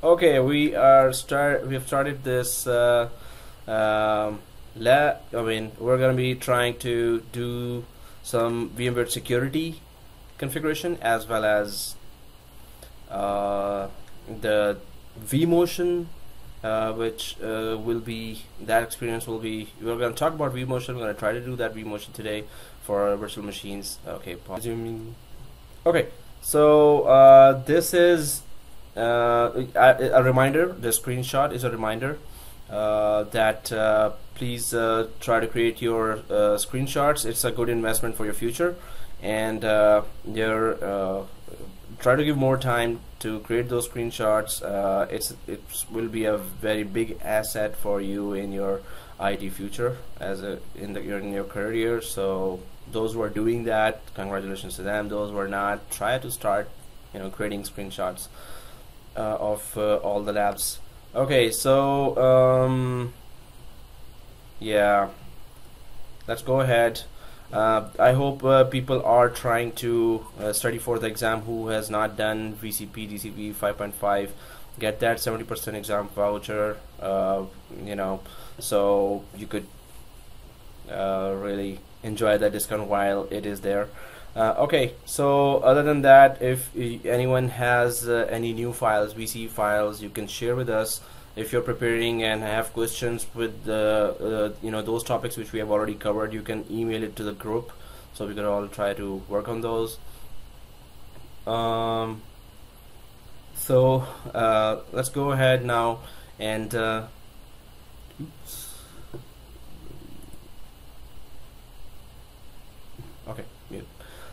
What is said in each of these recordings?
Okay, we have started this we're gonna be trying to do some VMware security configuration as well as the vMotion, which will be that experience will be. We're going to talk about vMotion. We're going to try to do that vMotion today for our virtual machines. Okay, zooming. Okay, so this is a reminder. The screenshot is a reminder that please try to create your screenshots. It's a good investment for your future, and try to give more time to create those screenshots. It will be a very big asset for you in your IT future in your career. So those who are doing that, congratulations to them. Those who are not, try to start creating screenshots of all the labs. Okay, so yeah, let's go ahead. I hope people are trying to study for the exam who has not done VCP DCP 5.5. Get that 70% exam voucher, so you could really enjoy that discount while it is there. Okay, so other than that, if anyone has any new files, VC files, you can share with us. If you're preparing and have questions with those topics which we have already covered, you can email it to the group, so we can all try to work on those. So let's go ahead now and oops. Okay, mute.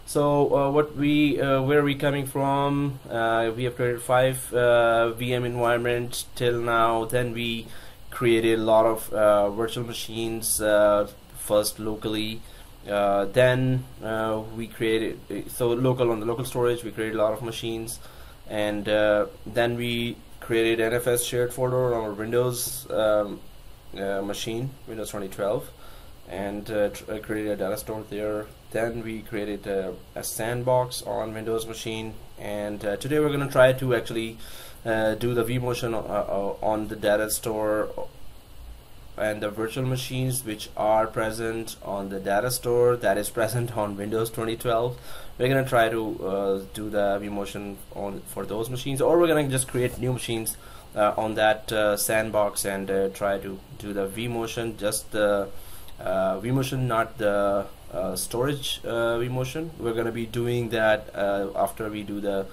So what where are we coming from? We have created 5 VM environments till now. Then we created a lot of virtual machines, first locally. Then we created on the local storage. We created a lot of machines, and then we created NFS shared folder on our Windows machine, Windows 2012, and created a data store there. Then we created a sandbox on Windows machine, and today we're going to try to actually do the vMotion on the data store and the virtual machines which are present on the data store that is present on Windows 2012. We're going to try to do the vMotion for those machines, or we're going to just create new machines on that sandbox and try to do the vMotion, just the vMotion, not the storage vMotion. We're going to be doing that after we do the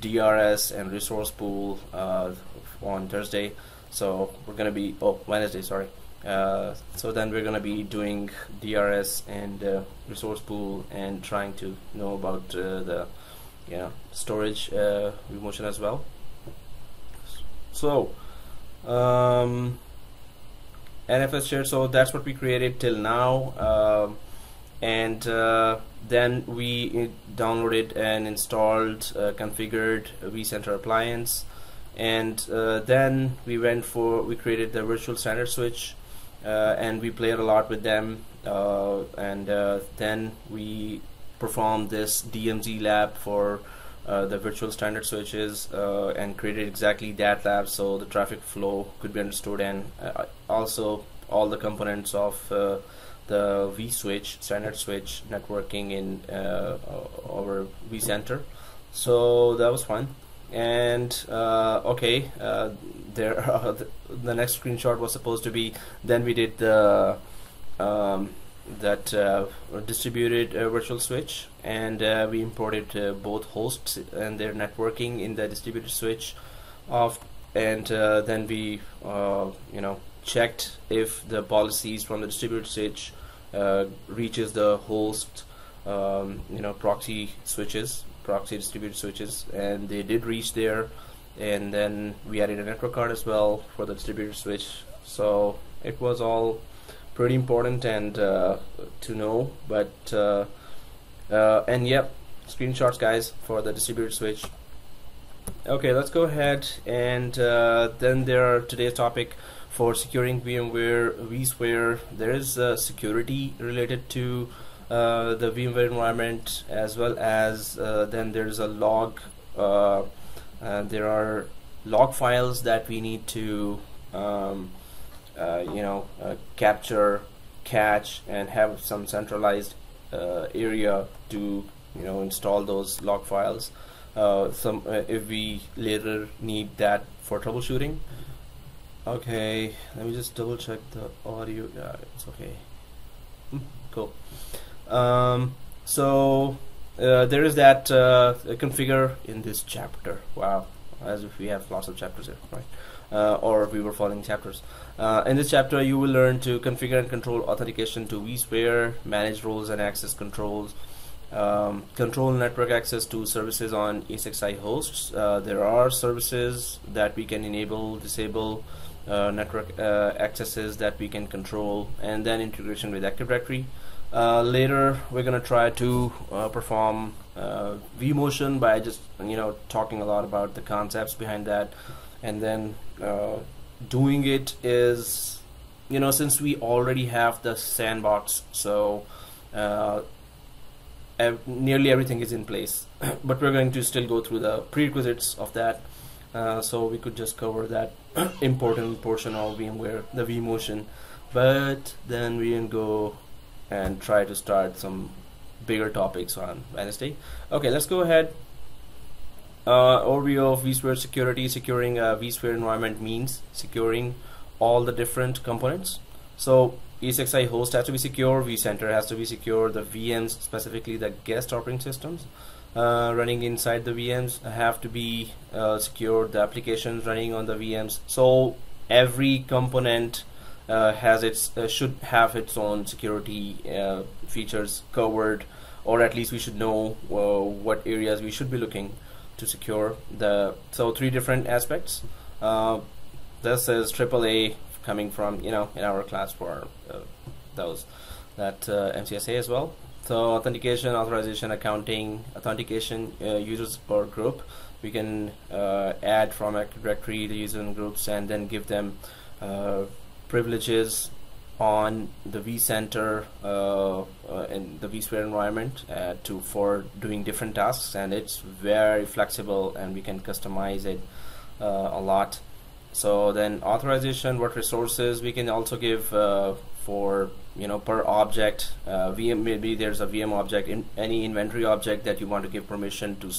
DRS and resource pool on Thursday. So we're going to be Wednesday, sorry. So then we're going to be doing DRS and resource pool and trying to know about the storage vMotion as well. So NFS shared, so that's what we created till now, and then we downloaded and installed configured vCenter appliance, and then we created the virtual standard switch, and we played a lot with them, and then we performed this DMZ lab for the virtual standard switches, and created exactly that lab so the traffic flow could be understood, and also all the components of the vSwitch, standard switch networking in our vCenter. So that was fun. And okay, the next screenshot was supposed to be, then we did the distributed virtual switch, and we imported both hosts and their networking in the distributed switch and then we checked if the policies from the distributed switch reaches the host proxy distributed switches, and they did reach there. And then we added a network card as well for the distributed switch. So it was all pretty important and to know, but and yep, screenshots guys for the distributed switch. Okay, let's go ahead, and then there are today's topic for securing VMware vSphere. There is security related to the VMware environment, as well as then there's a log. There are log files that we need to capture, catch, and have some centralized area to install those log files. If we later need that for troubleshooting. Okay, let me just double check the audio. Yeah, it's okay. Cool. There is that configure in this chapter. Wow, as if we have lots of chapters here, right? Or we were following chapters. In this chapter, you will learn to configure and control authentication to vSphere, manage roles and access controls, control network access to services on ESXi hosts. There are services that we can enable, disable, network accesses that we can control, and then integration with Active Directory. Later we're going to try to perform vMotion by just talking a lot about the concepts behind that, and then doing it is since we already have the sandbox, so nearly everything is in place. But we're going to still go through the prerequisites of that, so we could just cover that important portion of VMware, the vMotion, but then we can go and try to start some bigger topics on Wednesday. Okay, let's go ahead. Overview of vSphere security. Securing a vSphere environment means securing all the different components. So ESXi host has to be secure, vCenter has to be secure, the VMs, specifically the guest operating systems running inside the VMs, have to be secured, the applications running on the VMs. So every component should have its own security features covered, or at least we should know what areas we should be looking to secure. So three different aspects. This is AAA, coming from in our class for those that MCSA as well. So authentication, authorization, accounting, authentication, users or group. We can add from Active Directory the users and groups, and then give them privileges on the vCenter in the vSphere environment for doing different tasks, and it's very flexible and we can customize it a lot. So then authorization, what resources we can also give for per object. Maybe there's a VM object, in any inventory object that you want to give permission to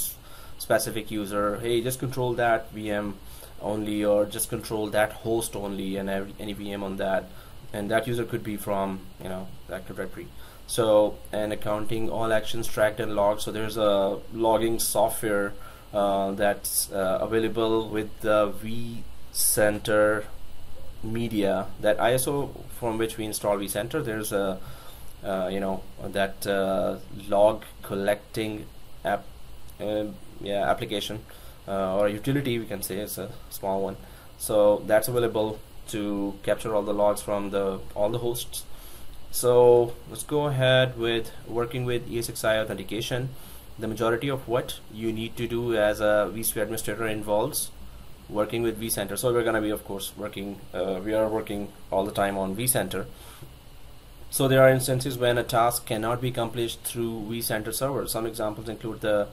specific user. Hey, just control that VM only, or just control that host only, and any VM on that, and that user could be from Active Directory. So, and accounting, all actions tracked and logged. So there's a logging software that's available with the vCenter media, that ISO from which we install vCenter. There's a that log collecting application or utility, we can say. It's a small one, so that's available to capture all the logs from all the hosts. So let's go ahead with working with ESXi authentication. The majority of what you need to do as a vSphere administrator involves working with vCenter. So we're going to be, of course, working we are working all the time on vCenter. So there are instances when a task cannot be accomplished through vCenter server. Some examples include the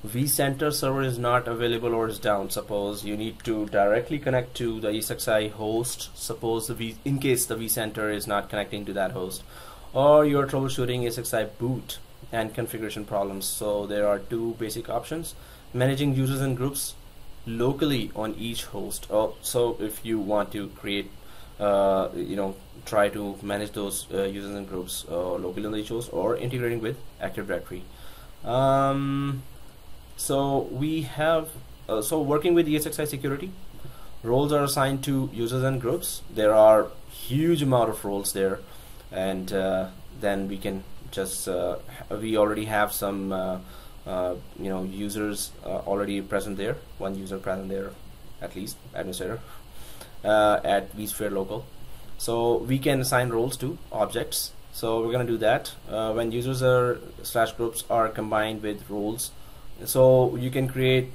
vCenter server is not available or is down. Suppose you need to directly connect to the ESXi host. Suppose in case the vCenter is not connecting to that host, or you're troubleshooting ESXi boot and configuration problems. So there are two basic options: managing users and groups locally on each host. So if you want to create try to manage those users and groups locally on each host, or integrating with Active Directory. So we have working with ESXi security, roles are assigned to users and groups. There are huge amount of roles there, and then we can just we already have some users already present there, one user present there, at least administrator at vSphere local. So we can assign roles to objects. So we're going to do that when users / groups are combined with roles. So you can create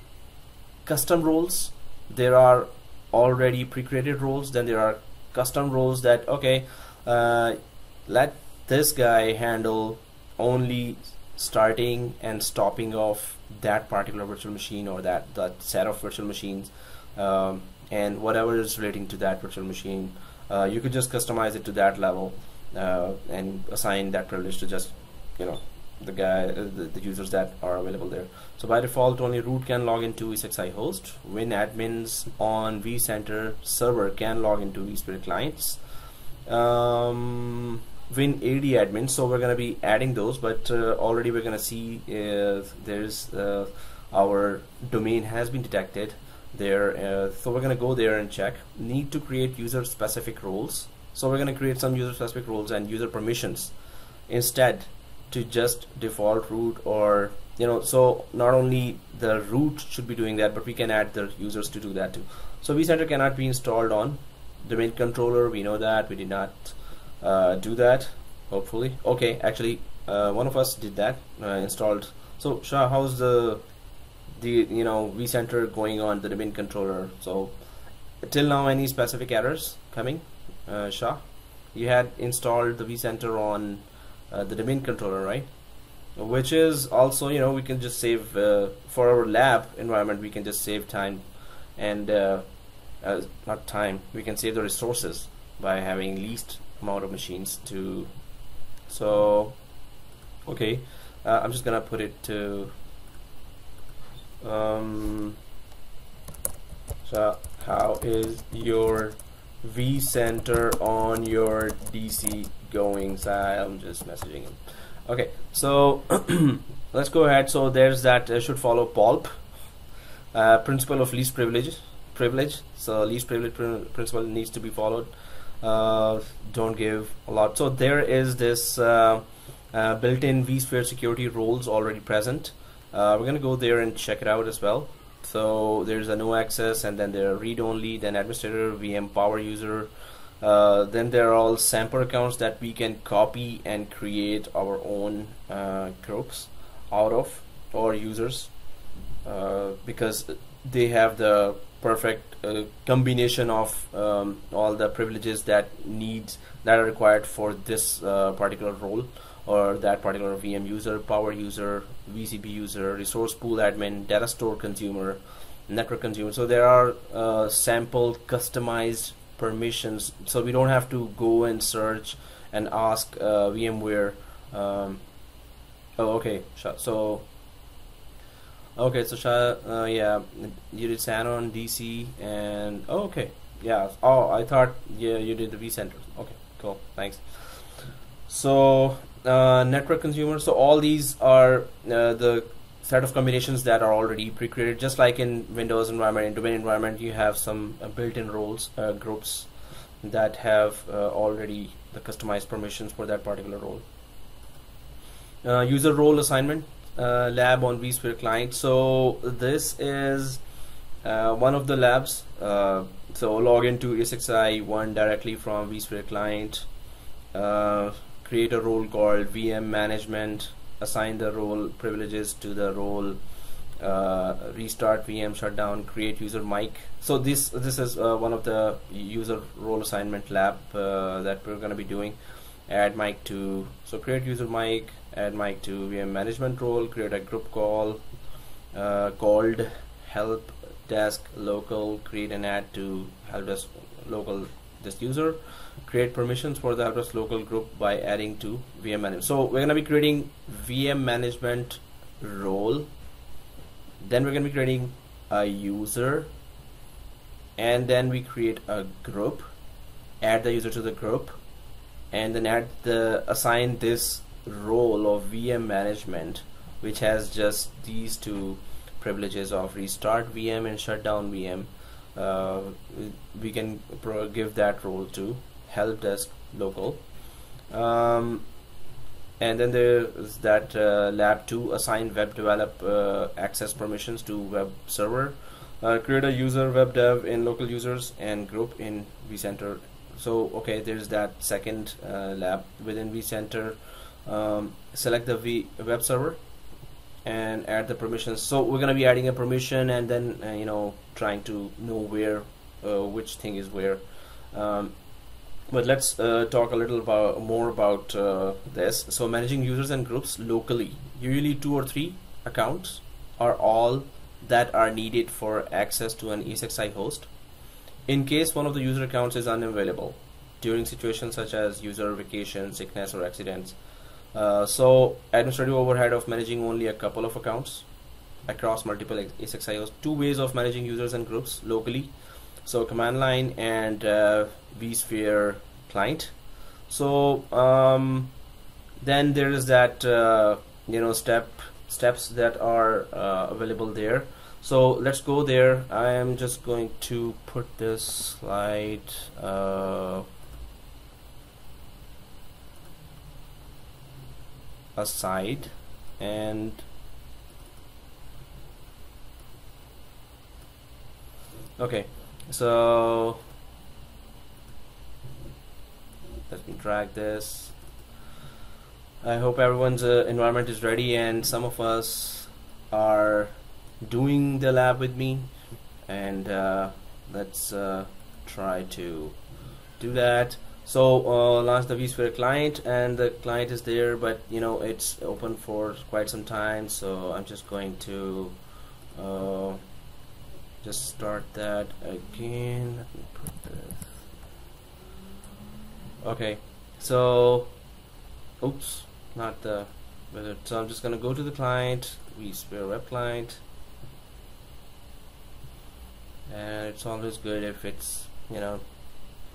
custom roles. There are already pre-created roles. Then there are custom roles that, okay, let this guy handle only starting and stopping of that particular virtual machine, or that set of virtual machines. and whatever is relating to that virtual machine, you could just customize it to that level and assign that privilege to just, you know, the users that are available there. So by default, only root can log into ESXi host. When admins on vCenter server can log into vSphere clients. When AD admins, so we're going to be adding those, but already we're going to see there's our domain has been detected there. So we're going to go there and check. Need to create user specific roles. So we're going to create some user specific roles and user permissions instead to just default root, or you know, so not only the root should be doing that, but we can add the users to do that too. So vCenter cannot be installed on domain controller. We know that we did not do that, hopefully. Okay, actually one of us did that, installed. So Shah, how's the you know, vCenter going on the domain controller? So till now, any specific errors coming? Shah, you had installed the vCenter on the domain controller, right? Which is also, you know, we can just save for our lab environment, we can just save time and not time, we can save the resources by having least amount of machines to. So okay, I'm just gonna put it to so how is your vCenter on your DC going? So I'm just messaging him. Okay, so let's go ahead. So there's that should follow POLP, principle of least privilege. So least privilege principle needs to be followed. Don't give a lot. So there is this built-in vSphere security roles already present. We're gonna go there and check it out as well. So there's a no access, and then there are read only, then administrator, VM power user. Then there are all sample accounts that we can copy and create our own groups out of, or users, because they have the perfect combination of all the privileges that are required for this particular role, or that particular VM user, power user, VCP user, resource pool admin, data store consumer, network consumer. So there are sample customized permissions, so we don't have to go and search and ask VMware. Oh, okay, so okay, so yeah, you did SAN on DC, and oh, okay, yeah. Oh, I thought you did the vCenter. Okay, cool, thanks. So network consumer. So all these are the set of combinations that are already pre-created, just like in Windows environment. In domain environment, you have some built-in roles, groups that have already the customized permissions for that particular role. User role assignment lab on vSphere client. So this is one of the labs. So log into ESXi1 directly from vSphere client. Create a role called VM management, assign the role privileges to the role, restart VM shutdown, create user mic. So this is one of the user role assignment lab that we're going to be doing. Add mic to, so create user mic, add mic to VM management role, create a group call called help desk local, create an add to help desk local this user, create permissions for the help desk local group by adding to VM management. So we're going to be creating VM management role, then we're going to be creating a user, and then we create a group, add the user to the group, and then assign this role of VM management, which has just these two privileges of restart VM and shutdown VM. We can give that role to help desk local, and then there is that lab 2, assign web develop access permissions to web server, create a user web dev in local users and group in vCenter. So okay, there's that second lab within vCenter. Select the web server and add the permissions. So we're going to be adding a permission, and then you know, trying to know where which thing is where. But let's talk a little more about this. So managing users and groups locally, usually 2 or 3 accounts are all that are needed for access to an ESXi host in case one of the user accounts is unavailable during situations such as user vacation, sickness, or accidents. So administrative overhead of managing only a couple of accounts across multiple ESXi hosts. Two ways of managing users and groups locally. So command line and vSphere client. So then there is that steps that are available there. So let's go there. I am just going to put this slide aside, and okay, so let me drag this. I hope everyone's environment is ready, and some of us are doing the lab with me, and let's try to do that. So launch the vSphere client, and the client is there, but it's open for quite some time, so I'm just going to just start that again. Let me put this. Okay, so oops, not the wizard. So I'm just gonna go to the client, vSphere web client, and it's always good if it's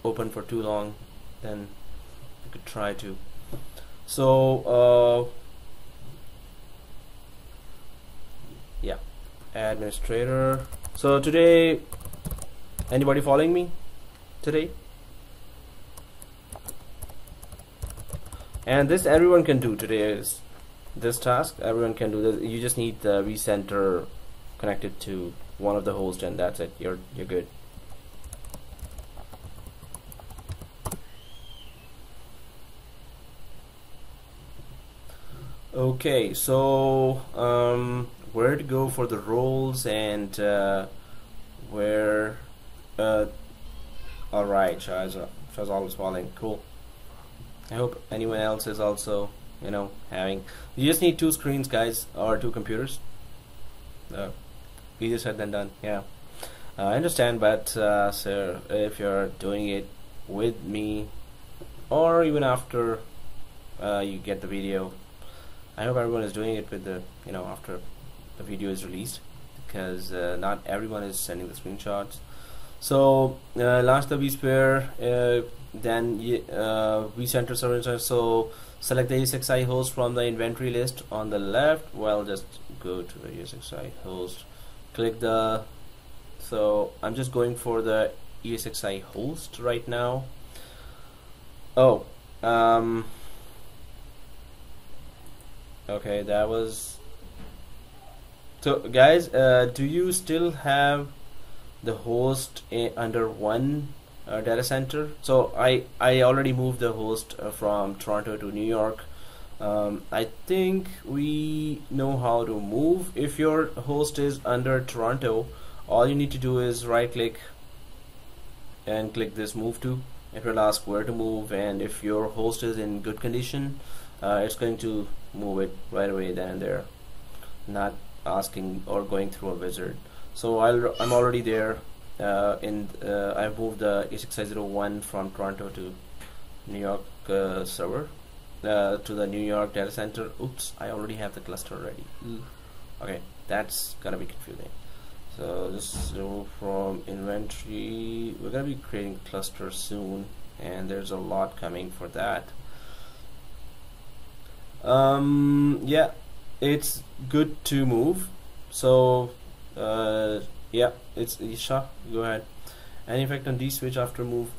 open for too long, then you could try to. So yeah, administrator. So today, anybody following me today? And this everyone can do today. Is this task everyone can do this. You just need the vCenter connected to one of the hosts, and that's it. You're good. Okay, so where to go for the roles, and where alright, Shazal is following. Cool. I hope anyone else is also having. You just need two screens, guys, or two computers. Easier said than done. Yeah, I understand, but sir, if you're doing it with me or even after you get the video, I hope everyone is doing it with the after the video is released, because not everyone is sending the screenshots. So launch the vSphere, then vCenter server. So select the ESXi host from the inventory list on the left. Well, just go to the ESXi host, click the. So I'm just going for the ESXi host right now. Oh, okay, that was. So guys, do you still have the host under one data center? So I already moved the host from Toronto to New York. I think we know how to move. If your host is under Toronto, all you need to do is right click and click this move to. It will ask where to move, and if your host is in good condition, it's going to move it right away then and there, not asking or going through a wizard. So I'm already there. I've moved the ESXi01 from Toronto to New York server, to the New York data center. Oops, I already have the cluster ready. Okay, that's gonna be confusing. So just remove from inventory. We're gonna be creating clusters soon, and there's a lot coming for that. Yeah, it's good to move. So yeah, it's Isha, go ahead. Any effect on D switch after move?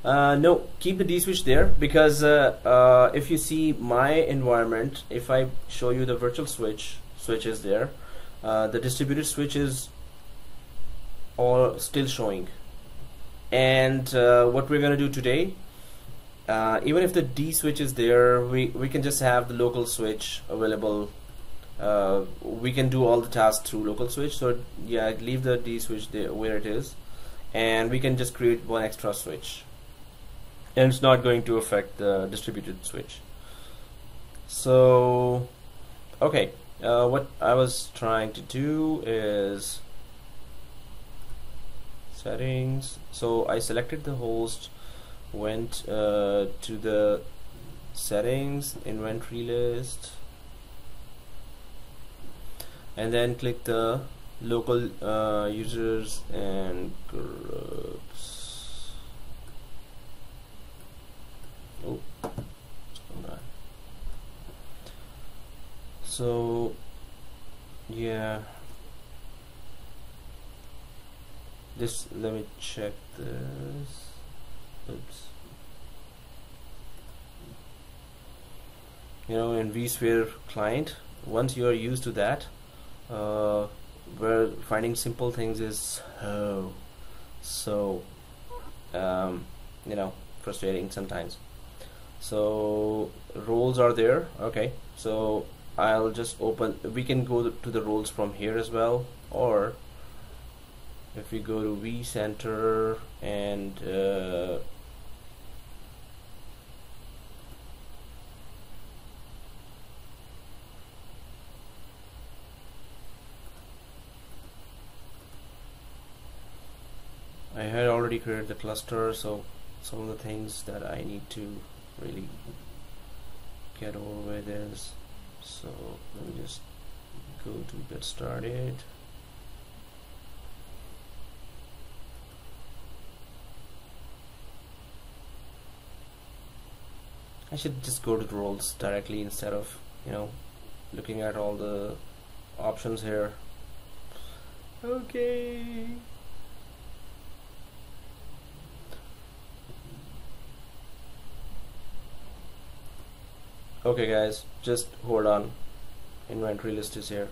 No, keep the D switch there, because if you see my environment, if I show you the virtual switch is there, the distributed switch is all still showing. And what we're gonna do today, even if the D switch is there, we can just have the local switch available. We can do all the tasks through local switch. So yeah, leave the D switch there where it is, and we can just create one extra switch, and it's not going to affect the distributed switch. So okay, what I was trying to do is settings. So I selected the host, went to the settings, inventory list, and then click the local users and groups. Oh, what's going on? So yeah, this, let me check this. Oops. You know, in vSphere client, once you are used to that, where finding simple things is so you know, frustrating sometimes. So roles are there. Okay, so I'll just open, we can go to the roles from here as well, or if we go to vCenter and I had already created the cluster, so some of the things that I need to really get over with is, so let me just go to get started. I should just go to the roles directly instead of, you know, looking at all the options here. Okay. Okay guys, just hold on. Inventory list is here.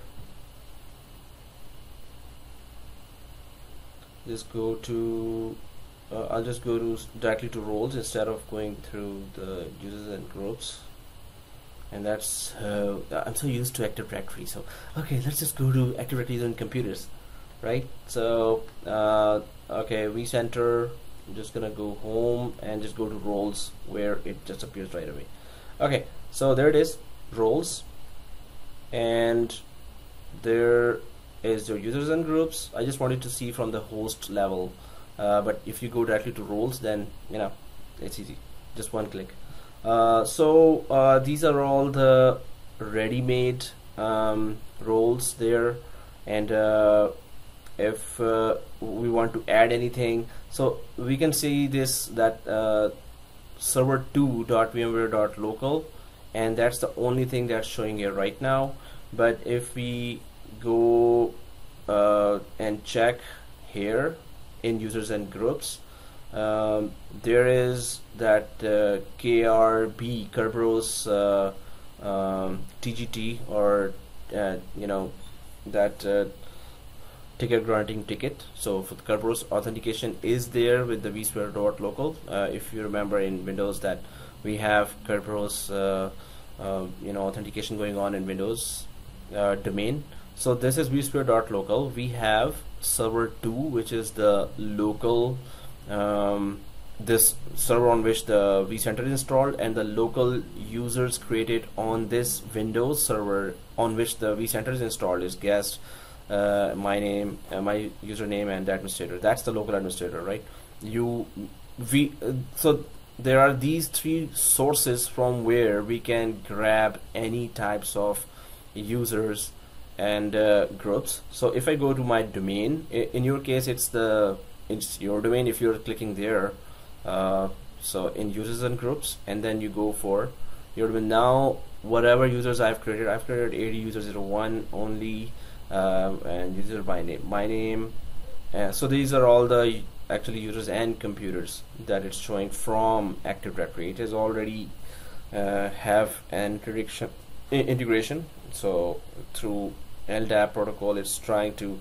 Just go to I'll just go to directly to roles instead of going through the users and groups. And that's I'm so used to Active Directory, so okay, let's just go to Active Directory and computers, right? So okay, vCenter, I'm just gonna go home and just go to roles where it just appears right away. Okay, so there it is, roles, and there is your users and groups. I just wanted to see from the host level, but if you go directly to roles, then you know it's easy, just one click. So these are all the ready-made roles there, and if we want to add anything, so we can see this, that server2.vmware.local, and that's the only thing that's showing here right now. But if we go and check here in users and groups, there is that KRB, Kerberos TGT, or you know, that ticket granting ticket. So for the Kerberos, authentication is there with the vSphere.local. If you remember in Windows that we have Kerberos you know, authentication going on in Windows domain. So this is vSphere.local. We have server2, which is the local this server on which the vCenter is installed, and the local users created on this Windows server on which the vCenter is installed is guest, my name, my username, and the administrator. That's the local administrator, right? So there are these three sources from where we can grab any types of users and groups. So if I go to my domain, in your case it's your domain if you're clicking there, so in users and groups, and then you go for your domain. Now whatever users I've created 80 user01 only, and user by name, my name, so these are all the actually users and computers that it's showing from Active Directory. It is already have an integration, so through LDAP protocol it's trying to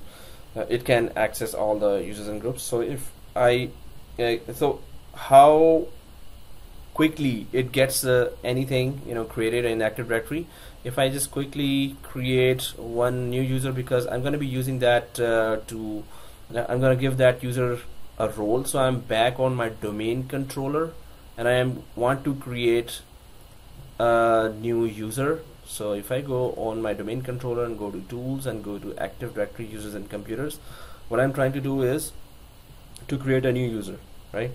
it can access all the users and groups. So if I so how quickly it gets anything, you know, created in Active Directory, if I just quickly create one new user, because I'm going to be using that I'm going to give that user a role. So I'm back on my domain controller and I want to create a new user. So if I go on my domain controller and go to tools and go to Active Directory users and computers, what I'm trying to do is to create a new user, right?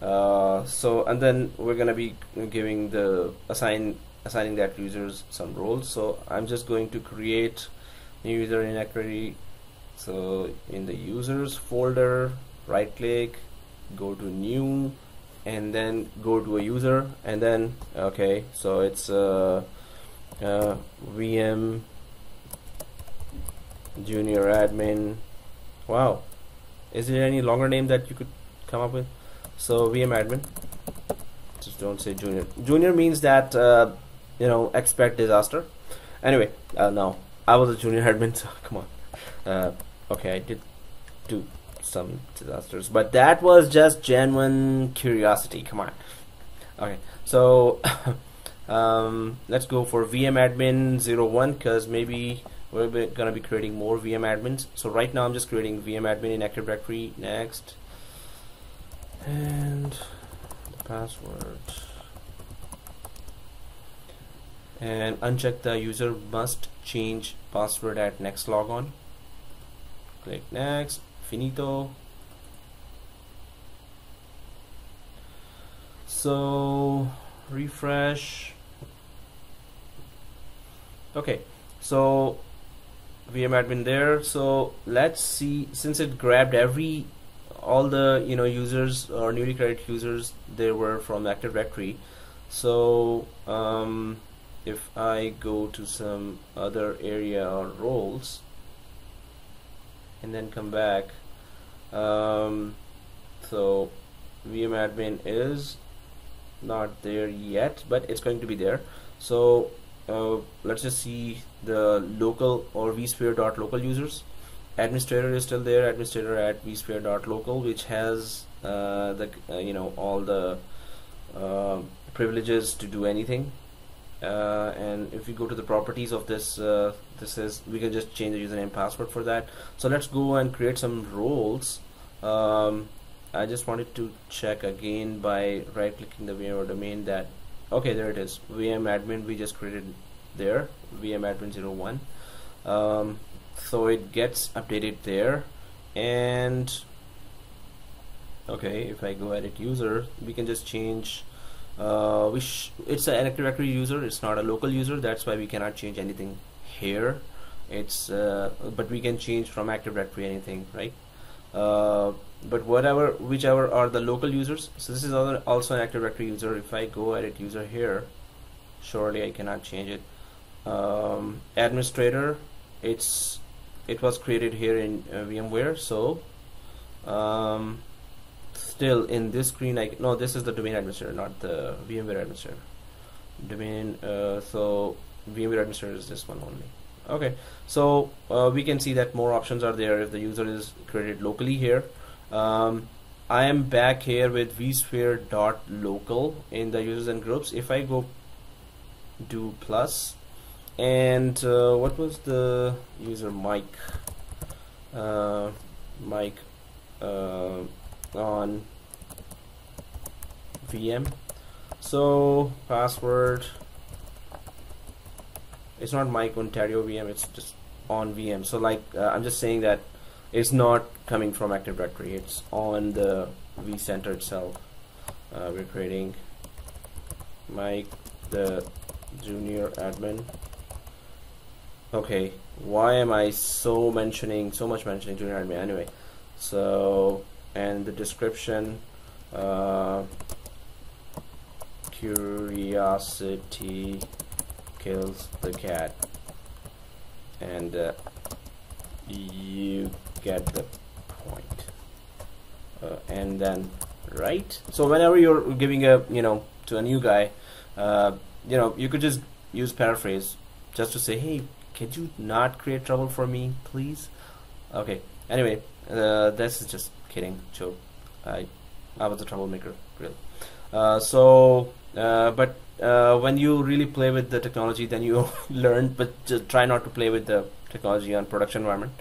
So and then we're gonna be giving the assigning that users some roles. So I'm just going to create new user in Active Directory. So in the users folder, right click, go to new, and then go to a user, and then okay, so it's VM junior admin. Wow, is there any longer name that you could come up with? So VM admin, just don't say junior. Junior means that you know, expect disaster. Anyway, no, I was a junior admin, so come on. Okay, I did do some disasters, but that was just genuine curiosity. Come on. Okay, so let's go for VMadmin01, because maybe we're gonna be creating more VM admins. So right now I'm just creating VM admin in Active Directory. Next, and the password, and uncheck the user must change password at next logon. Click next, finito. So refresh. Okay, so VM admin there. So let's see, since it grabbed all the users or newly created users there were from Active Directory. So if I go to some other area or roles and then come back, so VM admin is not there yet, but it's going to be there. So let's just see the local or vSphere.local users. Administrator is still there, administrator at vSphere.local, which has the all the privileges to do anything. And if we go to the properties of this, we can just change the username password for that. So let's go and create some roles. I just wanted to check again by right clicking the VMware domain that, okay, there it is, VM admin we just created there, VM admin01. So it gets updated there. And okay, if I go edit user, we can just change it's an Active Directory user, it's not a local user, that's why we cannot change anything here. It's but we can change from Active Directory anything, right? But whichever are the local users. So this is also an Active Directory user. If I go edit user here, surely I cannot change it. Administrator, it was created here in VMware. So still in this screen, no, this is the domain administrator, not the VMware administrator. Domain, so VMware administrator is this one only. Okay, so we can see that more options are there if the user is created locally here. I am back here with vSphere.local in the users and groups. If I go do plus, and what was the user Mike? Mike on VM. So password, it's not Mike Ontario VM, it's just on VM. So like I'm just saying that it's not coming from Active Directory, it's on the vCenter itself. We're creating Mike the junior admin. Okay, why am I so much mentioning junior admin? Anyway, so, and the description, curiosity kills the cat, and you get the point. And then right, so whenever you're giving a to a new guy, you could just use paraphrase just to say, hey, can you not create trouble for me, please? Okay, anyway, this is just kidding, joke. I was a troublemaker, really. But when you really play with the technology, then you learn, but just try not to play with the technology on production environment.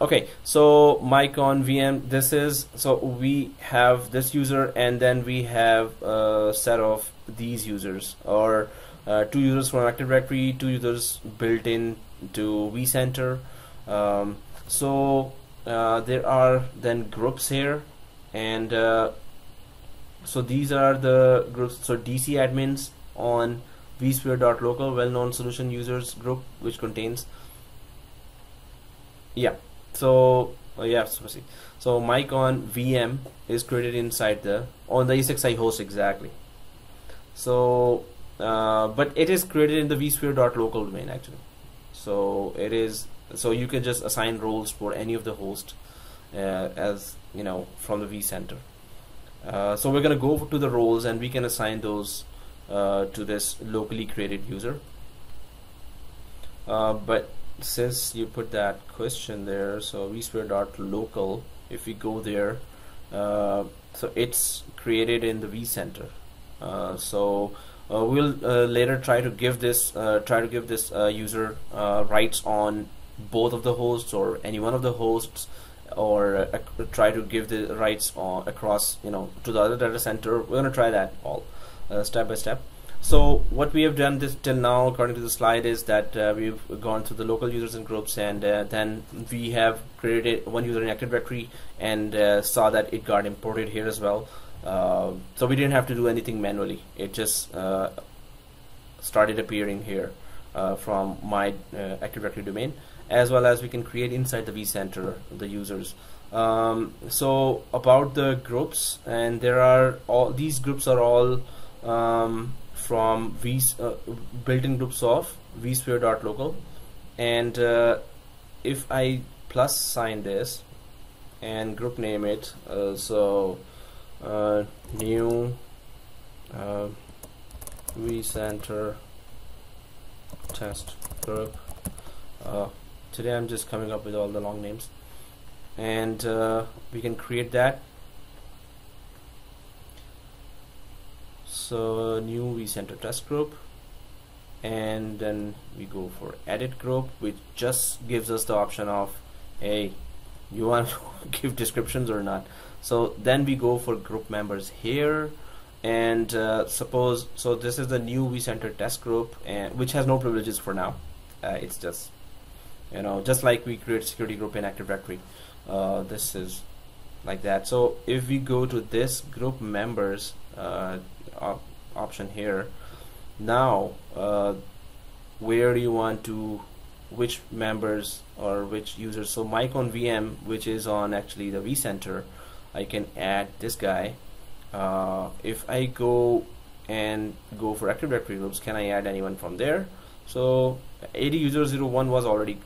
Okay, so Mike on VM, this is, so we have this user, and then we have a set of these users, or 2 users from Active Directory, 2 users built in to vCenter. So there are then groups here, and so these are the groups. So DC admins on vSphere.local, well-known solution users group, which contains, yeah. So so mic on VM is created inside on the ESXi host exactly. So but it is created in the vSphere.local domain actually. So it is, so you can just assign roles for any of the hosts as you know from the vCenter. So we're gonna go to the roles and we can assign those to this locally created user. But since you put that question there, so vSphere.local, if we go there, so it's created in the vCenter. So we'll later try to give this user rights on both of the hosts or any one of the hosts, or try to give the rights across, you know, to the other data center. We're gonna try that all step by step. So what we have done this till now, according to the slide, is that we've gone through the local users and groups, and then we have created one user in Active Directory and saw that it got imported here as well. So we didn't have to do anything manually. It just started appearing here from my Active Directory domain, as well as we can create inside the vCenter the users. So about the groups, and there are all these groups are all from built-in groups of vSphere.local, and if I plus sign this and group name it, new vCenter test group. Today I'm just coming up with all the long names, and we can create that. So new vCenter test group, and then we go for edit group, which just gives us the option of, hey, you want to give descriptions or not. So then we go for group members here, and suppose, so this is the new vCenter test group, and which has no privileges for now. It's just, you know, just like we create security group in Active Directory, this is like that. So if we go to this group members option here, now where do you want to, which members or which users? So mic on VM, which is on actually the vCenter, I can add this guy. If I go for Active Directory groups, can I add anyone from there? So AD user 01 was already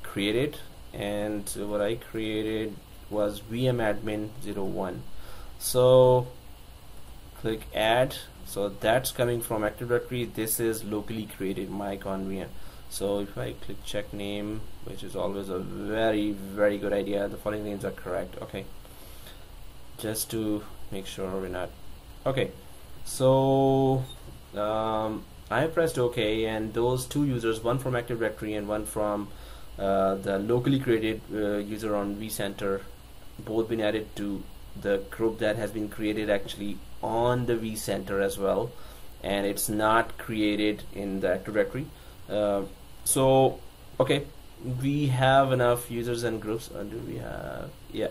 created, and what I created was VM admin 01. So click add. So that's coming from Active Directory. This is locally created mic on VM. So if I click check name, which is always a very, very good idea, the following names are correct. Okay, just to make sure we're not okay. So I pressed OK, and those two users, one from Active Directory and one from the locally created user on vCenter, both been added to the group that has been created actually on the vCenter as well, and it's not created in the Active Directory. So okay, we have enough users and groups. Do we have? Yeah.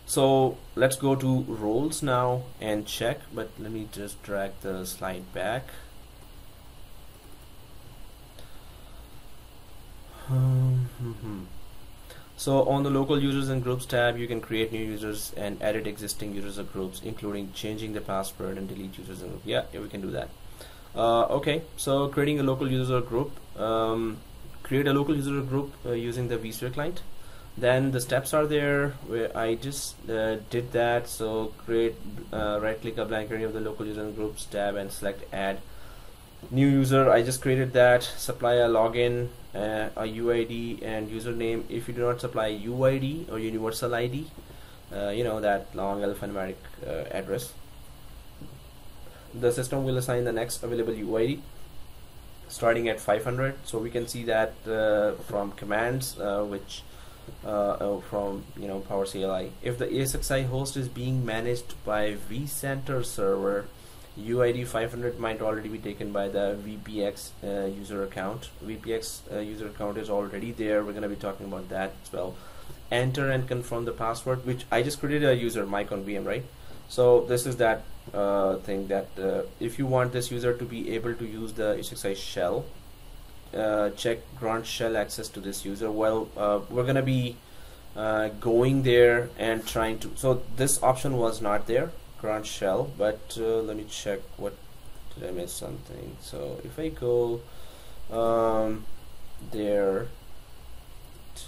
So let's go to roles now and check, but let me just drag the slide back. So on the local users and groups tab, you can create new users and edit existing users or groups, including changing the password and delete users and groups. Yeah, we can do that. Okay, so creating a local user group, create a local user group using the vSphere client. Then the steps are there where I just did that. So create, right click a blank area of the local user and groups tab and select add new user. I just created that. Supply a login, a UID and username. If you do not supply UID or universal ID, you know, that long alphanumeric address, the system will assign the next available UID starting at 500. So we can see that from commands which from, you know, Power CLI. If the ESXi host is being managed by vCenter server, UID 500 might already be taken by the VPX user account. VPX user account is already there. We're going to be talking about that as well. Enter and confirm the password, which I just created a user, Mike on VM, right? So this is that thing that if you want this user to be able to use the ESXi shell, check grant shell access to this user. Well, we're going to be going there and trying to, so this option was not there, grant shell, but let me check, what did I miss something? So if I go there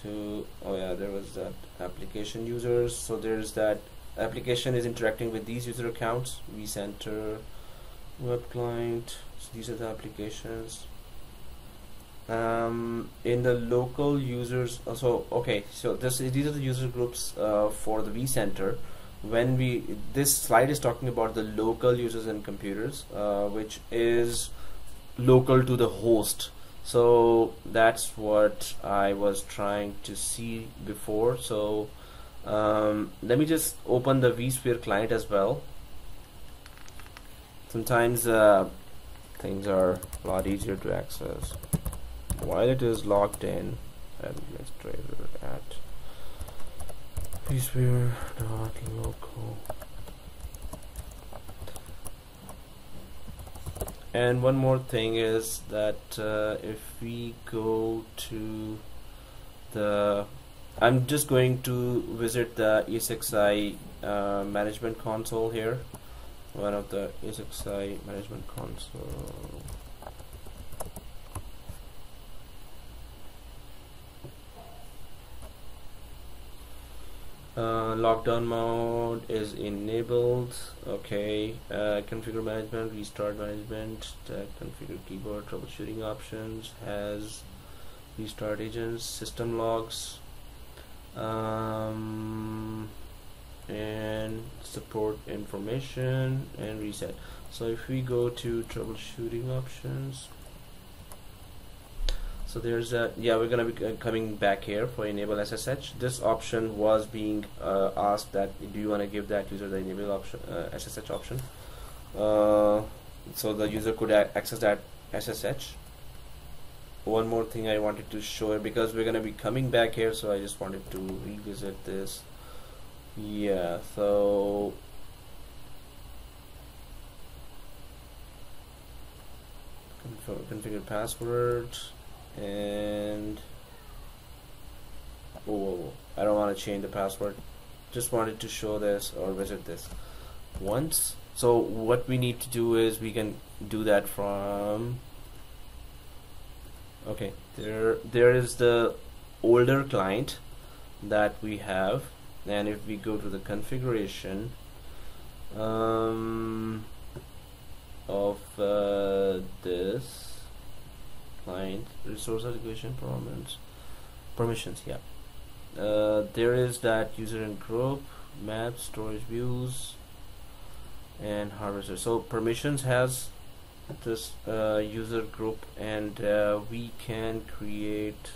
to, oh yeah, there was that application users. So there's that application is interacting with these user accounts, vCenter, web client. So these are the applications. In the local users, so okay, so these are the user groups for the vCenter. When this slide is talking about the local users and computers, which is local to the host. So that's what I was trying to see before. So let me just open the vSphere client as well. Sometimes things are a lot easier to access while it is logged in. Administrator at vSphere.local. And one more thing is that if we go to the, I'm just going to visit the ESXi management console here. One of the ESXi management console. Lockdown mode is enabled. Okay, configure management, restart management, configure keyboard, troubleshooting options, has restart agents, system logs, and support information and reset. So if we go to troubleshooting options, so there's a, yeah, we're gonna be coming back here for enable SSH. This option was being asked that do you want to give that user the enable option, SSH option, so the user could access that SSH. One more thing I wanted to show, because we're gonna be coming back here, so I just wanted to revisit this. Yeah, so configure password. And I don't want to change the password, just wanted to show this or visit this once. So what we need to do is we can do that from, okay, there is the older client that we have, and if we go to the configuration of this client, resource allocation, permissions, yeah, there is that user and group, maps, storage views, and harvester. So permissions has this user group, and we can create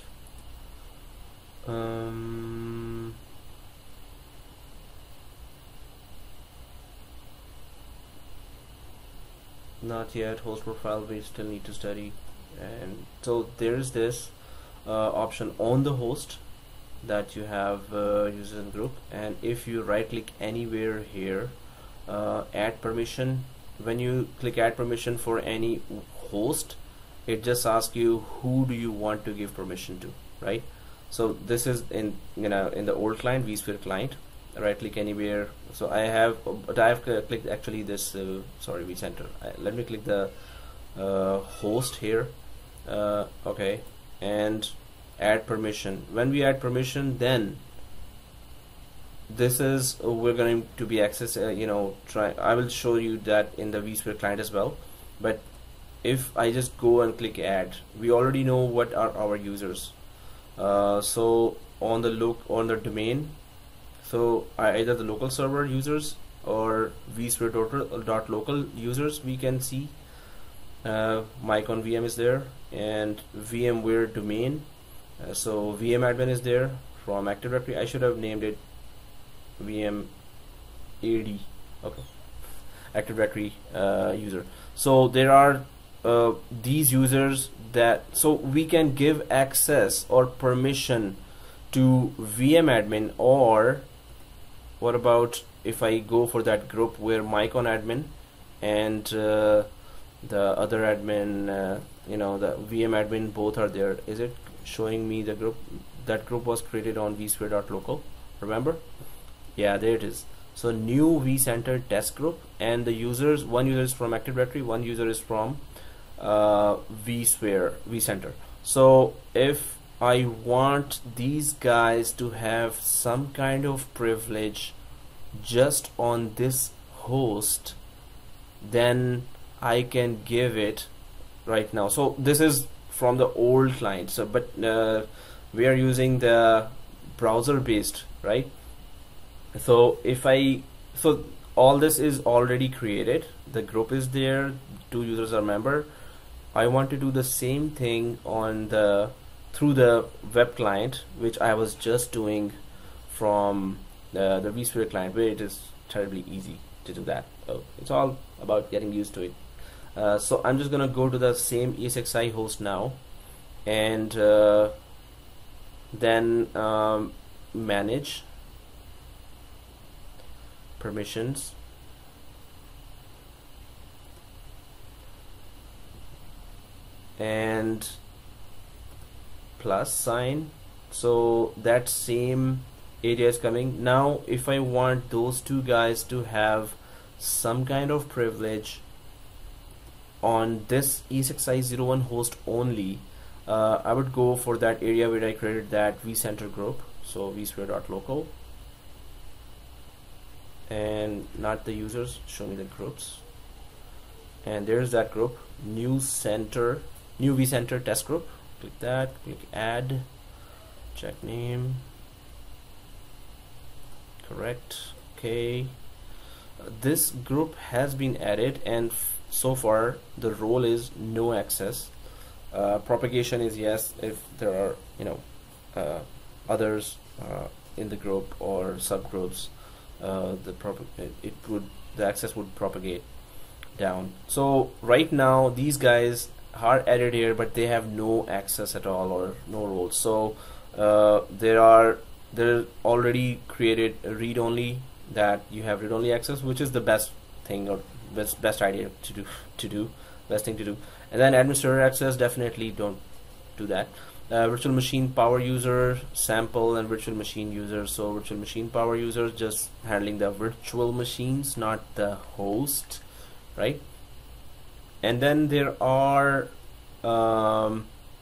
not yet, host profile we still need to study. And so there is this option on the host that you have user and group, and if you right click anywhere here, add permission, when you click add permission for any host, it just asks you who do you want to give permission to, right? So this is in, you know, in the old client, vSphere client, right click anywhere. So I have clicked actually this sorry, vCenter. Let me click the host here. Okay, and add permission. When we add permission, then this is we're going to be access, you know, I will show you that in the vSphere client as well. But if I just go and click add, we already know what are our users. So on the domain, so either the local server users or vSphere.local users, we can see Mike on VM is there, and VMware domain, so VM admin is there from Active Directory. I should have named it VM AD. Okay, Active Directory user. So there are these users that, so we can give access or permission to VM admin, or what about if I go for that group where Mycon admin and the other admin, you know, the VM admin, both are there. Is it showing me the group? That group was created on vSphere.local, remember? Yeah, there it is. So new vCenter test group, and the users, one user is from Active Directory, one user is from vCenter. So if I want these guys to have some kind of privilege just on this host, then I can give it right now. So this is from the old client, so but we are using the browser based, right? So if I, so all this is already created, the group is there, 2 users are member. I want to do the same thing on the through the web client, which I was just doing from the vSphere client, where it is terribly easy to do that. Oh, it's all about getting used to it. So I'm just gonna go to the same ESXi host now, and then manage permissions, and plus sign. So that same area is coming now. If I want those 2 guys to have some kind of privilege on this ESXi01 host only, I would go for that area where I created that vCenter group, so vSphere.local, and not the users, show me the groups, and there's that group, new vCenter test group. Click that, click add, check name, correct, okay. This group has been added, and so far the role is no access. Propagation is yes if there are, you know, others in the group or subgroups. The access would propagate down. So right now these guys are added here, but they have no access at all or no roles. So they're already created read only, that you have read only access, which is the best thing, or best idea to do, best thing to do. And then administrator access, definitely don't do that. Virtual machine power user, sample, and virtual machine user. So virtual machine power user just handling the virtual machines, not the host, right? And then there are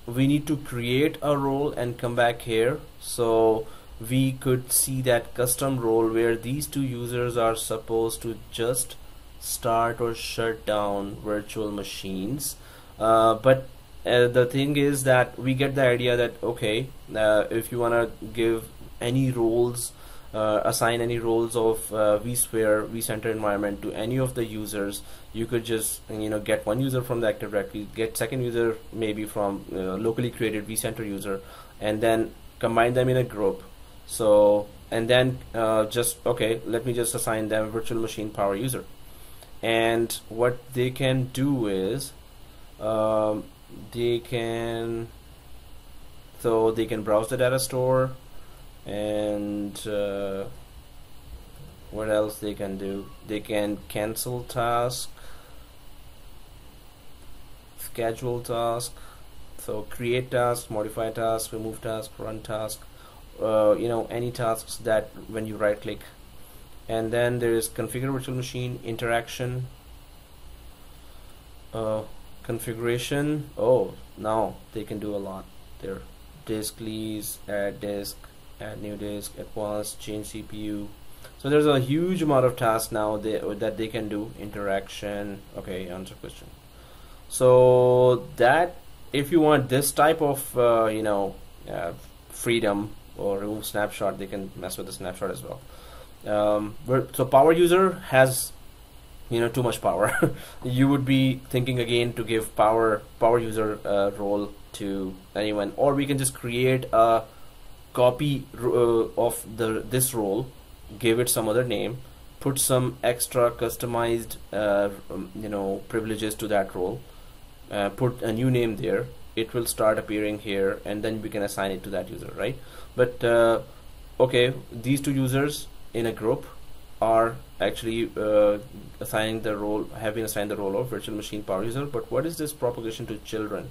we need to create a role and come back here. So we could see that custom role where these 2 users are supposed to just start or shut down virtual machines. But the thing is that we get the idea that, okay, if you want to give any roles, assign any roles of vCenter environment to any of the users, you could just, you know, get 1 user from the Active Directory, get 2nd user maybe from locally created vCenter user, and then combine them in a group. So, and then just, okay, let me just assign them virtual machine power user. And what they can do is they can browse the data store, and what else they can do? They can cancel task, schedule task, so create task, modify task, remove task, run task, you know, any tasks that when you right click. And then there is configure virtual machine, interaction, configuration. Oh, now they can do a lot there. Disk lease, add disk, add new disk, advanced, change CPU. So there's a huge amount of tasks now that they can do. Interaction. Okay, answer question. So that if you want this type of you know, freedom or remove snapshot, they can mess with the snapshot as well. So power user has, you know, too much power. You would be thinking again to give power user role to anyone, or we can just create a copy of this role, give it some other name, put some extra customized privileges to that role, put a new name there, it will start appearing here, and then we can assign it to that user, right? But okay, these two users in a group are actually assigning the role, have been assigned the role of virtual machine power user. But what is this propagation to children?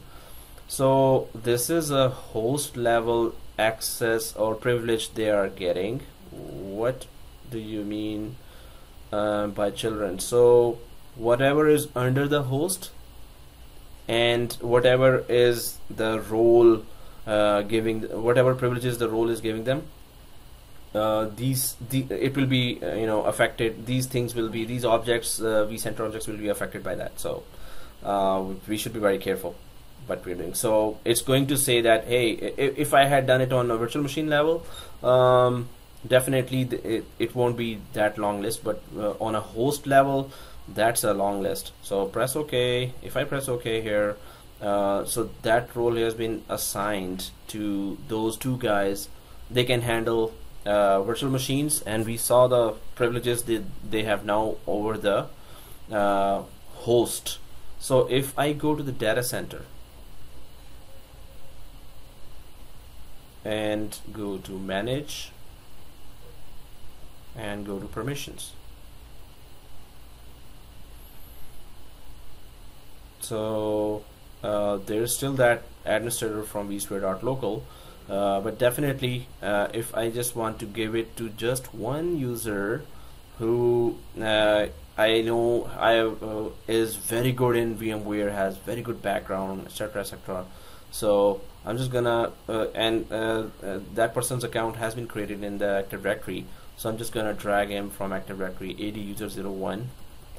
So this is a host level access or privilege they are getting. What do you mean by children? So whatever is under the host and whatever is the role whatever privileges the role is giving them, it will be affected. These things will be, these objects, vCenter objects will be affected by that. So we should be very careful what we're doing. So it's going to say that, hey, if I had done it on a virtual machine level, definitely it won't be that long list, but on a host level, that's a long list. So press OK. If I press OK here, so that role has been assigned to those two guys. They can handle virtual machines, and we saw the privileges they have now over the host. So if I go to the data center and go to manage and go to permissions, so there's still that administrator from vSphere.local, but definitely if I just want to give it to just one user who I know is very good in VMware, has very good background, etc., etc. So I'm just gonna that person's account has been created in the Active Directory, so I'm just gonna drag him from Active Directory, AD user 01,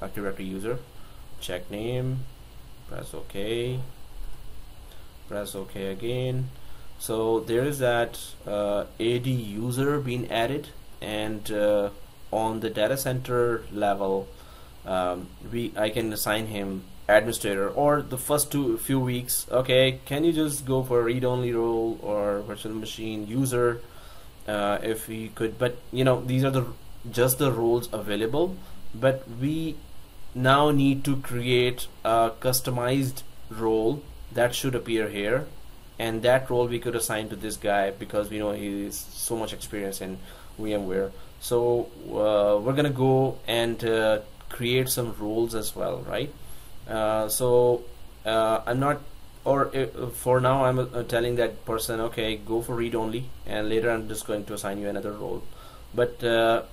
Active Directory user, check name, press OK, press OK again. So there is that AD user being added, and on the data center level, I can assign him administrator, or the first few weeks, okay, can you just go for read-only role or virtual machine user, if we could. But these are just the roles available, but we now need to create a customized role that should appear here, and that role we could assign to this guy because we know he is so much experience in VMware. So we're gonna go and create some roles as well, right? I'm not, or for now I'm telling that person, okay, go for read only, and later I'm just going to assign you another role. But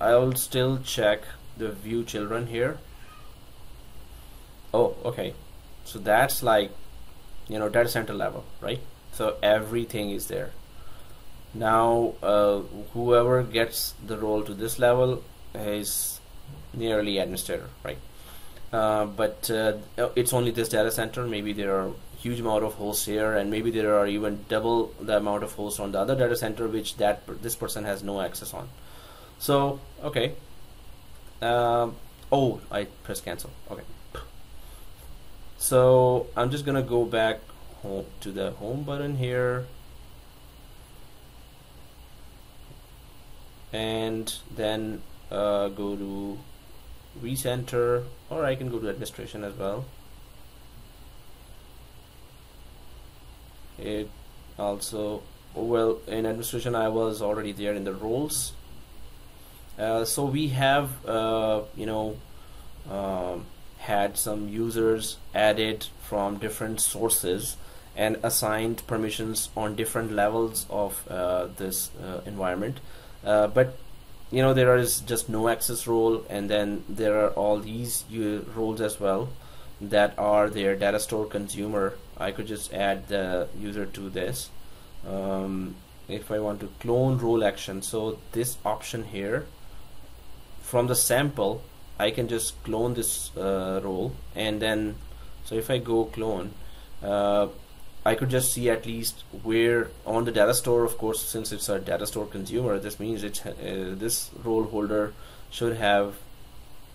I'll still check the view children here. Oh, okay, so that's like data center level, right? So everything is there. Now whoever gets the role to this level is nearly administrator, right? But it's only this data center. Maybe there are huge amount of hosts here, and maybe there are even double the amount of hosts on the other data center, which this person has no access on. So okay, oh, I pressed cancel. Okay, so I'm just gonna go back home to the home button here, and then go to vCenter, or I can go to administration as well. It also, well, in administration I was already there in the roles. So we have had some users added from different sources and assigned permissions on different levels of this environment, but there is just no access role, and then there are all these roles as well that are their data store consumer. I could just add the user to this. If I want to clone role action, so this option here, from the sample I can just clone this role, and then so if I go clone, I could just see at least where on the data store. Of course, since it's a data store consumer, this means this role holder should have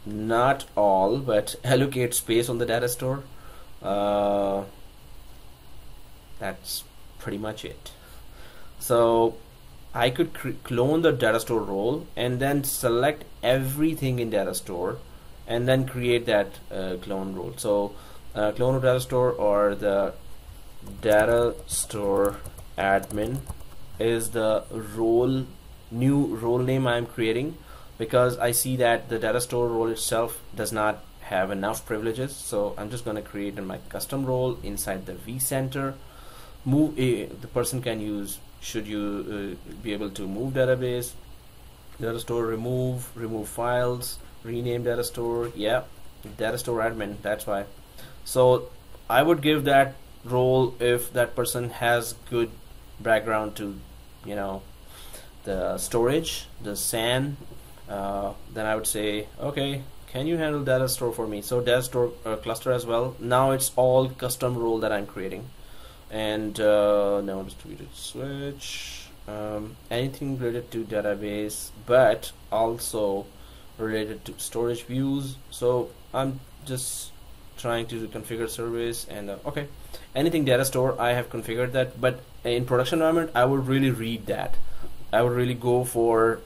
not all, but allocate space on the data store. That's pretty much it. So I could clone the data store role and then select everything in data store and then create that clone role. So clone of data store, or the data store admin is the new role name I'm creating, because I see that the data store role itself does not have enough privileges. So I'm just going to create my custom role inside the vCenter. The person can use, should you be able to move database, data store, remove files, rename data store. Yeah, data store admin, that's why. So I would give that role if that person has good background to, you know, the storage, the SAN. Then I would say, okay, can you handle data store for me? So data store cluster as well. Now it's all custom role that I'm creating. And now distributed switch, anything related to database, but also related to storage views. So I'm just trying to configure service, and okay, anything data store, I have configured that. But in production environment, I would really read that. I would really go for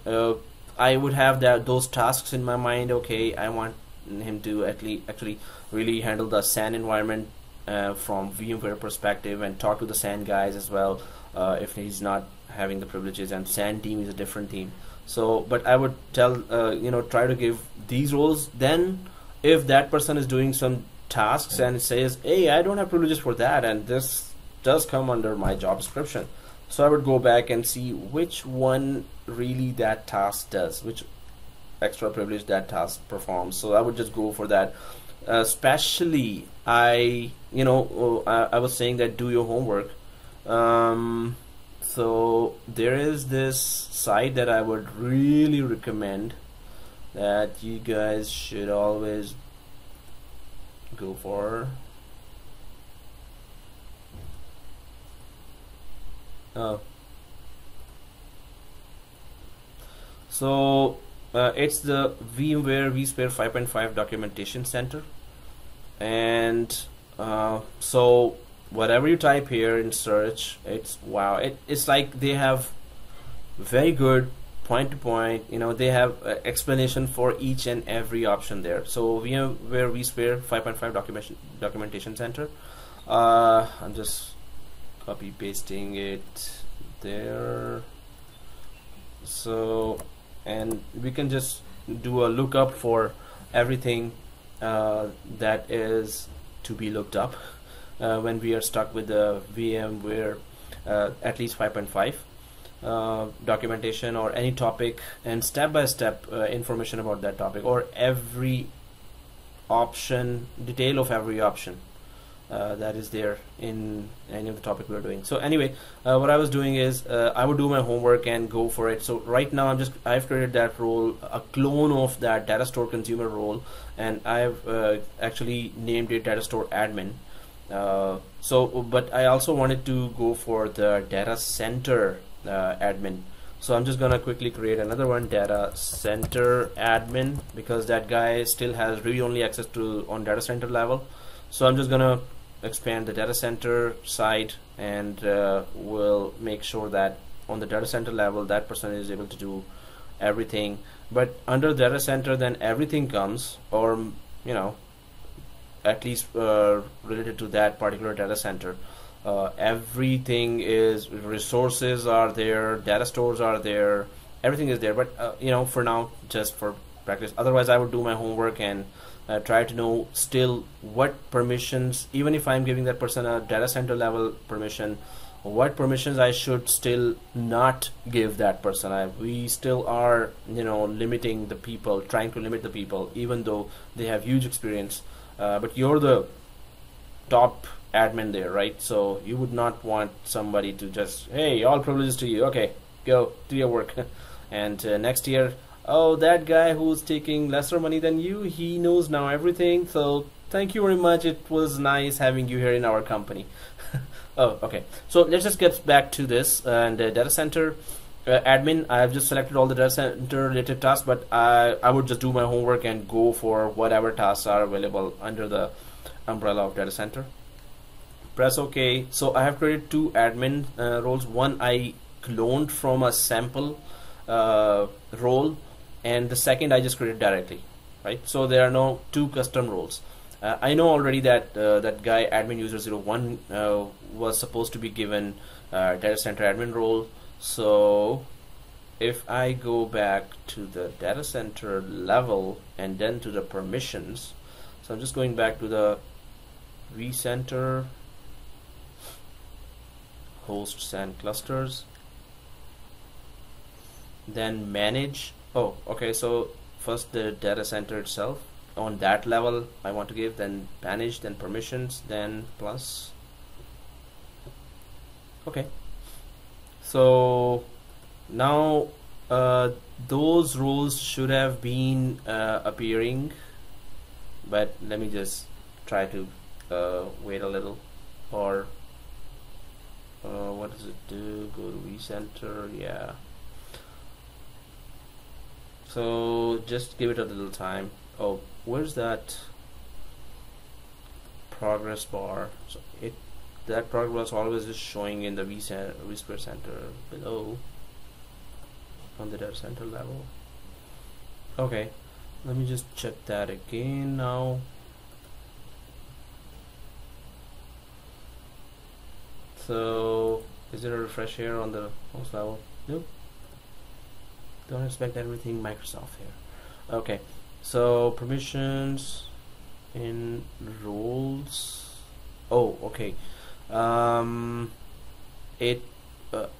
I would have those tasks in my mind. Okay, I want him to actually really handle the SAN environment from VMware perspective, and talk to the SAN guys as well if he's not having the privileges, and SAN team is a different team. So but I would tell try to give these roles. Then if that person is doing some tasks and it says, hey, I don't have privileges for that, and this does come under my job description, so I would go back and see which one really that task does, which extra privilege that task performs. So I would just go for that. Especially I was saying that do your homework. So there is this site that I would really recommend that you guys should always go for. So it's the VMware vSphere 5.5 documentation center, and so whatever you type here in search, it's wow, it's like they have very good point to point, they have explanation for each and every option there. So VMware vSphere 5.5 documentation center, I'm just copy pasting it there. So, and we can just do a lookup for everything that is to be looked up when we are stuck with the VMware at least 5.5 documentation or any topic, and step-by-step information about that topic, or every option, detail of every option that is there in any of the topic we're doing. So anyway, what I was doing is I would do my homework and go for it. So right now I've created that role, a clone of that data store consumer role, and I've actually named it data store admin. But I also wanted to go for the data center admin. So I'm just gonna quickly create another one, data center admin, because that guy still has really only access to on data center level. So I'm just gonna expand the data center side, and we'll make sure that on the data center level that person is able to do everything. But under data center, then everything comes, or at least related to that particular data center. Everything is, resources are there, data stores are there, everything is there. But for now, just for practice, otherwise I would do my homework and try to know still what permissions, even if I'm giving that person a data center level permission, what permissions I should still not give that person. We still are limiting the people, trying to limit the people, even though they have huge experience. But you're the top admin there, right? So you would not want somebody to just, hey, all privileges to you, okay, go do your work. And next year, oh, that guy who's taking lesser money than you, he knows now everything, so thank you very much, it was nice having you here in our company. Oh, okay, so let's just get back to this. And data center admin, I have just selected all the data center related tasks, but I would just do my homework and go for whatever tasks are available under the umbrella of data center. Press OK. So I have created two admin roles. One I cloned from a sample role, and the second I just created directly, right? So there are no two custom roles. I know already that that guy admin user 01 was supposed to be given data center admin role. So if I go back to the data center level and then to the permissions, so I'm just going back to the vCenter, hosts and clusters, then manage. Oh, okay, so first the data center itself, on that level I want to give, then manage, then permissions, then plus. Okay, so now those roles should have been appearing, but let me just try to wait a little. Or what does it do? Go to vCenter, yeah. So just give it a little time. Oh, where's that progress bar? So that progress always is showing in the vSphere Center below on the data center level. Okay, let me just check that again now. So is there a refresh here on the host level? Nope. Don't expect everything Microsoft here. Okay, so permissions in roles. Oh, okay. It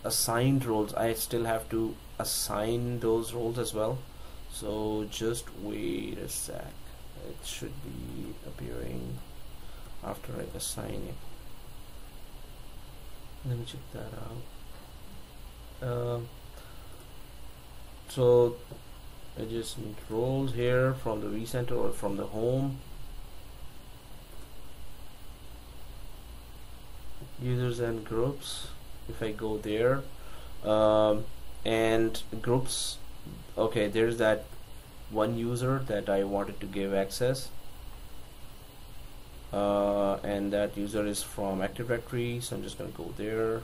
assigned roles. I still have to assign those roles as well. So just wait a sec. It should be appearing after I assign it. Let me check that out. So I just need roles here from the vCenter or from the home. Users and groups. If I go there, and groups, okay, there's that one user that I wanted to give access, and that user is from Active Directory, so I'm just going to go there.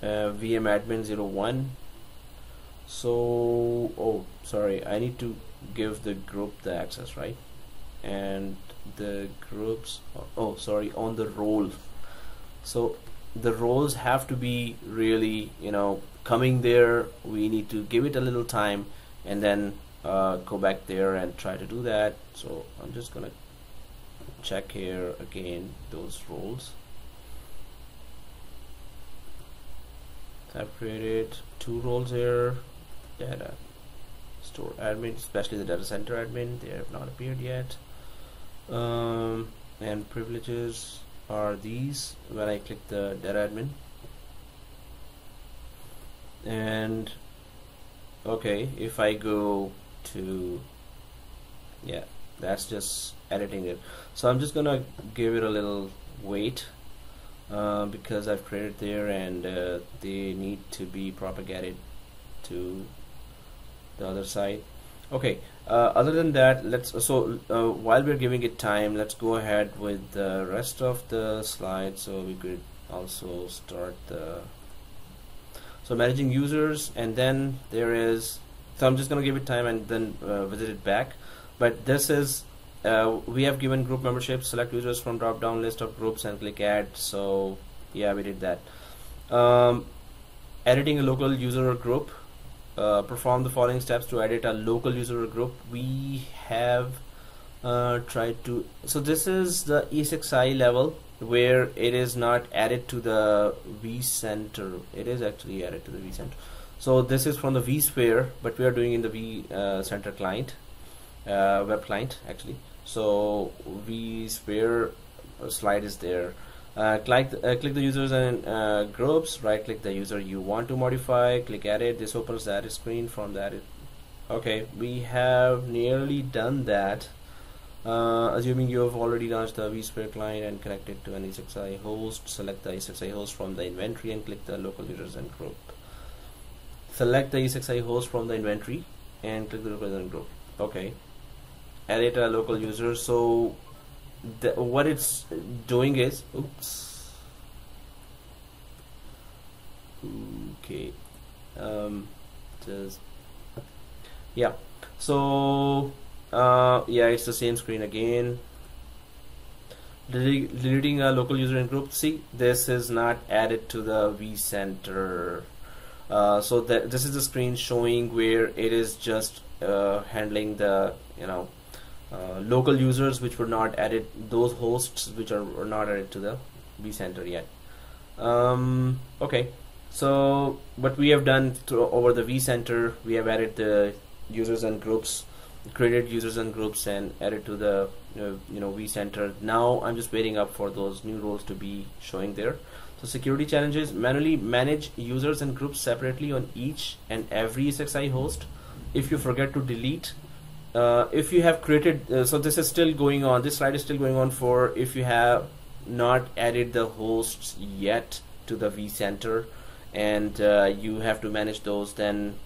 VMadmin01. So, oh, sorry, I need to give the group the access, right? And the groups, oh, sorry, on the role. So the roles have to be really, coming there. We need to give it a little time and then go back there and try to do that. So I'm just gonna check here again those roles. I've created 2 roles here. Data store admin, especially the data center admin, they have not appeared yet. And privileges are these when I click the data admin. And okay, if I go to, yeah, that's just editing it. So I'm just gonna give it a little wait, because I've created there, and they need to be propagated to the other side. Okay, other than that, while we're giving it time, let's go ahead with the rest of the slides. So we could also start the managing users, and then there is, so I'm just going to give it time and then visit it back. But this is, we have given group membership, select users from drop down list of groups and click add. So yeah, we did that. Editing a local user or group. Perform the following steps to edit a local user or group. We have tried to, so this is the ESXi level where it is not added to the vCenter. It is actually added to the vCenter. So this is from the vSphere, but we are doing in the vCenter client, web client actually. So vSphere slide is there. Click the users and groups, right click the user you want to modify, click edit. This opens the edit screen. From the edit, okay, we have nearly done that. Assuming you have already launched the vSphere client and connected to an ESXi host, select the ESXi host from the inventory and click the local users and group. Select the ESXi host from the inventory and click the local users and group. Okay, edit a local user. So what it's doing is, oops, Okay, just yeah. So yeah, it's the same screen again. Deleting a local user and group. See, this is not added to the vCenter. So this is the screen showing where it is just handling the local users which were not added, those hosts which are not added to the vCenter yet. Okay, so what we have done over the vCenter, we have added the users and groups, created users and groups, and added to the vCenter. Now I'm just waiting up for those new roles to be showing there. So security challenges: manually manage users and groups separately on each and every ESXi host. If you forget to delete, if you have created, so this is still going on, this slide is still going on for if you have not added the hosts yet to the vCenter, and you have to manage those, then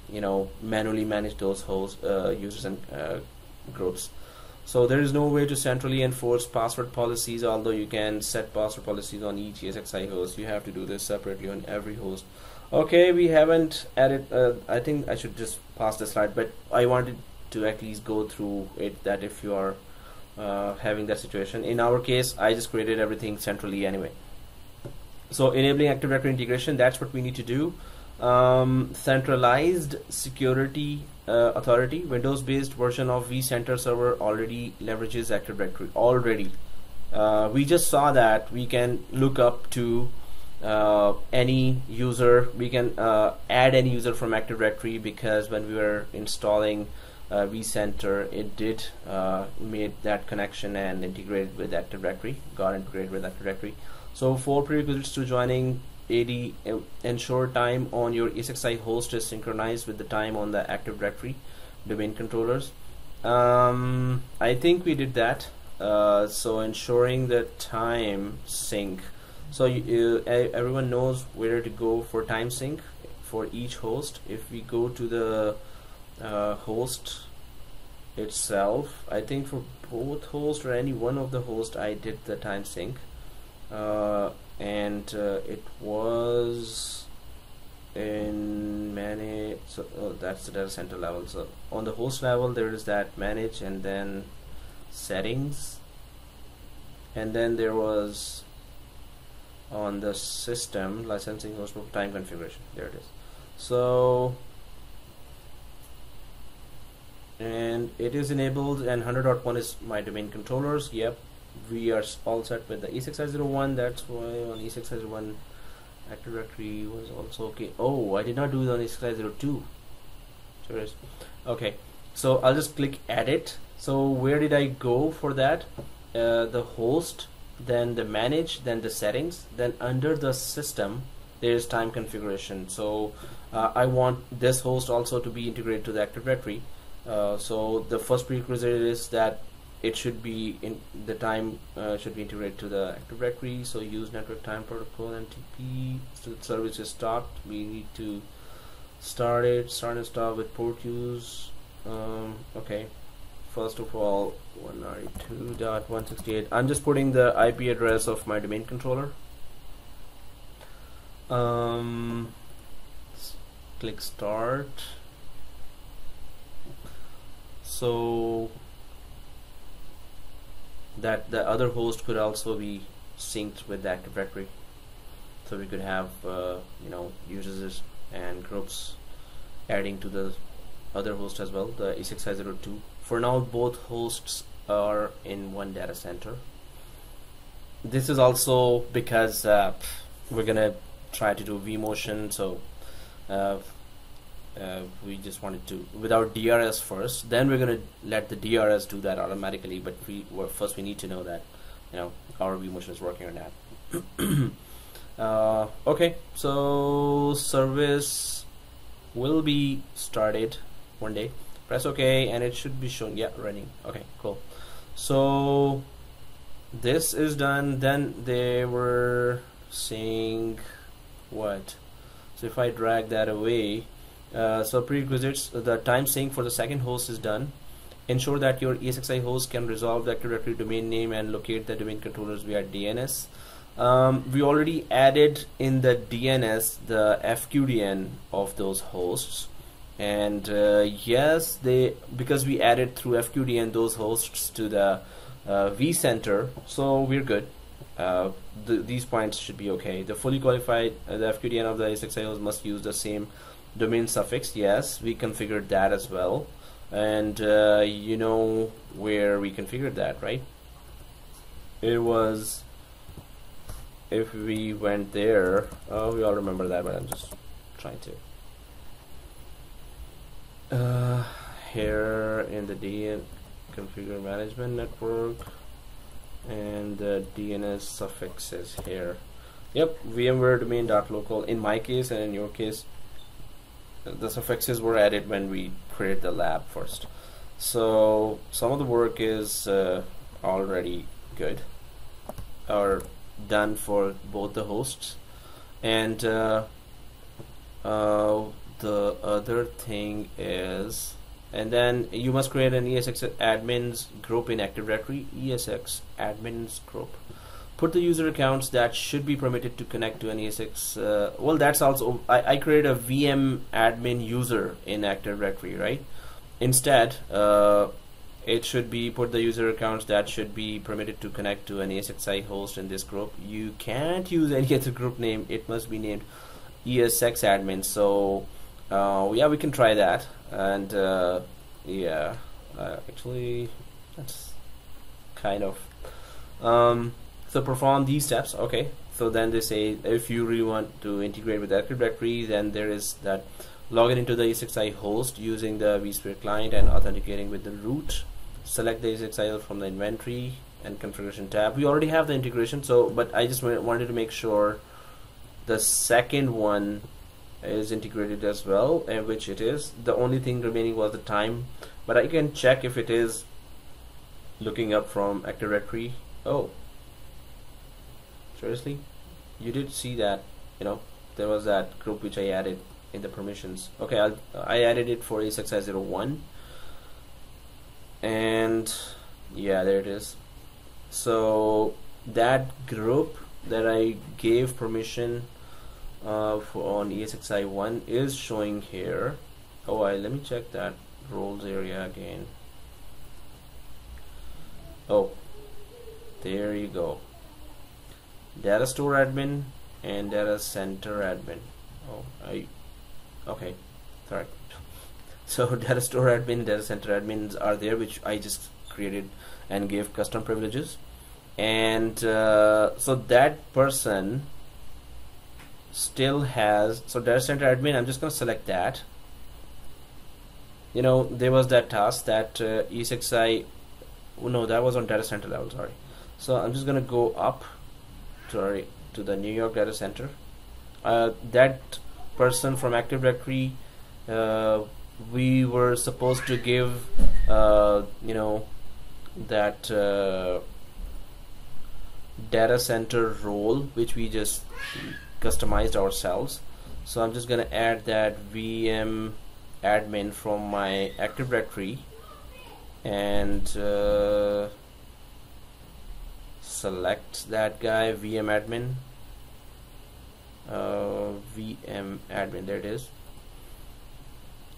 manually manage those hosts, users and groups. So there is no way to centrally enforce password policies, although you can set password policies on each ESXi host. You have to do this separately on every host. Okay, we haven't added, I think I should just pass the slide, but I wanted to at least go through it, that if you are having that situation. In our case, I just created everything centrally anyway. So enabling Active Directory integration, that's what we need to do. Centralized security authority, Windows-based version of vCenter server already leverages Active Directory. Already, we just saw that we can look up to any user. We can add any user from Active Directory, because when we were installing vCenter, it did made that connection and integrated with Active Directory, got integrated with Active Directory. So 4 prerequisites to joining AD: ensure time on your ESXi host is synchronized with the time on the Active Directory domain controllers. I think we did that. So ensuring the time sync. So everyone knows where to go for time sync for each host. If we go to the host itself, I think for both hosts or any one of the hosts, I did the time sync, and it was in manage. So that's the data center level. So on the host level, there is that manage, and then settings, and then there was on the system licensing host time configuration. There it is. So, and it is enabled, and 100.1 is my domain controllers. Yep, we are all set with the ESXi01. That's why on ESXi01 Active Directory was also okay. Oh, I did not do it on ESXi02. Sure is. Okay, so I'll just click edit. So where did I go for that? The host, then the manage, then the settings, then under the system there's time configuration. So I want this host also to be integrated to the Active Directory. So the first prerequisite is that it should be in the time should be integrated to the Active Directory. So use network time protocol NTP. So the service is stopped. We need to start and stop with port use. Okay, first of all 192.168. I'm just putting the IP address of my domain controller. Click start. So that the other host could also be synced with the Active Directory, so we could have users and groups adding to the other host as well, the ESXi02. For now, both hosts are in one data center. This is also because we're gonna try to do vMotion, so we just wanted to without DRS first. Then we're gonna let the DRS do that automatically. But first we need to know that our vMotion is working or not. Okay, so service will be started one day. Press OK, and it should be shown. Yeah, running. Okay, cool. So this is done. Then they were saying what? So if I drag that away, so prerequisites, the time sync for the second host is done. Ensure that your ESXi host can resolve the Active Directory domain name and locate the domain controllers via DNS. We already added in the DNS the FQDN of those hosts, and yes, because we added through FQDN those hosts to the vCenter, so we're good. These points should be okay. The fully qualified the FQDN of the ESXi host must use the same domain suffix. Yes, we configured that as well, and you know where we configured that, right? It was, if we went there, we all remember that, but I'm just trying to here in the DN configure management network, and the DNS suffix is here. Yep, VMware domain.local. In my case and in your case, the suffixes were added when we created the lab first. So some of the work is already good or done for both the hosts, and the other thing is, and then you must create an ESX admins group in Active Directory. ESX admins group. Put the user accounts that should be permitted to connect to an ESX. Well, that's also, I created a VM admin user in Active Directory, right? Instead, it should be put the user accounts that should be permitted to connect to an ESXi host in this group. You can't use any other group name. It must be named ESX admin. So yeah, we can try that. And yeah, actually that's kind of so perform these steps. Okay, so then they say if you really want to integrate with Active Directory, then there is that login into the ESXi host using the vSphere client and authenticating with the root. Select the ESXi from the inventory and configuration tab. We already have the integration, so but I just wanted to make sure the second one is integrated as well, and which it is. The only thing remaining was the time, but I can check if it is looking up from Active Directory. Oh, seriously, you did see that, you know, there was that group which I added in the permissions. Okay, I added it for ESXi01, and yeah, there it is. So that group that I gave permission on ESXi1 is showing here. Oh, let me check that roles area again. Oh, there you go. Data store admin and data center admin. Oh, okay, sorry. So data store admin, data center admins are there, which I just created and gave custom privileges, and so that person still has, so data center admin, I'm just going to select that. You know, there was that task that ESXi, oh no, that was on data center level, sorry. So I'm just going to go up to the New York data center. That person from Active Directory, we were supposed to give you know, that data center role, which we just customized ourselves. So I'm just going to add that VM admin from my Active Directory and select that guy, VM admin, there it is,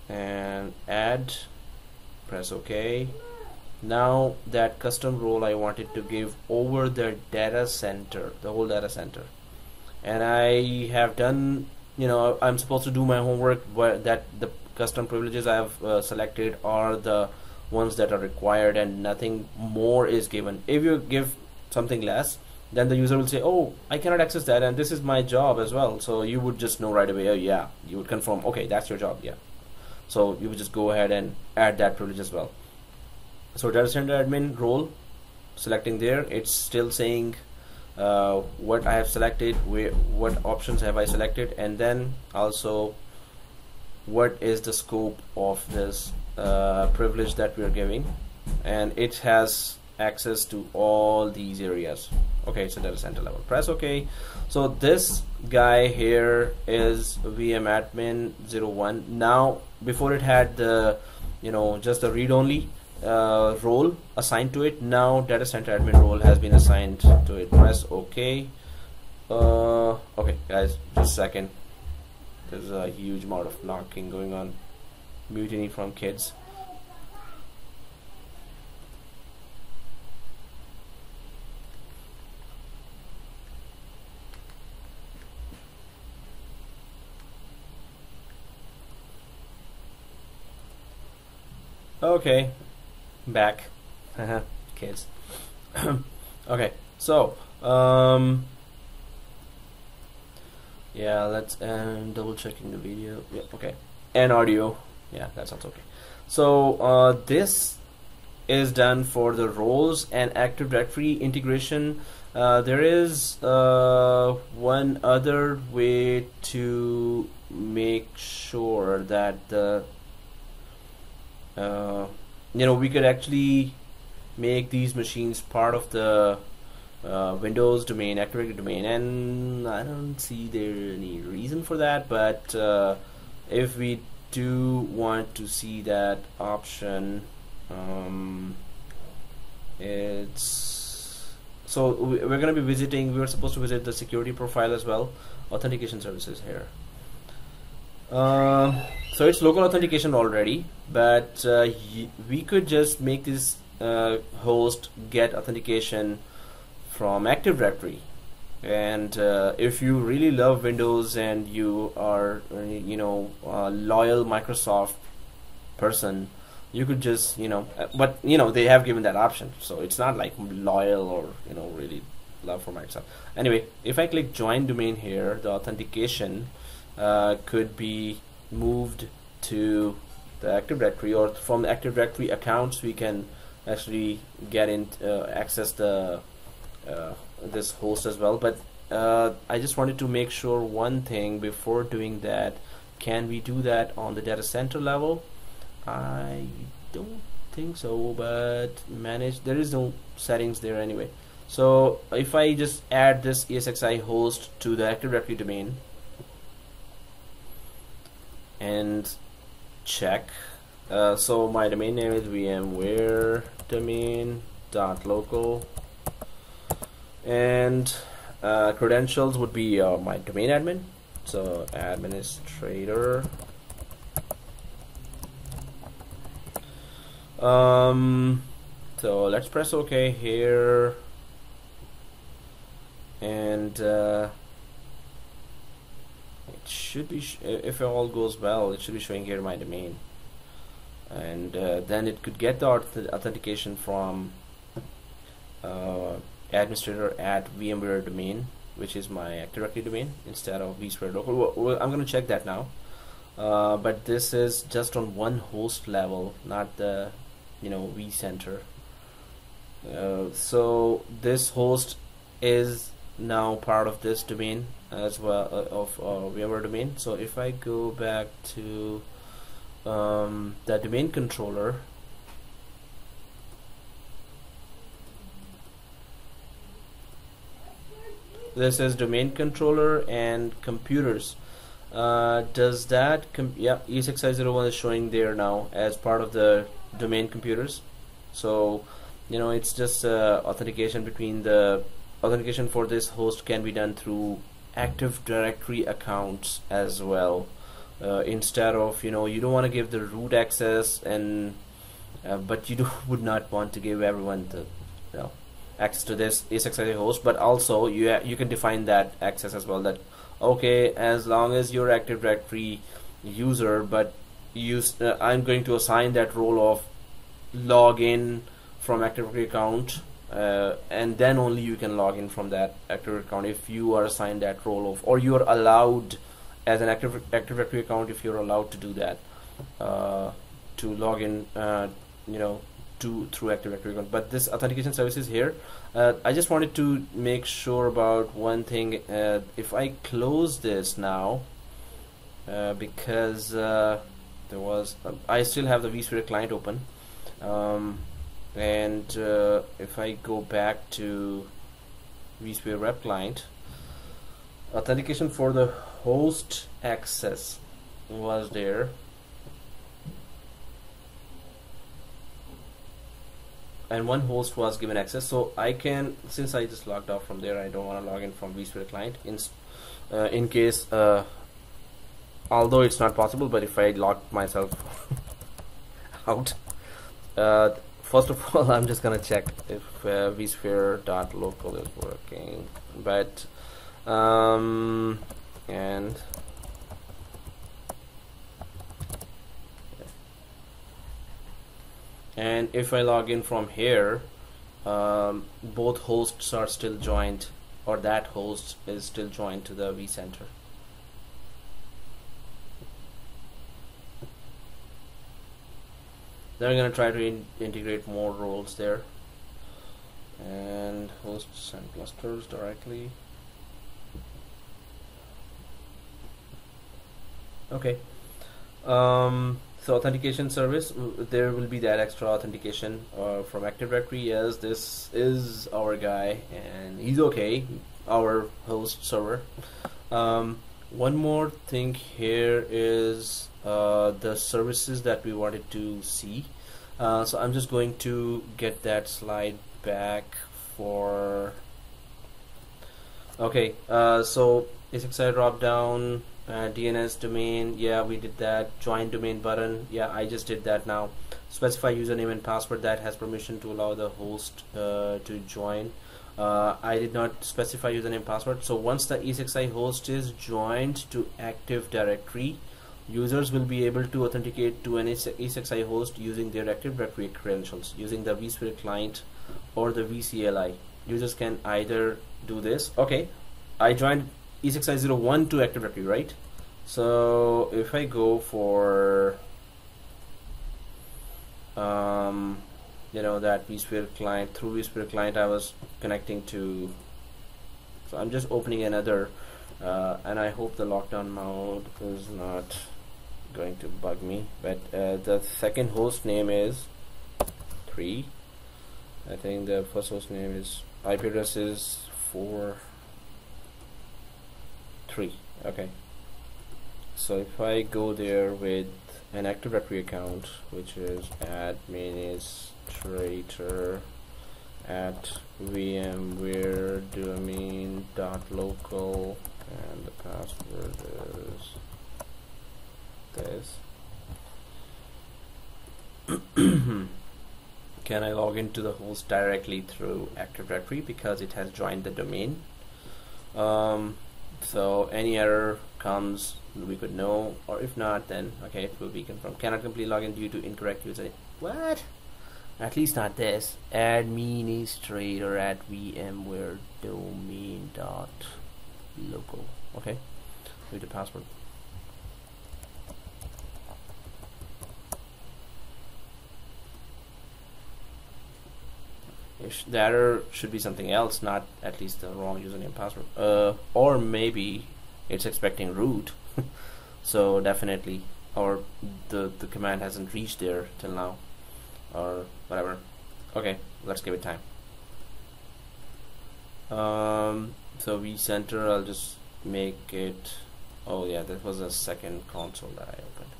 and add, press OK. Now that custom role I wanted to give over the data center, the whole data center, and I have done, you know, I'm supposed to do my homework, where that the custom privileges I have selected are the ones that are required and nothing more is given. If you give something less, then the user will say, oh, I cannot access that, and this is my job as well. So you would just know right away, oh yeah, you would confirm, okay, that's your job, yeah. So you would just go ahead and add that privilege as well. So data center admin role, selecting there, it's still saying what I have selected, what options have I selected, and then also what is the scope of this privilege that we are giving, and it has access to all these areas. Okay, so data center level, press OK. So this guy here is VM admin 01. Now before it had the, you know, just the read only role assigned to it. Now data center admin role has been assigned to it. Press OK, Okay, guys, just a second. There's a huge amount of knocking going on. Mutiny from kids. Okay, back. Kids. Okay, so yeah, let's double checking the video. Yeah, okay, and audio. Yeah, that sounds okay. So this is done for the roles and Active Directory integration. There is one other way to make sure that the we could actually make these machines part of the Windows domain, Active Directory domain, and I don't see there any reason for that, but if we do want to see that option, it's so we're going to be visiting, we were supposed to visit the security profile as well, authentication services here. So it's local authentication already, but we could just make this host get authentication from Active Directory. And if you really love Windows and you are a loyal Microsoft person, you could just but they have given that option, so it's not like loyal or really love for Microsoft. Anyway, if I click join domain here, the authentication could be moved to the Active Directory, or from the Active Directory accounts we can actually get in access the this host as well. But I just wanted to make sure one thing before doing that. Can we do that on the data center level? I don't think so, but manage, there is no settings there anyway. So if I just add this ESXi host to the Active Directory domain and check, so my domain name is VMware domain.local, and credentials would be my domain admin, so administrator. So let's press OK here, and it should be if all goes well, it should be showing here my domain, and then it could get the authentication from administrator at VMware domain, which is my Active Directory domain, instead of vSphere local. Well, I'm going to check that now, but this is just on one host level, not the vCenter. So this host is now part of this domain as well, of VMware domain. So if I go back to the domain controller, this is domain controller and computers. Does that yeah, E6I01 is showing there now as part of the domain computers. So it's just authentication between the authentication for this host can be done through Active Directory accounts as well, instead of you don't want to give the root access, and but you would not want to give everyone the access to this ESXi host, but also you can define that access as well, that okay, as long as you're Active Directory user, but I'm going to assign that role of login from Active Directory account, and then only you can log in from that Active Directory account if you are assigned that role of, or you are allowed as an Active Directory account, if you're allowed to do that, to log in through Active Directory account. But this authentication services here, I just wanted to make sure about one thing. If I close this now, because I still have the vSphere client open, and if I go back to vSphere web client, authentication for the host access was there. and one host was given access. So I can, since I just logged off from there, I don't want to log in from vSphere client in case, although it's not possible, but if I log myself out, first of all, I'm just gonna check if vSphere.local is working, but and if I log in from here, both hosts are still joined, or that host is still joined to the vCenter. Then I'm going to try to integrate more roles there, and hosts and clusters directly. Okay. So authentication service, there will be that extra authentication from Active Directory. Yes, this is our guy, and he's okay, our host server. One more thing here is the services that we wanted to see. So I'm just going to get that slide back for. Okay, so ESXi drop down. DNS domain, yeah, we did that. Join domain button, yeah, I just did that now. Specify username and password, that has permission to allow the host to join. I did not specify username password. So once the ESXi host is joined to Active Directory, users will be able to authenticate to an ESXi host using their Active Directory credentials, using the vSphere client or the vCLI. Users can either do this. Okay, I joined ESXi01 to Active Directory, right? So if I go for you know, that vSphere client, through vSphere client I was connecting to, so I'm just opening another and I hope the lockdown mode is not going to bug me, but the second host name is 3. I think the first host name is, IP address is 4.3. Okay, so if I go there with an Active Directory account, which is administrator at VMware-domain.local, and the password is this. Can I log into the host directly through Active Directory because it has joined the domain? So any error comes, we could know, or if not, then okay, it will be confirmed. Cannot complete login due to incorrect username. What? At least not this. Administrator at VMware-domain.local. Okay, with the password. The error should be something else, not at least the wrong username password. Or maybe it's expecting root. So definitely, or the command hasn't reached there till now, or whatever. Okay, let's give it time. So vCenter, I'll just make it. Oh yeah, that was a second console that I opened.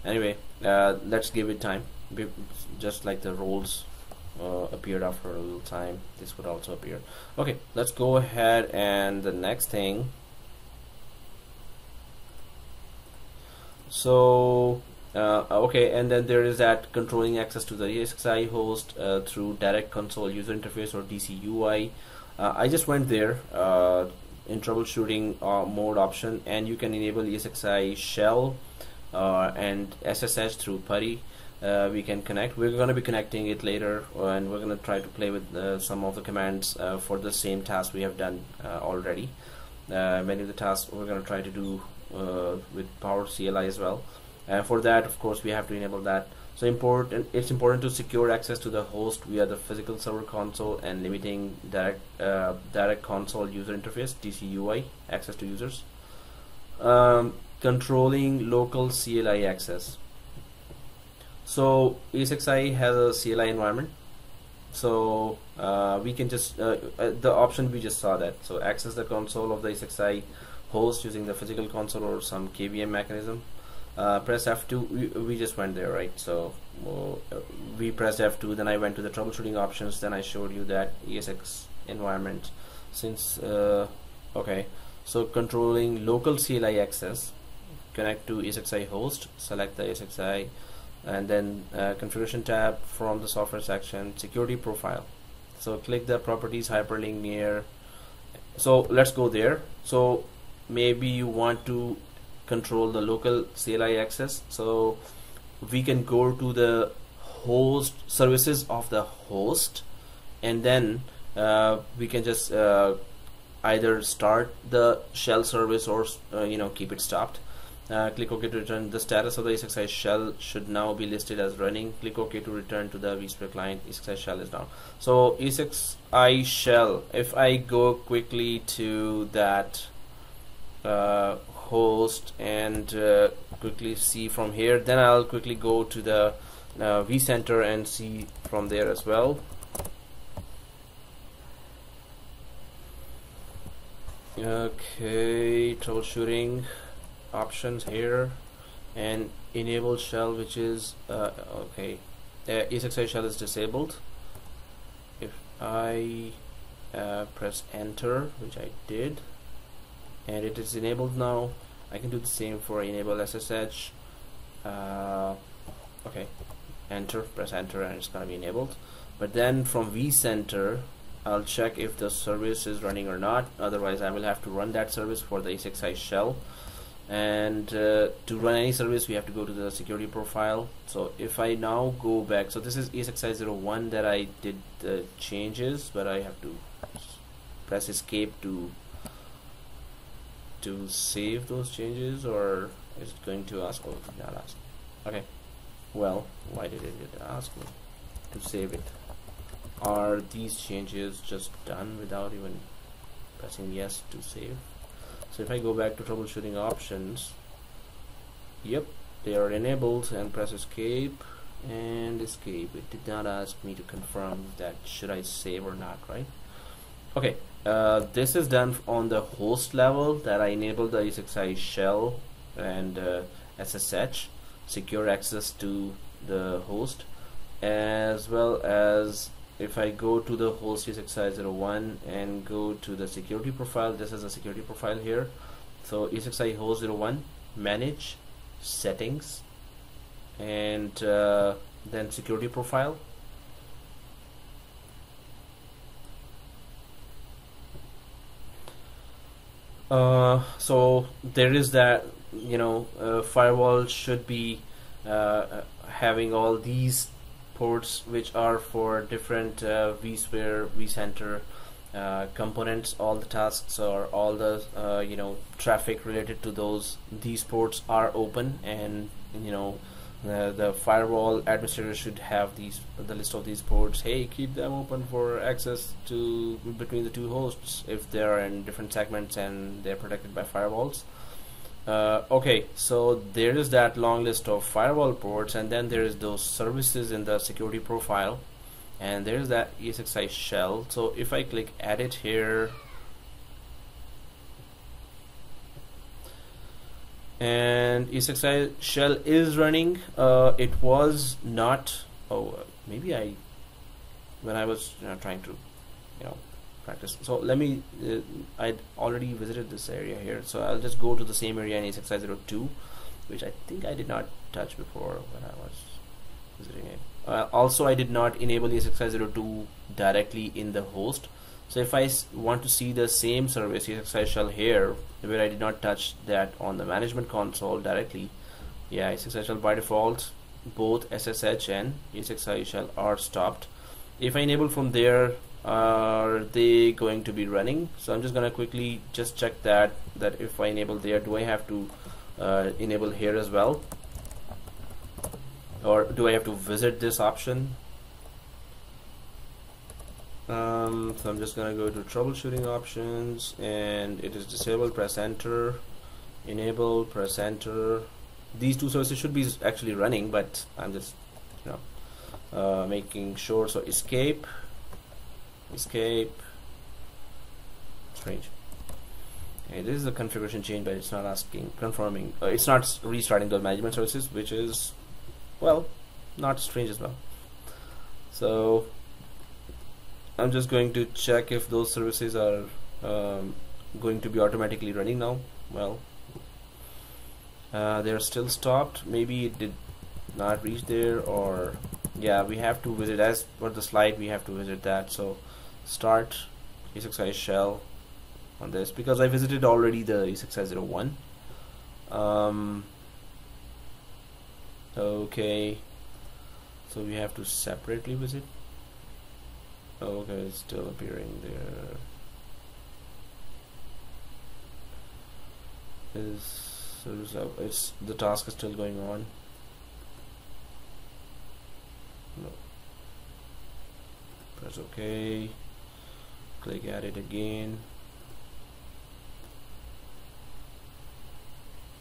Anyway, let's give it time. Just like the roles appeared after a little time, this would also appear. Okay, let's go ahead, and the next thing, so okay, and then there is that controlling access to the ESXi host through direct console user interface, or DCUI. I just went there in troubleshooting mode option, and you can enable ESXi shell and SSH through PuTTY. We can connect. We're going to be connecting it later, and we're going to try to play with some of the commands for the same task we have done already. Many of the tasks we're going to try to do with Power CLI as well, and for that, of course, we have to enable that. So it's important to secure access to the host via the physical server console, and limiting direct console user interface, DCUI, access to users. Controlling local CLI access. So ESXi has a CLI environment, so we can just the option we just saw that. So access the console of the ESXi host using the physical console or some KVM mechanism. press F2. We just went there, right? So we pressed F2, then I went to the troubleshooting options, then I showed you that ESX environment. Since okay, so controlling local CLI access, connect to ESXi host, select the ESXi, and then configuration tab from the software section, security profile. So click the properties hyperlink near. So let's go there. So maybe you want to control the local CLI access, so we can go to the host services of the host, and then we can just either start the shell service or keep it stopped. Click OK to return. The status of the ESXi shell should now be listed as running. Click OK to return to the vSphere client. ESXi shell is down. So ESXi shell, if I go quickly to that host and quickly see from here, then I'll quickly go to the vCenter and see from there as well. Okay, troubleshooting options here, and enable shell, which is okay, ESXi shell is disabled. If I press enter, which I did, and it is enabled now, I can do the same for enable SSH. Okay, enter, press enter, and it's gonna be enabled. But then from vCenter, I'll check if the service is running or not. Otherwise, I will have to run that service for the ESXi shell. And to run any service, we have to go to the security profile. So if I now go back, so this is ESXi 01 that I did the changes, but I have to press escape to save those changes, or is it going to ask? Oh, it did not ask. Okay, well, why did it ask me to save it? Are these changes just done without even pressing yes to save? So if I go back to troubleshooting options, yep, they are enabled, and press escape and escape. It did not ask me to confirm that should I save or not, right? Okay, this is done on the host level, that I enabled the ESXi shell and SSH, secure access to the host, as well as if I go to the host ESXi 01 and go to the security profile, this is a security profile here. So ESXi host 01, manage, settings, and then security profile. So there is that, firewall should be having all these ports, which are for different vSphere, vCenter components. All the tasks or all the traffic related to these ports are open, and the firewall administrator should have the list of these ports. Hey, keep them open for access to between the two hosts if they are in different segments and they're protected by firewalls. Okay, so there is that long list of firewall ports, and then there is those services in the security profile, and there is that ESXi shell. So if I click edit here, and ESXi shell is running. It was not. Maybe when I was trying to practice. So let me, I'd already visited this area here, so I'll just go to the same area in ESXi 02, which I think I did not touch before when I was visiting it. Also, I did not enable ESXi 02 directly in the host. So if I want to see the same service, ESXi shell here, where I did not touch that on the management console directly, yeah, ESXi shell by default, both SSH and ESXi shell are stopped. If I enable from there, are they going to be running? So I'm just gonna quickly just check that if I enable there, do I have to enable here as well, or do I have to visit this option? So I'm just gonna go to troubleshooting options, and it is disabled. Press enter. Enable. Press enter. These two services should be actually running, but I'm just making sure. So escape. Strange. It is a configuration change, but it's not asking, confirming, it's not restarting those management services, which is, well, not strange as well. So I'm just going to check if those services are going to be automatically running now. Well, they're still stopped. Maybe it did not reach there, or yeah, we have to visit, as per the slide, we have to visit that. So start E6i shell on this, because I visited already the E6i01. Okay, so we have to separately visit. Okay, it's still appearing there. It's the task is still going on. No. Press OK. Click at it again.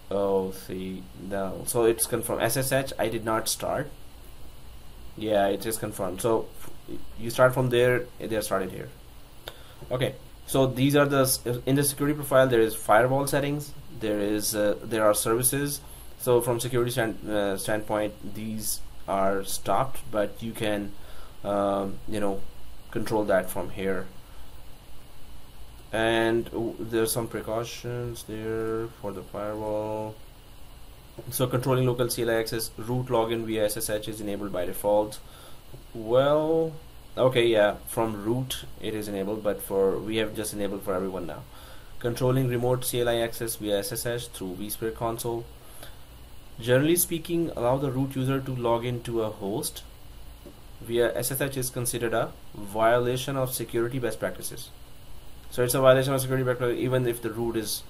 Oh, see now. So it's confirmed. SSH I did not start. Yeah, it is confirmed. So you start from there. They are started here. Okay. So these are the in the security profile. There is firewall settings. There are services. So from security standpoint, these are stopped, but you can control that from here. And there's some precautions there for the firewall. So controlling local CLI access, root login via SSH is enabled by default. Well, okay, yeah, from root it is enabled, but we have just enabled for everyone now. Controlling remote CLI access via SSH through vSphere console. Generally speaking, allow the root user to log into a host via SSH is considered a violation of security best practices. So it's a violation of security best practices even if the root is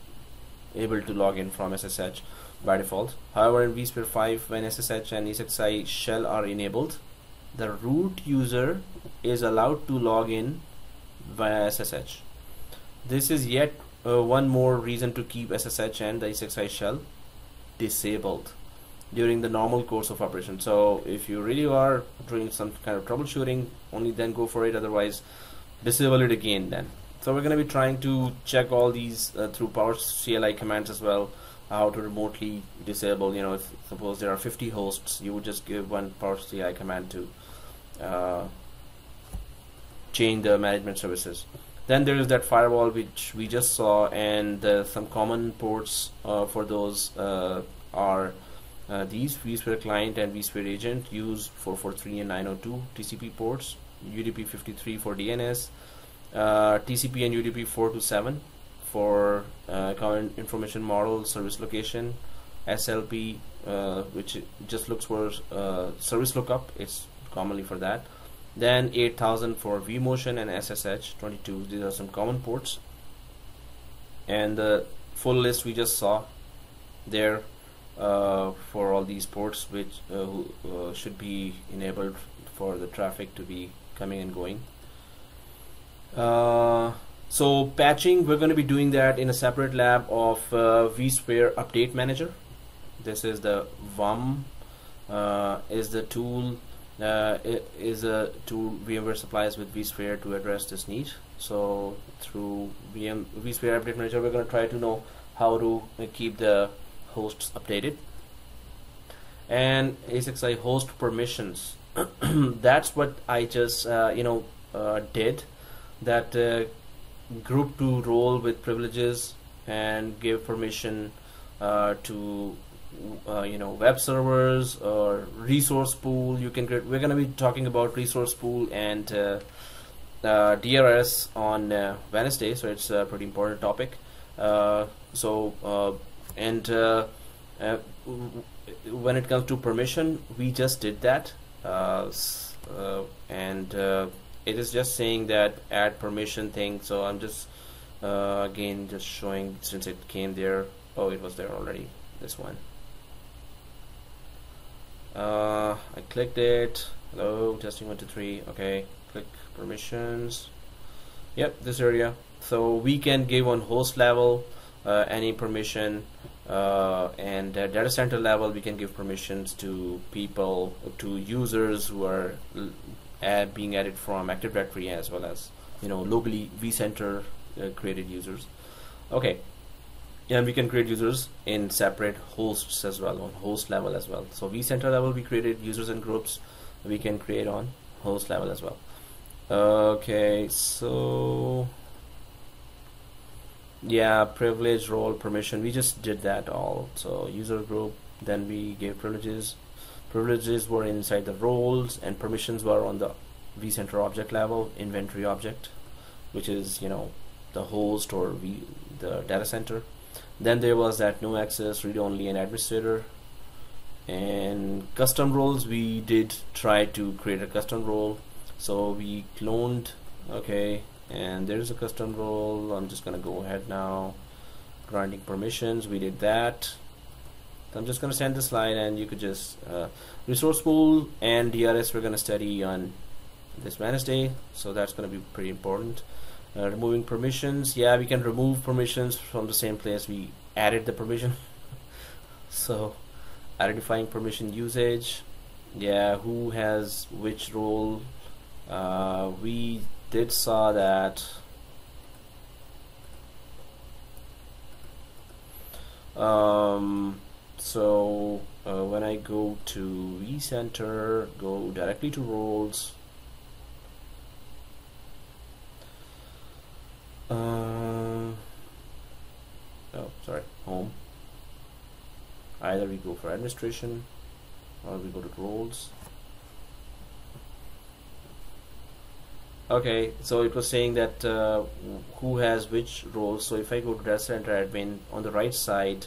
able to log in from SSH by default. However, in vSphere 5, when SSH and E6i shell are enabled, the root user is allowed to log in via SSH. This is yet one more reason to keep SSH and the E6i shell disabled during the normal course of operation. So if you really are doing some kind of troubleshooting, only then go for it, otherwise disable it again then. So we're going to be trying to check all these through PowerCLI commands as well, how to remotely disable, if suppose there are 50 hosts, you would just give one PowerCLI command to change the management services. Then there is that firewall which we just saw, and some common ports for those are these vSphere client and vSphere agent use 443 and 902 TCP ports, UDP 53 for DNS, TCP and UDP 427 for common information model service location, SLP which just looks for service lookup, it's commonly for that. Then 8000 for vMotion and SSH 22. These are some common ports, and the full list we just saw there for all these ports which should be enabled for the traffic to be coming and going. So patching, we're going to be doing that in a separate lab of vSphere Update Manager. This is the VUM is the tool. It is a tool VMware supplies with vSphere to address this need. So through vSphere Update Manager, we're going to try to know how to keep the hosts updated. And E6i host permissions. That's what I just did. That group to role with privileges and give permission to web servers or resource pool. You can create. We're going to be talking about resource pool and DRS on Wednesday, so it's a pretty important topic. When it comes to permission, we just did that, it is just saying that add permission thing. So I'm just again just showing, since it came there. Oh, it was there already, this one. I clicked it. Hello, testing 1 2 3. Okay, click permissions. Yep, this area. So we can give on host level any permission, and at data center level we can give permissions to people, to users who are being added from Active Directory, as well as locally vCenter created users. Okay, and we can create users in separate hosts as well, on host level as well. So vCenter level we created users and groups, we can create on host level as well. Okay, so yeah, privilege, role, permission, we just did that all. So user group, then we gave privileges. Privileges were inside the roles, and permissions were on the vCenter object level, inventory object, which is, you know, the host or the data center. Then there was that no access, read only, and administrator. And custom roles, we did try to create a custom role, so we cloned, okay, and there's a custom role. I'm just gonna go ahead now, granting permissions, we did that. So I'm just gonna send the slide, and you could just resource pool and DRS we're gonna study on this Wednesday, so that's gonna be pretty important. Removing permissions, yeah, we can remove permissions from the same place we added the permission. So identifying permission usage, yeah, who has which role, we did saw that. So when I go to vCenter, go directly to roles, oh sorry, home, either we go for administration or we go to roles. Okay, so it was saying that who has which roles. So if I go to data center admin, on the right side,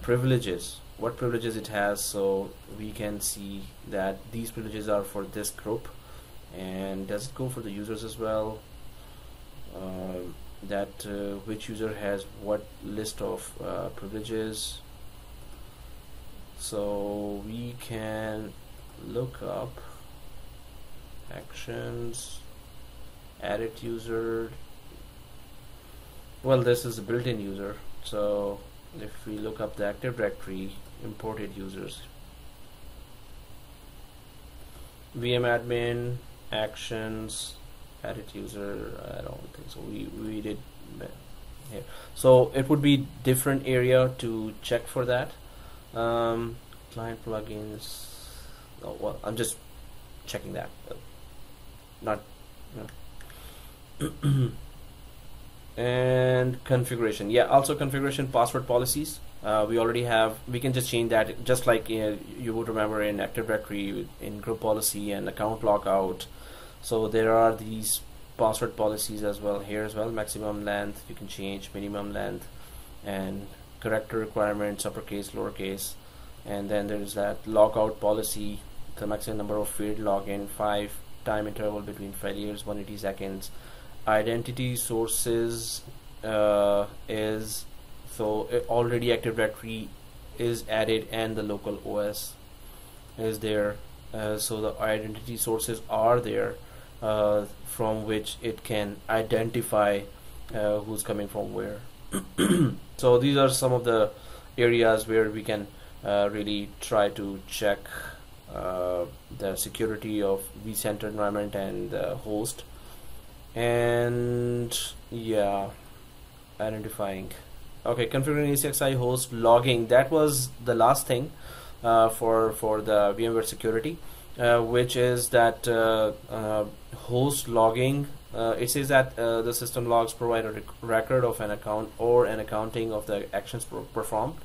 privileges, what privileges it has, so we can see that these privileges are for this group. And does it go for the users as well? That which user has what list of privileges. So we can look up actions, edit user. Well, this is a built-in user, so if we look up the Active Directory imported users, VM admin, actions, edit user, I don't think so. We did here. So it would be different area to check for that. Client plugins. Oh, well, I'm just checking that. Not. No. And configuration. Yeah, also configuration, password policies. We already have. We can just change that, just like you would remember in Active Directory, in group policy and account lockout. So there are these password policies as well here as well. Maximum length you can change, minimum length, and character requirements, uppercase, lowercase. And then there's that lockout policy, the maximum number of field login, 5 time interval between failures, 180 seconds. Identity sources is, so already Active Directory is added and the local OS is there, so the identity sources are there, from which it can identify who's coming from where. So these are some of the areas where we can really try to check the security of vCenter environment and host. And yeah, identifying. Okay, configuring ECXI host, logging, that was the last thing for the VMware security, which is that host logging. It says that the system logs provide a record of an account or an accounting of the actions performed,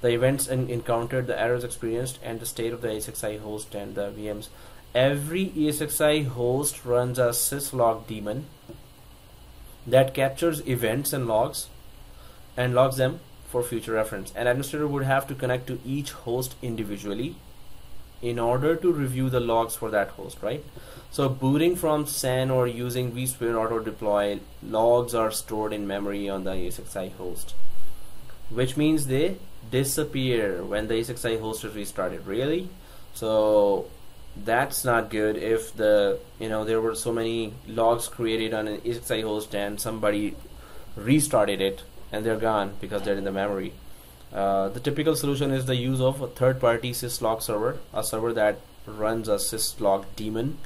the events encountered, the errors experienced, and the state of the ESXi host and the VMs. Every ESXi host runs a syslog daemon that captures events and logs them for future reference. An administrator would have to connect to each host individually in order to review the logs for that host, right? So booting from SAN or using vSphere auto deploy, logs are stored in memory on the ESXi host, which means they disappear when the ESXi host is restarted. Really? So that's not good. If there were so many logs created on an ESXi host and somebody restarted it and they're gone because they're in the memory. The typical solution is the use of a third-party syslog server, a server that runs a syslog daemon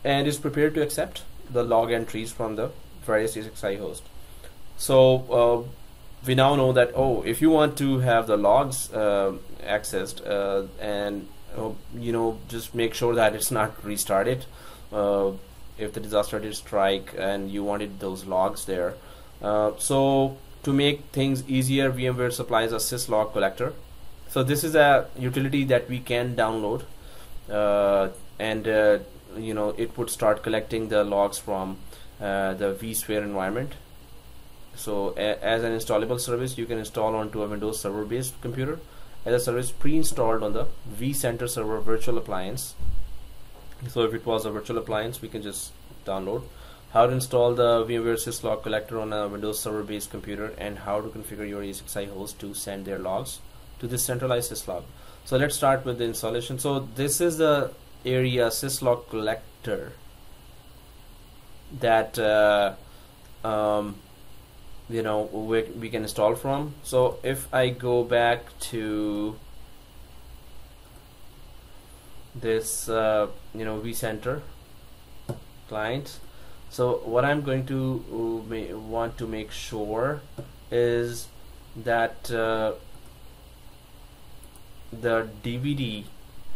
and is prepared to accept the log entries from the various ESXi hosts. So we now know that, oh, if you want to have the logs accessed, and just make sure that it's not restarted if the disaster did strike and you wanted those logs there. So to make things easier, VMware supplies a syslog collector. So this is a utility that we can download, and it would start collecting the logs from the vSphere environment. So as an installable service, you can install onto a Windows Server based computer as a service pre-installed on the vCenter Server virtual appliance. So if it was a virtual appliance, we can just download. How to install the VMware syslog collector on a Windows Server based computer, and how to configure your ESXi host to send their logs to this centralized syslog. So let's start with the installation. So this is the area syslog collector that we can install from. So if I go back to this vCenter client, so what I'm going to want to make sure is that the DVD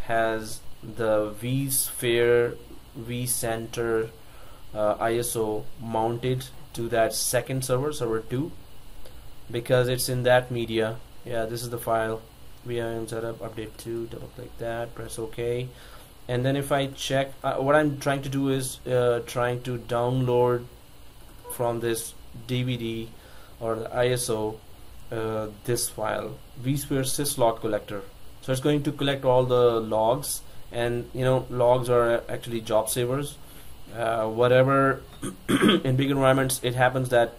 has the vSphere vCenter ISO mounted to that second server, server 2, because it's in that media. Yeah, this is the file. VM setup update 2, double click that, press OK, and then if I check, what I'm trying to do is trying to download from this DVD or the ISO this file, vSphere syslog collector. So it's going to collect all the logs, and logs are actually job savers. Whatever in big environments, it happens that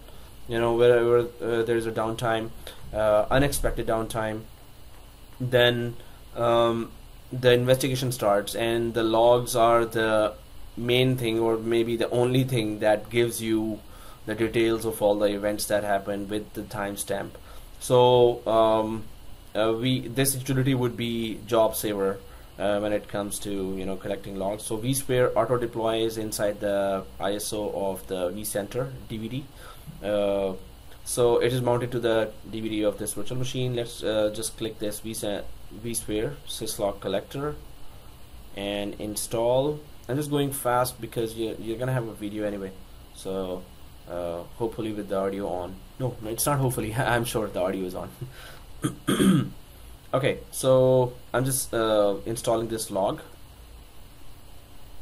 wherever there's a downtime, unexpected downtime, then the investigation starts, and the logs are the main thing, or maybe the only thing that gives you the details of all the events that happen with the timestamp. So this utility would be job saver when it comes to collecting logs. So vSphere auto deploys inside the ISO of the vCenter DVD. So it is mounted to the DVD of this virtual machine. Let's just click this vSphere syslog collector and install. I'm just going fast because you're gonna have a video anyway. So hopefully with the audio on. No, it's not hopefully. I'm sure the audio is on. Okay, so I'm just installing this log.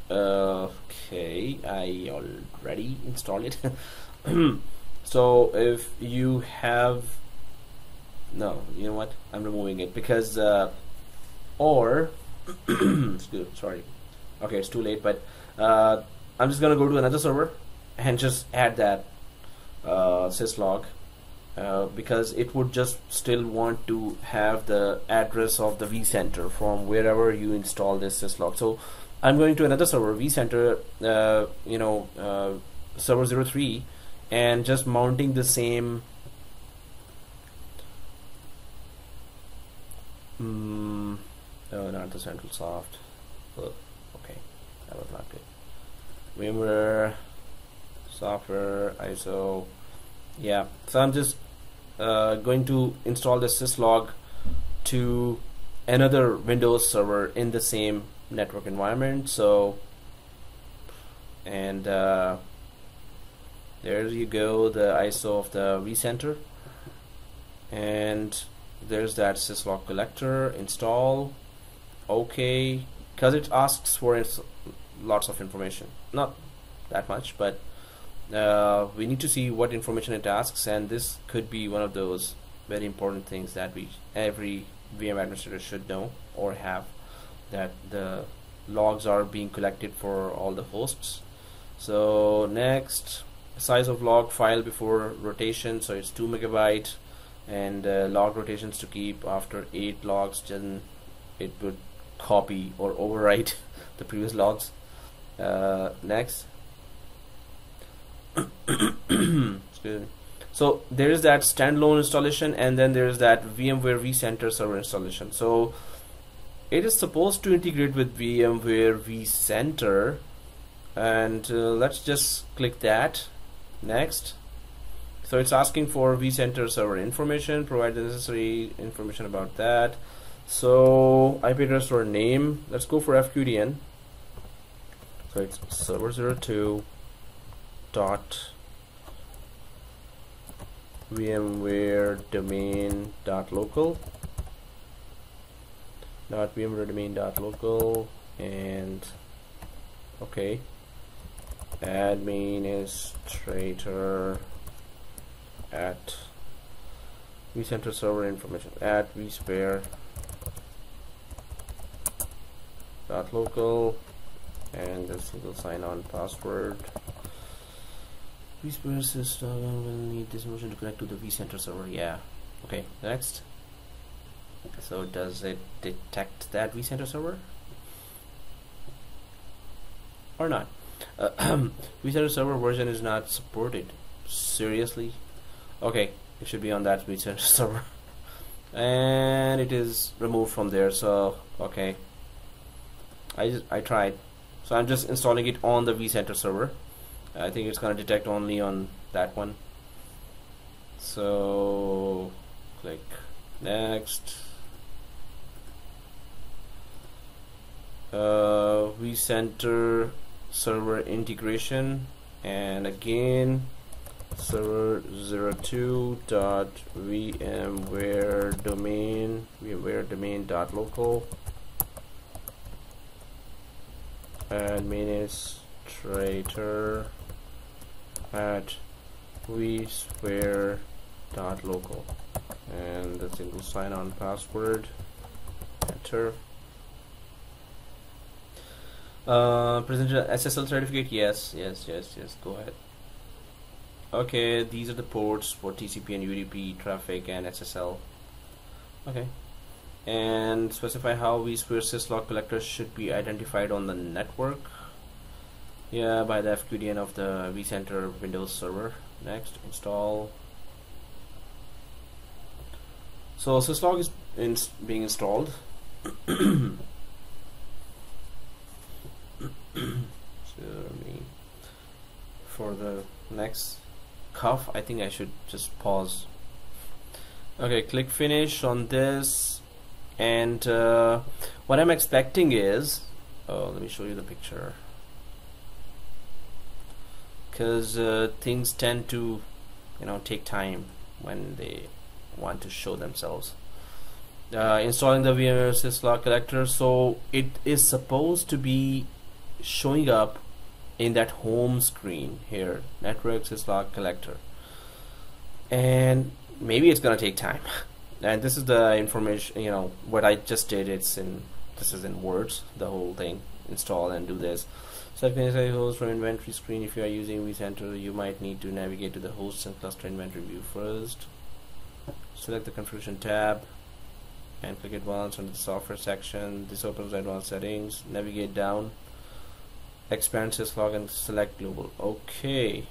Okay, I already installed it. So if you have, no, you know what, I'm removing it because sorry, okay, it's too late, but I'm just gonna go to another server and just add that syslog, because it would just still want to have the address of the vCenter from wherever you install this syslog. So I'm going to another server, vCenter server 03, and just mounting the same oh, not the central soft. Oh, okay, that was not good. VMware software ISO. Yeah, so I'm just going to install the syslog to another Windows server in the same network environment. So, and there you go, the ISO of the vCenter, and there's that syslog collector. Install. Okay, because it asks for lots of information, not that much, but we need to see what information it asks, and this could be one of those very important things that every VM administrator should know or have, that the logs are being collected for all the hosts. So next, size of log file before rotation, so it's 2 MB, and log rotations to keep after 8 logs, then it would copy or overwrite the previous logs. Next. Excuse me. So there is that standalone installation, and then there is that VMware vCenter server installation. So it is supposed to integrate with VMware vCenter, and let's just click that. Next. So it's asking for vCenter server information, provide the necessary information about that. So IP address or name, let's go for FQDN. So it's server02 dot VMware domain dot local and okay, administrator at vCenter server information at vSphere dot local and the single sign-on password. vSphere system will need this motion to connect to the vCenter server. Yeah. Okay. Next. So does it detect that vCenter server or not? vCenter server version is not supported. Seriously? Okay, it should be on that vCenter server, and it is removed from there. So okay, I tried. So I'm just installing it on the vCenter server. I think it's gonna detect only on that one. So click next. vCenter server integration, and again server 02 dot VMware domain dot local administrator at vSphere dot local and the single sign-on password. Enter. Present SSL certificate. Yes. Go ahead. Okay, these are the ports for TCP and UDP traffic and SSL. Okay, and specify how vSphere syslog collectors should be identified on the network. Yeah, by the FQDN of the vCenter Windows server. Next, install. So syslog is being installed. For the next cuff, I think I should just pause. Okay, click finish on this, and what I'm expecting is, let me show you the picture, because things tend to take time when they want to show themselves. Installing the VMware syslog collector, so it is supposed to be showing up in that home screen here, network syslog collector, and maybe it's gonna take time. And this is the information, what I just did. This is in words, the whole thing. Install and do this. Select the host from inventory screen. If you are using vCenter, you might need to navigate to the hosts and cluster inventory view first. Select the configuration tab and click advanced under the software section. This opens advanced settings. Navigate down, expand syslog and select global. Okay.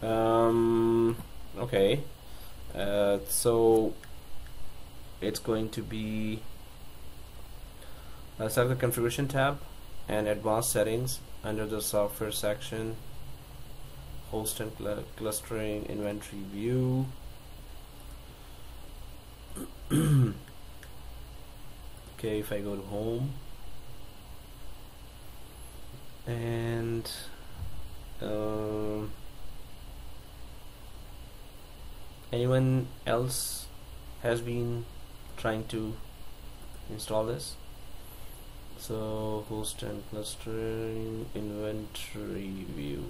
Okay. So it's going to be select the configuration tab and advanced settings under the software section, host and clustering inventory view. Okay, if I go to home and anyone else has been trying to install this? So host and clustering inventory view.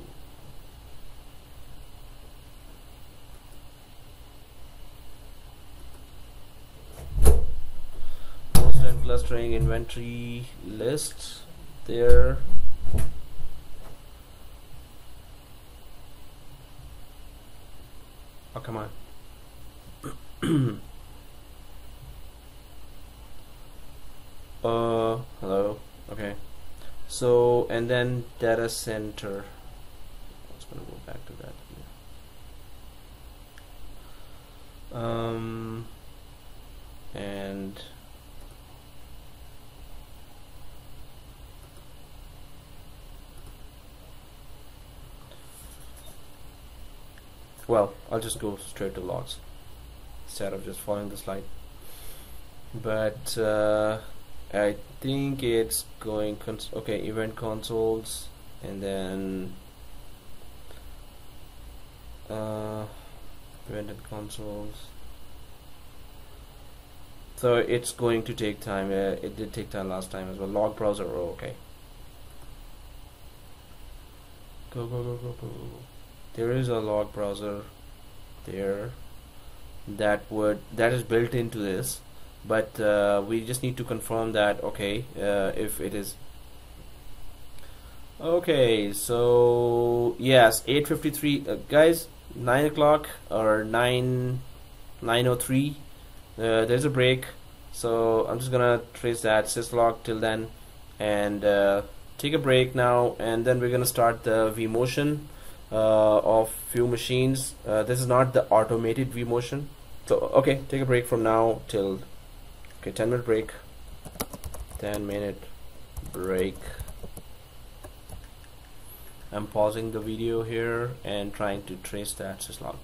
Host and clustering inventory list there. Oh, come on. Hello. Okay. So, and then data center. I was gonna go back to that. And well, I'll just go straight to logs instead of just following the slide. But I think it's going okay, event consoles, and then event consoles. So it's going to take time. It did take time last time as well. Log browser, oh, okay. Go. There is a log browser there that is built into this, but we just need to confirm that, okay, if it is okay. So yes, 8:53, guys, 9 o'clock or 9:03. There's a break, so I'm just gonna trace that syslog till then and take a break now, and then we're gonna start the vMotion of few machines. This is not the automated vMotion. So okay, take a break from now till 10-minute break. 10-minute break. I'm pausing the video here and trying to trace that syslog.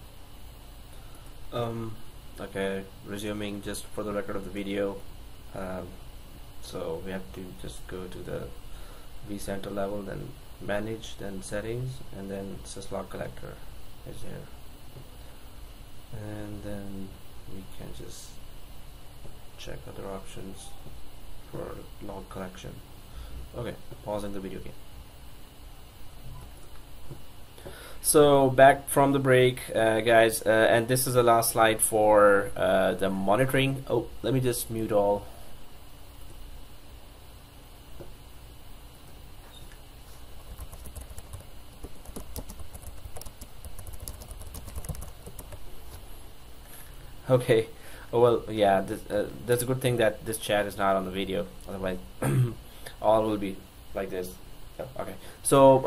Okay, resuming just for the record of the video. So we have to just go to the vCenter level, then manage, then settings, and then syslog collector is here, and then we can just check other options for log collection. Okay, pausing the video again. So back from the break, guys, and this is the last slide for the monitoring. Oh, let me just mute all. Okay. Oh, well, yeah, that's a good thing that this chat is not on the video, otherwise all will be like this. Okay, so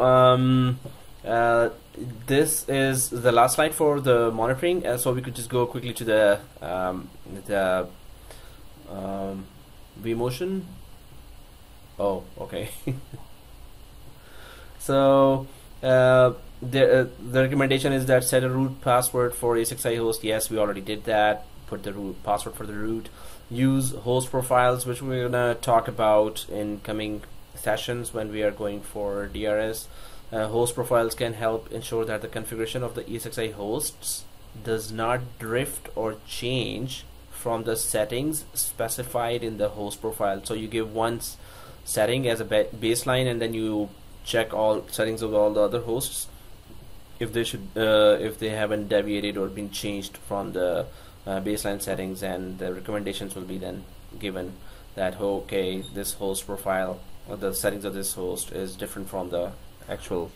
this is the last slide for the monitoring, so we could just go quickly to the vMotion. Oh, okay. So the recommendation is that set a root password for A6i host. Yes, we already did that. Put the root password for the root. Use host profiles, which we're gonna talk about in coming sessions when we are going for DRS. Host profiles can help ensure that the configuration of the E6i hosts does not drift or change from the settings specified in the host profile. So you give one setting as a baseline, and then you check all settings of all the other hosts if they haven't deviated or been changed from the baseline settings, and the recommendations will be then given that, okay, this host profile or the settings of this host is different from the actual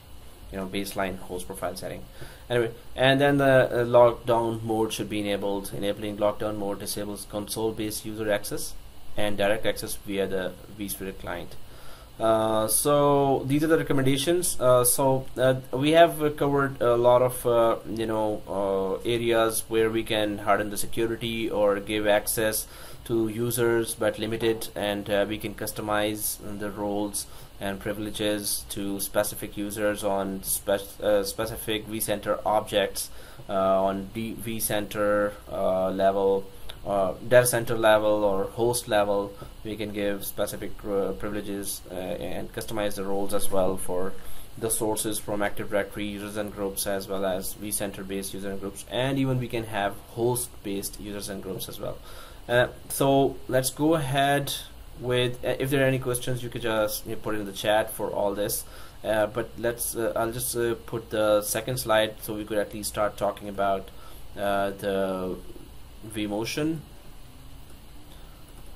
baseline host profile setting. Anyway, and then the lockdown mode should be enabled. Enabling lockdown mode disables console-based user access and direct access via the vSphere client. So these are the recommendations. So we have covered a lot of areas where we can harden the security or give access to users, but limited, and we can customize the roles and privileges to specific users on specific vCenter objects on vCenter level, data center level, or host level. We can give specific privileges and customize the roles as well for the sources from Active Directory users and groups, as well as vCenter based users and groups, and even we can have host based users and groups as well. So let's go ahead with, if there are any questions, you could just put it in the chat for all this, but let's I'll just put the second slide so we could at least start talking about the vMotion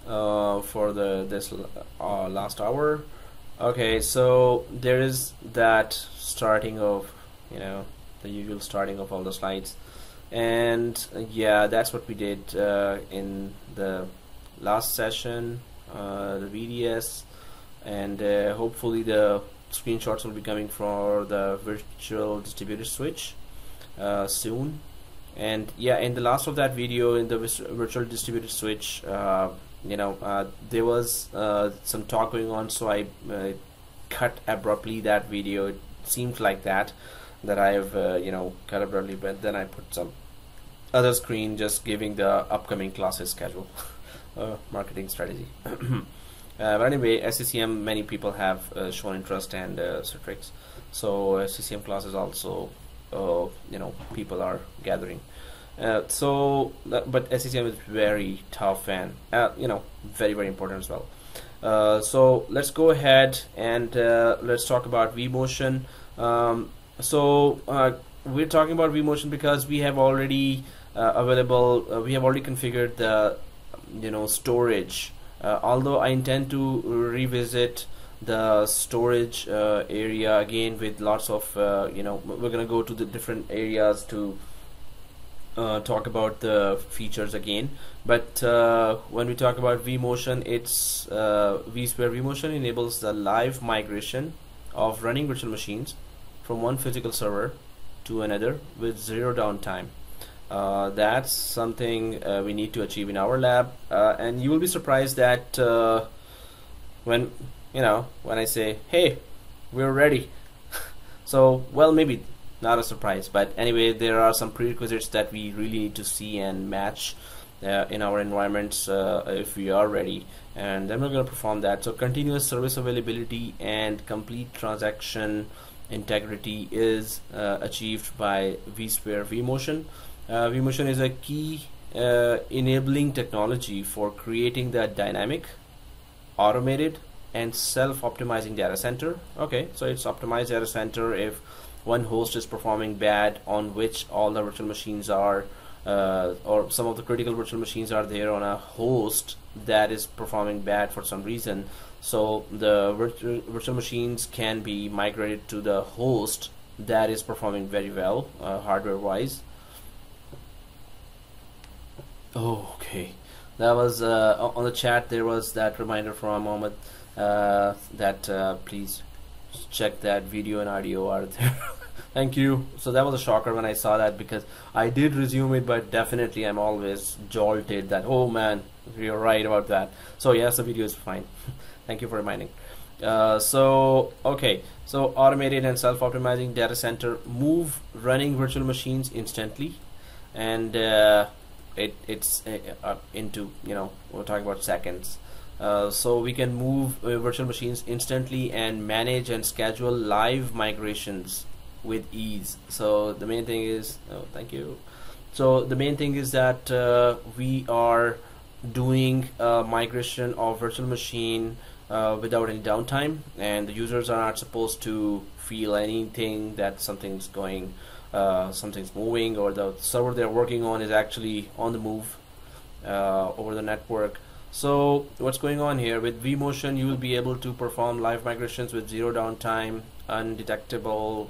for this last hour. Okay, so there is that starting of the usual starting of all the slides, and yeah, that's what we did in the last session, the VDS, and hopefully the screenshots will be coming for the virtual distributed switch soon. And yeah, in the last of that video, in the virtual distributed switch, there was some talk going on, so I cut abruptly that video. It seemed like that. that I have covered earlier, but then I put some other screen just giving the upcoming classes schedule. Marketing strategy. But anyway, SCCM, many people have shown interest, and Citrix, so SCCM classes also people are gathering. But SCCM is very tough and very, very important as well. So let's go ahead and let's talk about vMotion. We're talking about vMotion because we have already we have already configured the storage. Although I intend to revisit the storage area again with lots of we're gonna go to the different areas to talk about the features again. But when we talk about vMotion, it's vSphere-vMotion enables the live migration of running virtual machines from one physical server to another with zero downtime. That's something we need to achieve in our lab, and you will be surprised that when I say, hey, we're ready. So, well, maybe not a surprise, but anyway, there are some prerequisites that we really need to see and match in our environments if we are ready, and then we're going to perform that. So continuous service availability and complete transaction integrity is achieved by vSphere-vMotion. vMotion is a key enabling technology for creating the dynamic, automated, and self-optimizing data center. Okay, so it's optimized data center if one host is performing bad, on which all the virtual machines are, or some of the critical virtual machines are there on a host that is performing bad for some reason. So the virtual machines can be migrated to the host that is performing very well hardware wise. Oh, okay, that was on the chat. There was that reminder from Mohammed that please check that video and audio are there. Thank you. So that was a shocker when I saw that, because I did resume it, but definitely I'm always jolted that, oh man, you're right about that. So yes, the video is fine. Thank you for reminding. Okay, so automated and self-optimizing data center move running virtual machines instantly, and it's into we're talking about seconds. So we can move virtual machines instantly and manage and schedule live migrations with ease. So the main thing is, thank you. So the main thing is that we are doing migration of virtual machine without any downtime, and the users are not supposed to feel anything that something's going, something's moving, or the server they're working on is actually on the move over the network. So what's going on here with vMotion, you will be able to perform live migrations with zero downtime, undetectable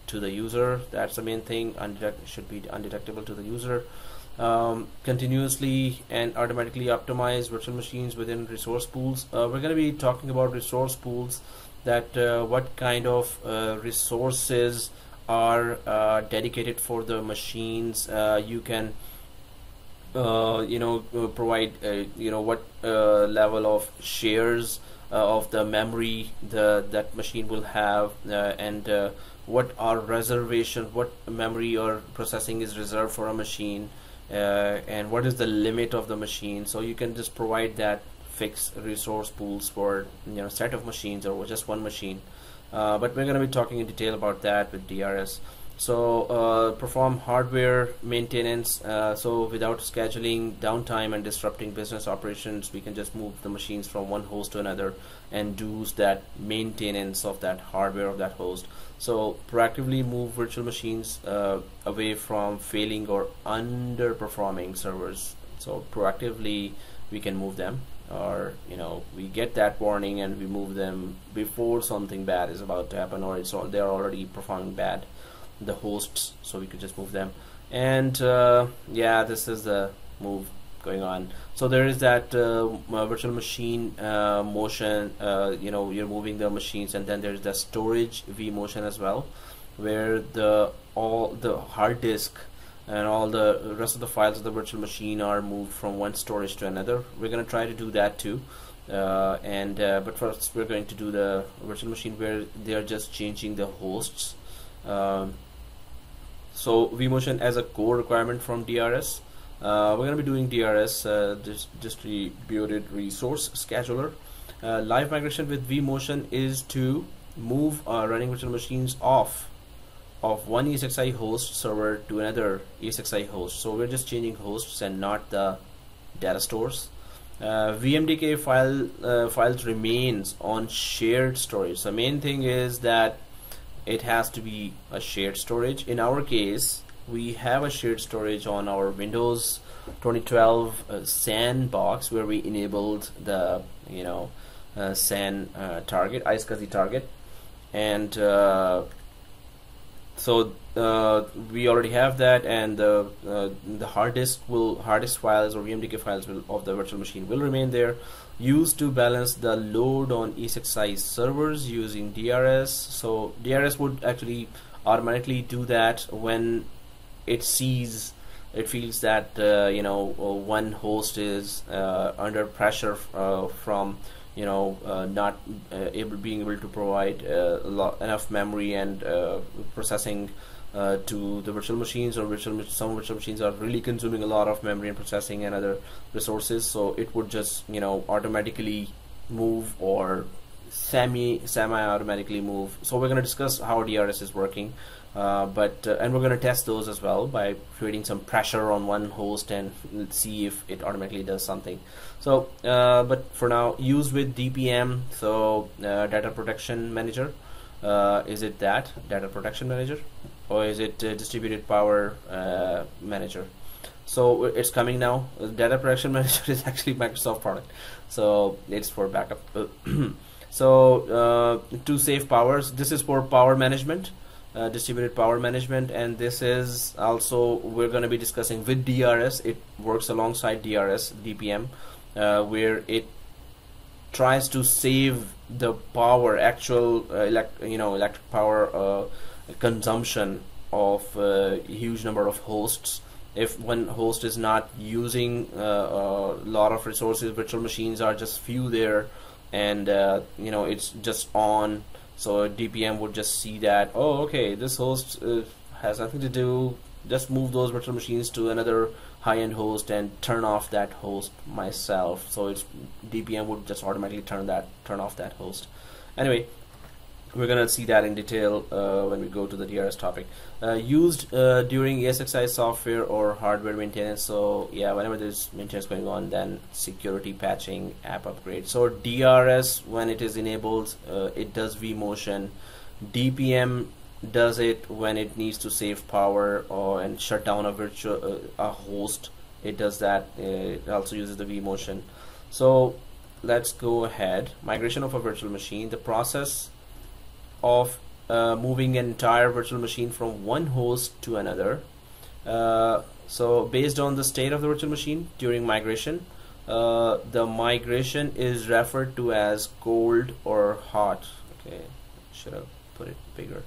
to the user. That's the main thing. Should be undetectable to the user. Continuously and automatically optimize virtual machines within resource pools. We're going to be talking about resource pools, that what kind of resources are dedicated for the machines. You can provide what level of shares of the memory that machine will have, and what are reservation, what memory or processing is reserved for a machine, and what is the limit of the machine. So you can just provide that fixed resource pools for set of machines or just one machine, but we're going to be talking in detail about that with DRS. So perform hardware maintenance, so without scheduling downtime and disrupting business operations, we can just move the machines from one host to another and do that maintenance of that hardware of that host. So proactively move virtual machines away from failing or underperforming servers. So proactively we can move them, or we get that warning and we move them before something bad is about to happen, or they're already performing bad, the hosts, so we could just move them. And yeah, this is the move going on. So there is that virtual machine motion, you're moving the machines, and then there's the storage vMotion as well, where all the hard disk and all the rest of the files of the virtual machine are moved from one storage to another. We're going to try to do that too, but first we're going to do the virtual machine where they are just changing the hosts. So vMotion as a core requirement from DRS. We're going to be doing DRS, distributed resource scheduler. Live migration with vMotion is to move running virtual machines off of one ESXi host server to another ESXi host. So we're just changing hosts and not the data stores. VMDK files remains on shared storage. The main thing is that it has to be a shared storage. In our case, we have a shared storage on our Windows 2012 sandbox, where we enabled the SAN target, iSCSI target, and so we already have that, and the hard disk files or VMDK files of the virtual machine will remain there, used to balance the load on ESXi servers using DRS. So DRS would actually automatically do that when it feels that one host is under pressure from not being able to provide enough memory and processing to the virtual machines, or some virtual machines are really consuming a lot of memory and processing and other resources. So it would just automatically move, or semi-automatically move. So we're going to discuss how DRS is working, and we're going to test those as well by creating some pressure on one host and see if it automatically does something. So but for now, used with DPM, so data protection manager. Is it that data protection manager, or is it distributed power manager? So it's coming now. Data protection manager is actually Microsoft product, so it's for backup. So to save powers, this is for power management, distributed power management, and this is also, we're going to be discussing with DRS. It works alongside DRS DPM, where it tries to save the power, actual electric power consumption of a huge number of hosts. If one host is not using a lot of resources, virtual machines are just few there, and it's just on. So DPM would just see that, oh, okay, this host has nothing to do, just move those virtual machines to another high-end host and turn off that host myself. So it's DPM would just automatically turn off that host. Anyway, we're gonna see that in detail when we go to the DRS topic. Used during ESXi software or hardware maintenance. So yeah, whenever there's maintenance going on, then security patching, app upgrade. So DRS, when it is enabled, it does vMotion. DPM does it when it needs to save power and shut down a host. It does that. It also uses the vMotion. So let's go ahead. Migration of a virtual machine. The process of moving an entire virtual machine from one host to another. So based on the state of the virtual machine during migration, the migration is referred to as cold or hot. Okay, should have put it bigger.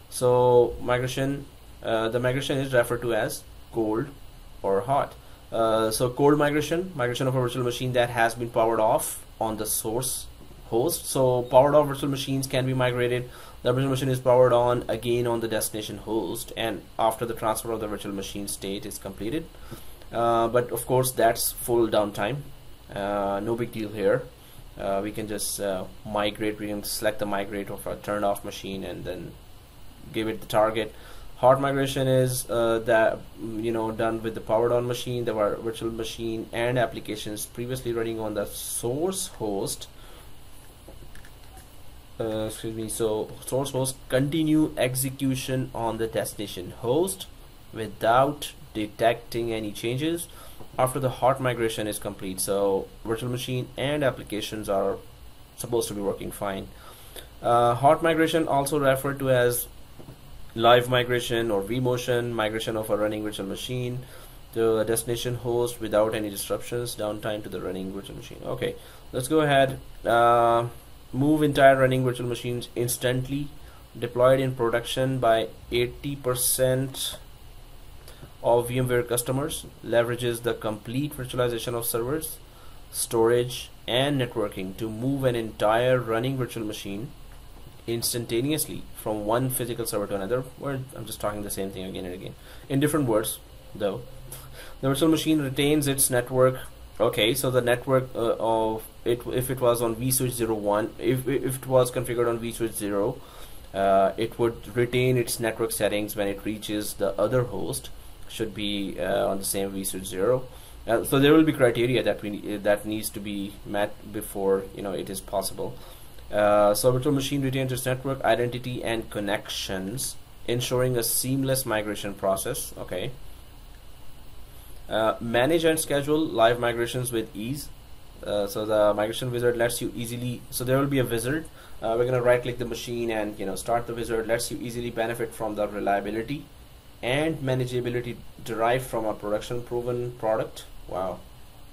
So the migration is referred to as cold or hot. So cold migration of a virtual machine that has been powered off on the source host. So powered off virtual machines can be migrated. The virtual machine is powered on again on the destination host, and after the transfer of the virtual machine state is completed. But of course, that's full downtime. No big deal here. We can just migrate. We can select the migrate of a turned off machine and then give it the target. Hot migration is done with the powered on machine. There were virtual machine and applications previously running on the source host. So source host continue execution on the destination host without detecting any changes after the hot migration is complete. So virtual machine and applications are supposed to be working fine. Hot migration, also referred to as live migration or vMotion, migration of a running virtual machine to a destination host without any disruptions, downtime to the running virtual machine. Okay, let's go ahead. Move entire running virtual machines instantly, deployed in production by 80% of VMware customers, leverages the complete virtualization of servers, storage and networking to move an entire running virtual machine instantaneously from one physical server to another. I'm just talking the same thing again and again in different words though. The virtual machine retains its network. Okay, so the network of it, if it was on vSwitch 01, if it was configured on vSwitch 0, it would retain its network settings when it reaches the other host. Should be on the same vSwitch 0. So there will be criteria that that needs to be met before it is possible. So virtual machine retains its network identity and connections, ensuring a seamless migration process. Okay. Manage and schedule live migrations with ease. So the migration wizard lets you easily. So there will be a wizard. We're gonna right-click the machine and start the wizard. Lets you easily benefit from the reliability and manageability derived from a production-proven product. Wow,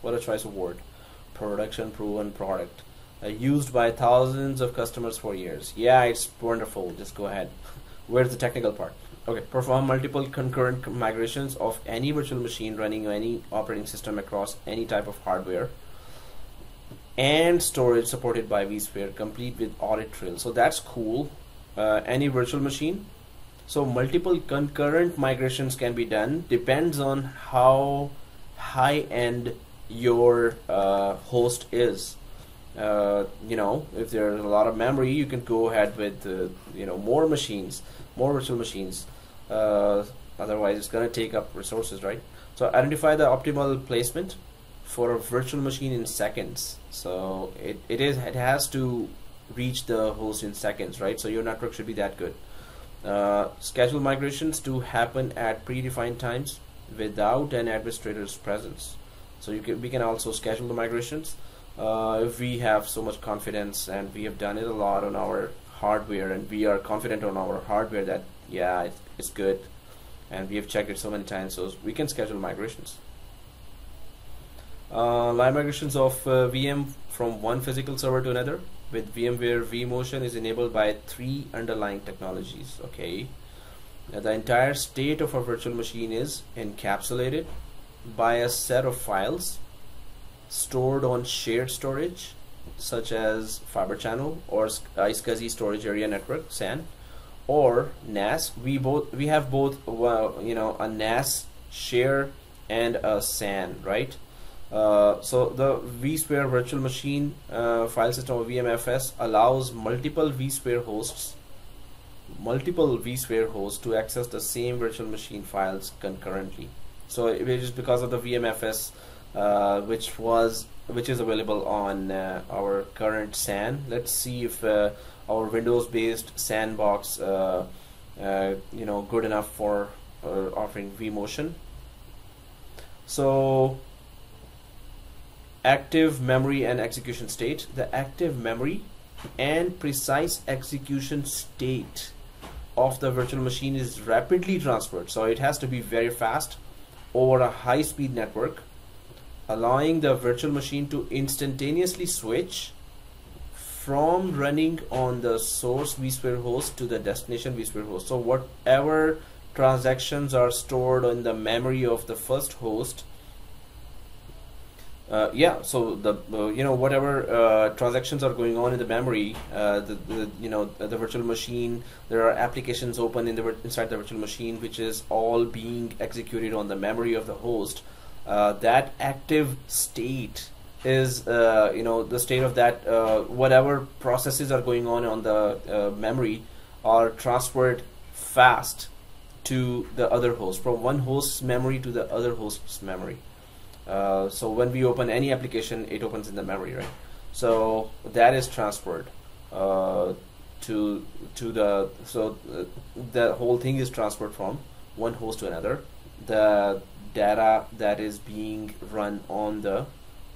what a choice of word! Production-proven product used by thousands of customers for years. Yeah, it's wonderful. Just go ahead. Where's the technical part? Okay, perform multiple concurrent migrations of any virtual machine running any operating system across any type of hardware, and storage supported by vSphere, complete with audit trail. So that's cool. Any virtual machine. So multiple concurrent migrations can be done. Depends on how high-end your host is. If there's a lot of memory, you can go ahead with more machines, more virtual machines. Otherwise, it's going to take up resources, right? So identify the optimal placement for a virtual machine in seconds. So it has to reach the host in seconds, right? So your network should be that good. Schedule migrations to happen at predefined times without an administrator's presence. So we can also schedule the migrations if we have so much confidence and we have done it a lot on our hardware and we are confident on our hardware that yeah, it's good and we have checked it so many times, so we can schedule migrations. Live migrations of VM from one physical server to another with VMware-Vmotion is enabled by 3 underlying technologies. Okay, the entire state of a virtual machine is encapsulated by a set of files stored on shared storage such as fiber channel or iSCSI storage area network (SAN) or NAS. We have both a NAS share and a SAN, right? So the vSphere virtual machine file system of VMFS allows multiple vSphere hosts to access the same virtual machine files concurrently. So it is because of the VMFS which is available on our current SAN. Let's see if our Windows-based sandbox good enough for offering vMotion. So active memory and execution state. The active memory and precise execution state of the virtual machine is rapidly transferred, so it has to be very fast over a high-speed network, allowing the virtual machine to instantaneously switch from running on the source vSphere host to the destination vSphere host. So whatever transactions are stored on the memory of the first host, so the whatever transactions are going on in the memory, the virtual machine, there are applications open inside the virtual machine which is all being executed on the memory of the host. That active state is the state of that whatever processes are going on the memory are transferred fast to the other host, from one host's memory to the other host's memory. So when we open any application, it opens in the memory, right? So that is transferred to the whole thing is transferred from one host to another. The data that is being run on the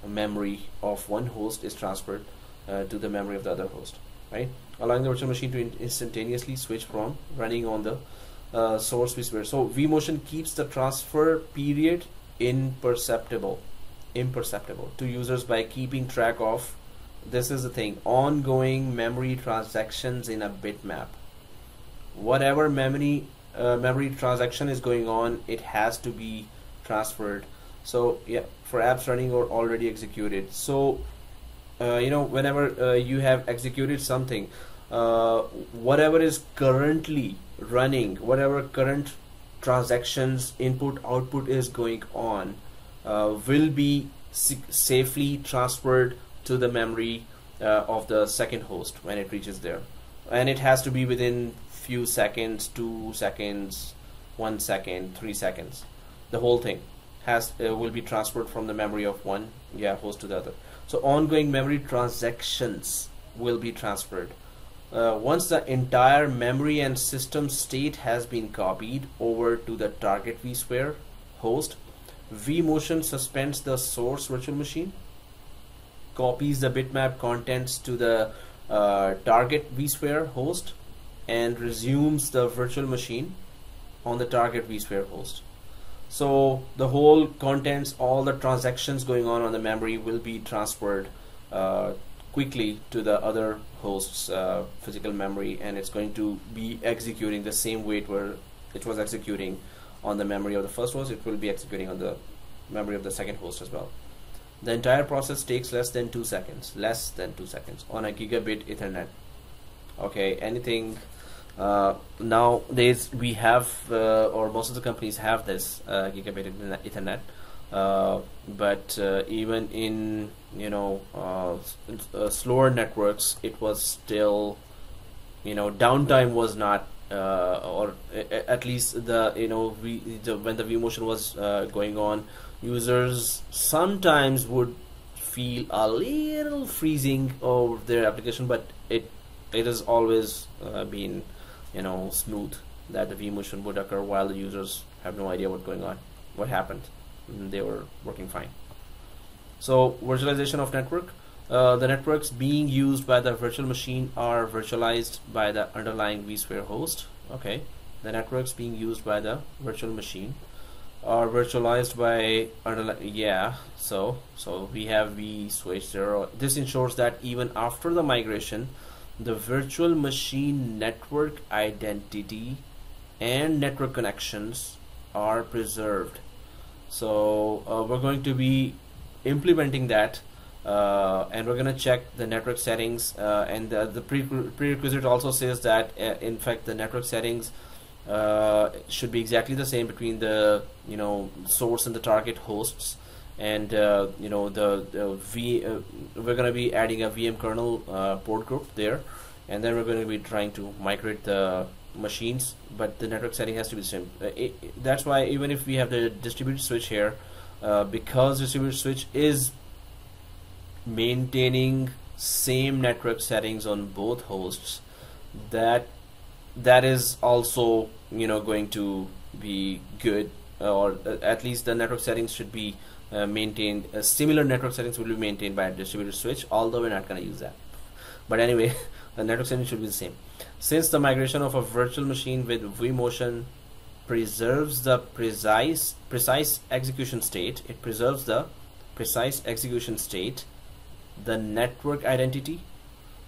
memory of one host is transferred to the memory of the other host, right? Allowing the virtual machine to instantaneously switch from running on the source vSphere. So vMotion keeps the transfer period imperceptible to users by keeping track of, this is the thing, ongoing memory transactions in a bitmap. Whatever memory transaction is going on, it has to be transferred. So yeah, for apps running or already executed. So whenever you have executed something, whatever is currently running, whatever current transactions input output is going on, will be safely transferred to the memory of the second host when it reaches there, and it has to be within few seconds, 2 seconds, 1 second, 3 seconds. The whole thing has will be transferred from the memory of one host to the other. So ongoing memory transactions will be transferred. Once the entire memory and system state has been copied over to the target vSphere host, vMotion suspends the source virtual machine, copies the bitmap contents to the target vSphere host, and resumes the virtual machine on the target vSphere host. So the whole contents, all the transactions going on the memory will be transferred quickly to the other host's physical memory, and it's going to be executing the same way it was executing on the memory of the first host. It will be executing on the memory of the second host as well. The entire process takes less than 2 seconds on a gigabit Ethernet. Okay, anything nowadays we have or most of the companies have this gigabit Ethernet, but even in slower networks, it was still, downtime was not or at least the when the vMotion was going on, users sometimes would feel a little freezing of their application, but it has always been smooth, that the vMotion would occur while the users have no idea what happened. They were working fine. So virtualization of network. The networks being used by the virtual machine are virtualized by the underlying vSphere host. Okay, the networks being used by the virtual machine are virtualized by so we have vSwitch there. This ensures that even after the migration, the virtual machine network identity and network connections are preserved. So we're going to be implementing that, and we're going to check the network settings, and the prerequisite also says that in fact the network settings should be exactly the same between the source and the target hosts, and we're going to be adding a VM kernel port group there, and then we're going to be trying to migrate the machines, but the network setting has to be the same. That's why even if we have the distributed switch here, because distributed switch is maintaining same network settings on both hosts, that is also going to be good, or at least the network settings should be maintained. Similar network settings will be maintained by a distributed switch, although we're not going to use that. But anyway, the network settings should be the same. Since the migration of a virtual machine with vMotion preserves the precise execution state, the network identity,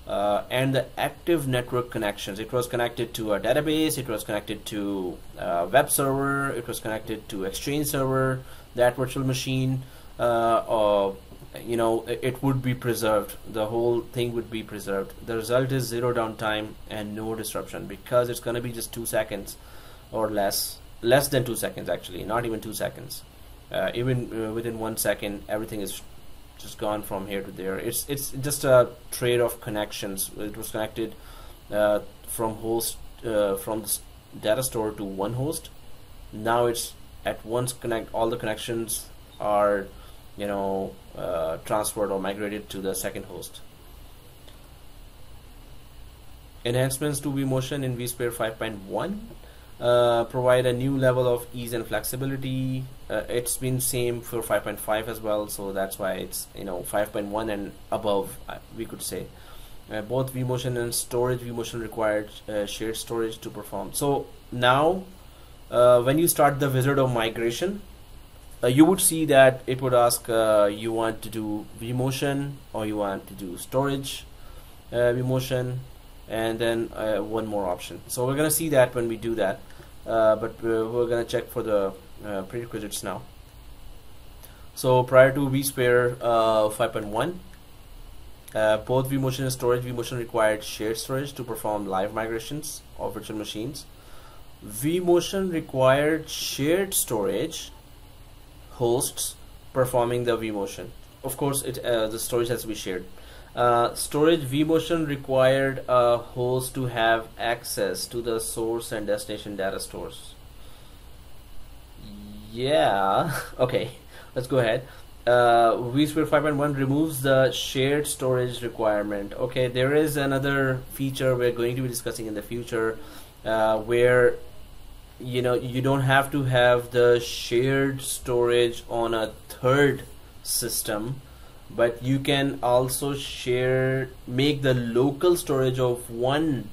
and the active network connections. It was connected to a database, it was connected to a web server, it was connected to Exchange server, that virtual machine, it would be preserved. The whole thing would be preserved. The result is zero downtime and no disruption, because it's going to be just 2 seconds or less than 2 seconds, actually, not even 2 seconds. Even within 1 second, everything is just gone from here to there. It's just a trade of connections. It was connected from the data store to one host. Now it's at once all the connections are transferred or migrated to the second host. Enhancements to vMotion in vSphere 5.1 provide a new level of ease and flexibility. It's been same for 5.5 as well, so that's why it's 5.1 and above, we could say. Both vMotion and storage vMotion required shared storage to perform. So now when you start the wizard of migration, you would see that it would ask you want to do vMotion or you want to do storage vMotion, and then one more option. So we're gonna see that when we do that, but we're gonna check for the prerequisites now. So prior to vSphere 5.1, Both vMotion and storage vMotion required shared storage to perform live migrations of virtual machines. vMotion required shared storage hosts performing the vMotion. Of course, the storage has to be shared. Storage vMotion required a host to have access to the source and destination data stores. Yeah, okay, let's go ahead. vSphere 5.1 removes the shared storage requirement. Okay, there is another feature we're going to be discussing in the future where you don't have to have the shared storage on a third system, but you can also make the local storage of one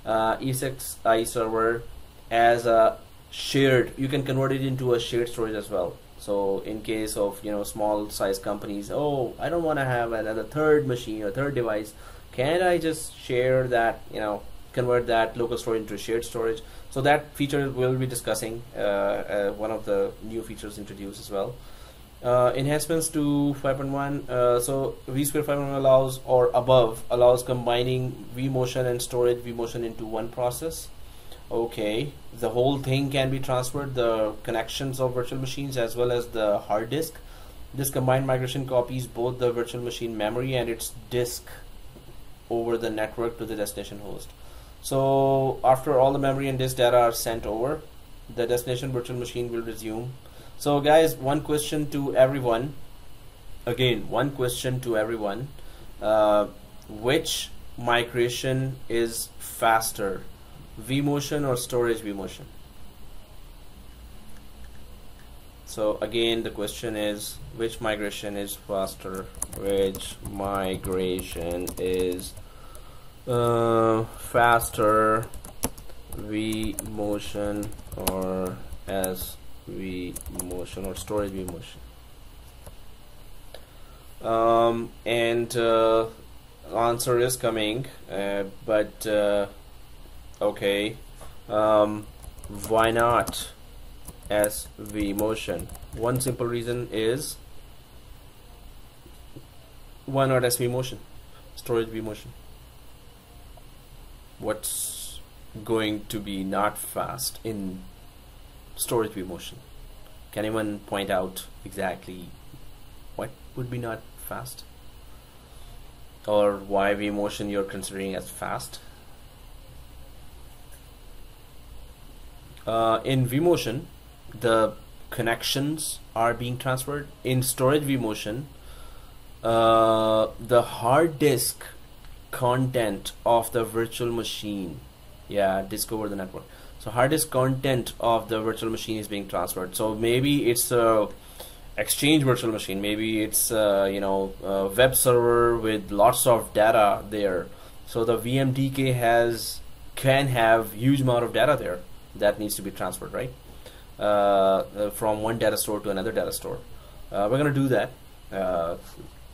ESXi server as a shared. You can convert it into a shared storage as well. So in case of small size companies, oh, I don't want to have another third machine or third device, can I just share that, convert that local storage into shared storage? So that feature we'll be discussing, one of the new features introduced as well. Enhancements to 5.1. So vSphere 5.1 allows combining vMotion and storage vMotion into one process. Okay, the whole thing can be transferred, the connections of virtual machines as well as the hard disk. This combined migration copies both the virtual machine memory and its disk over the network to the destination host. So after all the memory and disk data are sent over, the destination virtual machine will resume. So guys, one question to everyone, which migration is faster, vMotion or storage vMotion? So again, the question is, which migration is faster? Which migration is faster, vMotion or vMotion or storage vMotion? Answer is coming, but okay, why not as vMotion? One simple reason is, why not as vMotion, storage vMotion? What's going to be not fast in storage vMotion? Can anyone point out exactly what would be not fast, or why vMotion you're considering as fast? In vMotion, the connections are being transferred. In storage vMotion, the hard disk content of the virtual machine, disk over the network. So hard disk content of the virtual machine is being transferred. So maybe it's a Exchange virtual machine, maybe it's a web server with lots of data there. So the VMDK can have huge amount of data there that needs to be transferred, right? From one data store to another data store. We're gonna do that.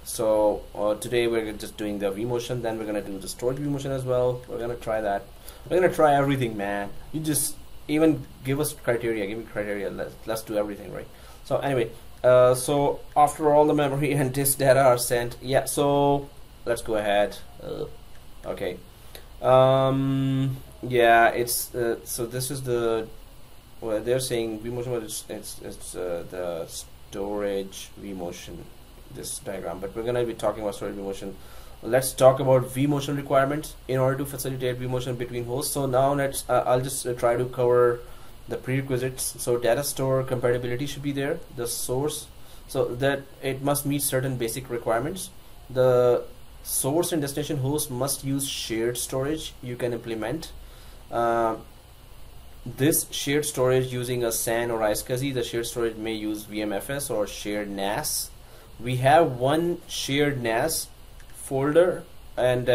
So today we're just doing the vMotion, then we're gonna do the storage vMotion as well. We're gonna try that. We're gonna try everything, man. You just even give us criteria, give me criteria. Let's do everything, right? So anyway, so after all the memory and disk data are sent, so let's go ahead. Okay. It's so this is the, well, they're saying vMotion, it's the storage vMotion, this diagram, but we're going to be talking about storage vMotion. Let's talk about vMotion requirements in order to facilitate vMotion between hosts. So now let's I'll just try to cover the prerequisites. So data store compatibility should be there, the source, so that it must meet certain basic requirements. The source and destination host must use shared storage you can implement. This shared storage using a SAN or iSCSI, the shared storage may use VMFS or shared NAS. We have one shared NAS folder, and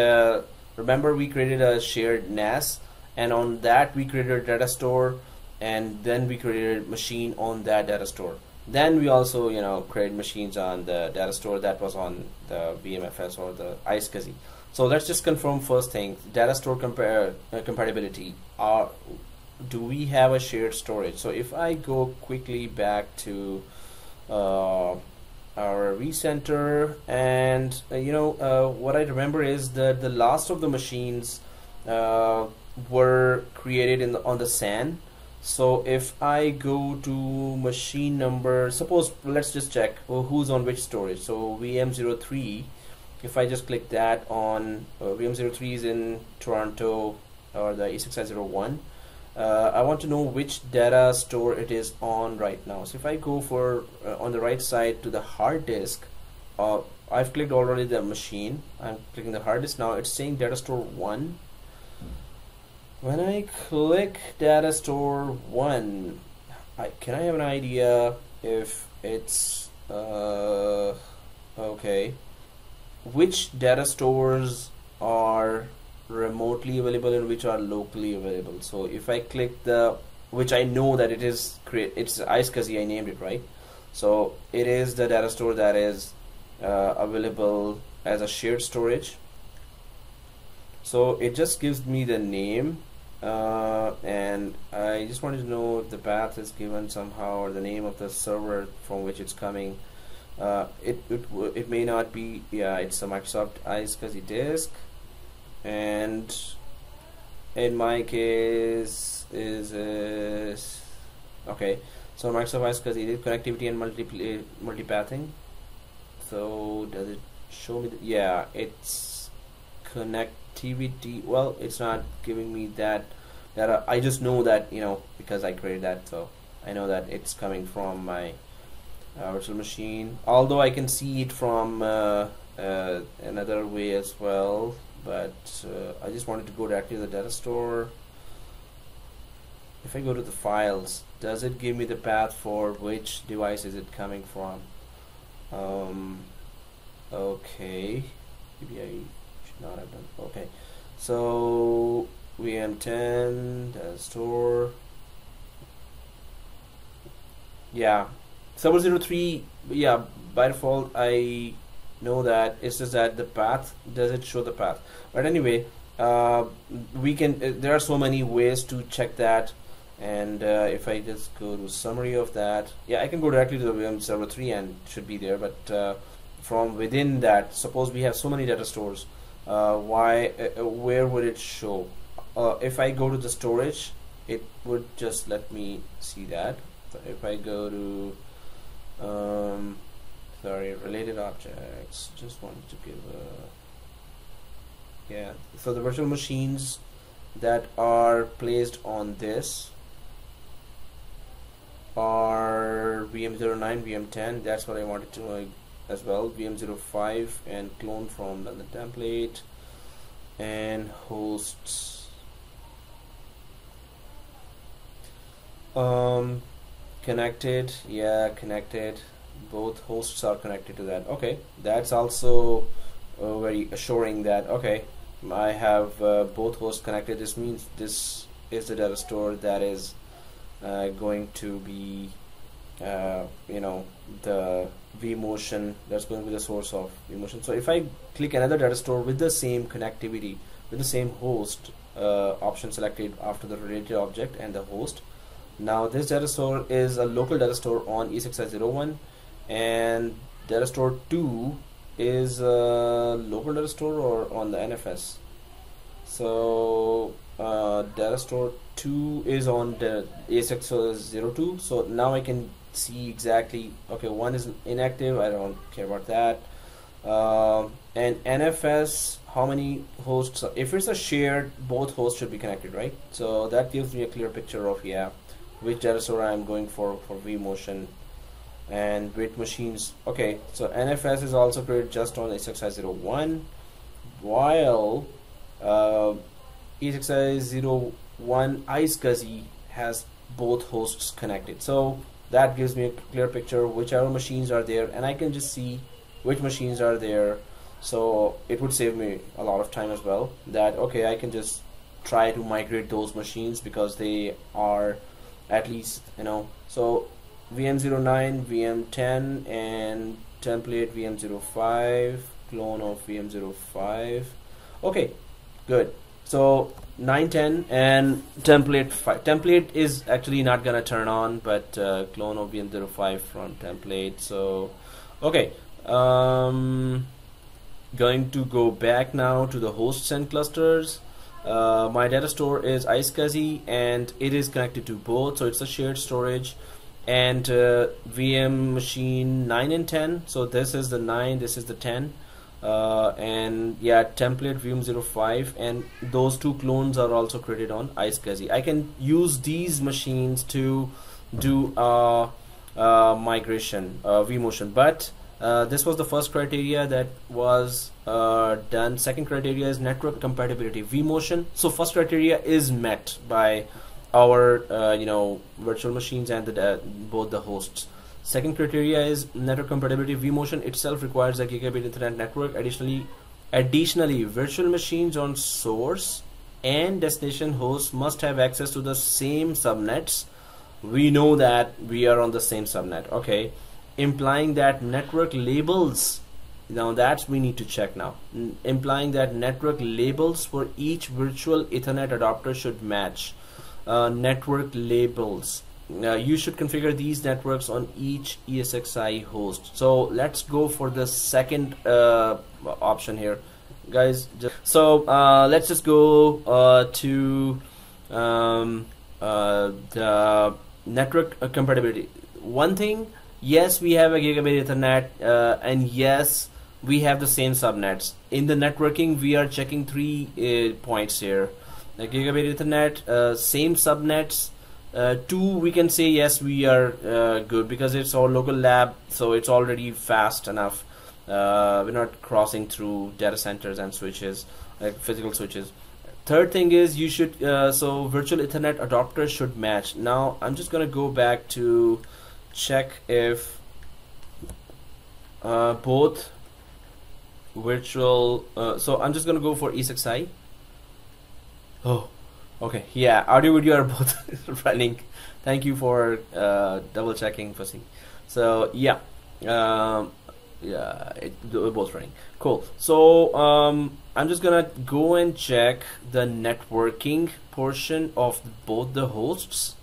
remember we created a shared NAS, and on that we created a data store, and then we created a machine on that data store. Then we also created machines on the data store that was on the VMFS or the iSCSI. So let's just confirm first thing, data store compatibility. Do we have a shared storage? So if I go quickly back to our vCenter, and what I remember is that the last of the machines were created on the SAN. So if I go to machine number, suppose, let's just check who's on which storage. So VM03, if I just click that on VM03 is in Toronto, or the E601. I want to know which data store it is on right now. So if I go for on the right side to the hard disk, I've clicked already the machine. I'm clicking the hard disk now. It's saying data store 1. When I click data store 1, can I have an idea if it's okay, which data stores are remotely available and which are locally available? So if I click the, which I know that it is it's iSCSI, I named it, right? So it is the data store that is available as a shared storage. So it just gives me the name, and I just wanted to know if the path is given somehow, or the name of the server from which it's coming. It may not be. Yeah, it's a Microsoft iSCSI disk, and in my case is okay. So Microsoft iSCSI did connectivity and multipathing. So does it show me? Yeah, it's connectivity. Well, it's not giving me that data. I just know that, because I created that, so I know that it's coming from my virtual machine. Although I can see it from another way as well, but I just wanted to go directly to the data store. If I go to the files, does it give me the path for which device is it coming from? Okay, maybe I should not have done. Okay, so VM10 data store. Yeah, server 03. Yeah, by default I know that. It's just that the path, does it show the path? But anyway, we can. There are so many ways to check that. And if I just go to summary of that, yeah, I can go directly to the VM server 3 and it should be there. But from within that, suppose we have so many data stores, where would it show? If I go to the storage, it would just let me see that. So if I go to related objects, just wanted to give a, yeah, so the virtual machines that are placed on this are VM09, VM10. That's what I wanted to know as well. VM05 and clone from the template, and hosts. Connected, yeah, connected. Both hosts are connected to that. Okay, that's also very assuring that, okay, I have both hosts connected. This means this is the data store that is going to be the vMotion, that's going to be the source of vMotion. So if I click another data store with the same connectivity, with the same host option selected after the related object and the host, now this data store is a local data store on E601, and data store 2 is a local data store or on the NFS. So data store 2 is on the A602. So now I can see exactly, okay, one is inactive, I don't care about that. And NFS, how many hosts? If it's a shared, both hosts should be connected, right? So that gives me a clear picture of, yeah, which data store I'm going for vMotion and which machines. Okay, so NFS is also created just on A601, while E601 iSCSI has both hosts connected. So that gives me a clear picture whichever machines are there, and I can just see which machines are there. So it would save me a lot of time as well, that okay, I can just try to migrate those machines because they are at least, so VM09, VM10, and template VM05, clone of VM05. Okay, good. So 910 and template 5. Template is actually not gonna turn on, but clone of VM05 from template. So Okay, going to go back now to the hosts and clusters. My data store is iSCSI and it is connected to both, so it's a shared storage. And VM machine 9 and 10, so this is the 9, this is the 10. And yeah, template VM-05, and those two clones are also created on iSCSI. I can use these machines to do migration, vMotion, but this was the first criteria that was done. Second criteria is network compatibility, vMotion. So first criteria is met by our virtual machines and both the hosts. Second criteria is network compatibility. vMotion itself requires a gigabit Ethernet network. Additionally, virtual machines on source and destination hosts must have access to the same subnets. We know that we are on the same subnet, okay, implying that network labels, now that we need to check now, implying that network labels for each virtual Ethernet adapter should match. Network labels, you should configure these networks on each ESXi host. So let's go for the second option here, guys. So let's just go to the network compatibility. One thing, yes, we have a gigabit Ethernet, and yes, we have the same subnets. In the networking, we are checking 3 points here. The gigabit Ethernet, same subnets. 2, we can say yes, we are good because it's our local lab, so it's already fast enough. We're not crossing through data centers and switches, like physical switches. Third thing is you should so virtual Ethernet adapters should match. Now I'm just gonna go back to check if both virtual. So I'm just gonna go for ESXi. Oh, okay, yeah, audio video are both running. Thank you for double checking, Fussy. So yeah, they're both running. Cool. So I'm just gonna go and check the networking portion of both the hosts.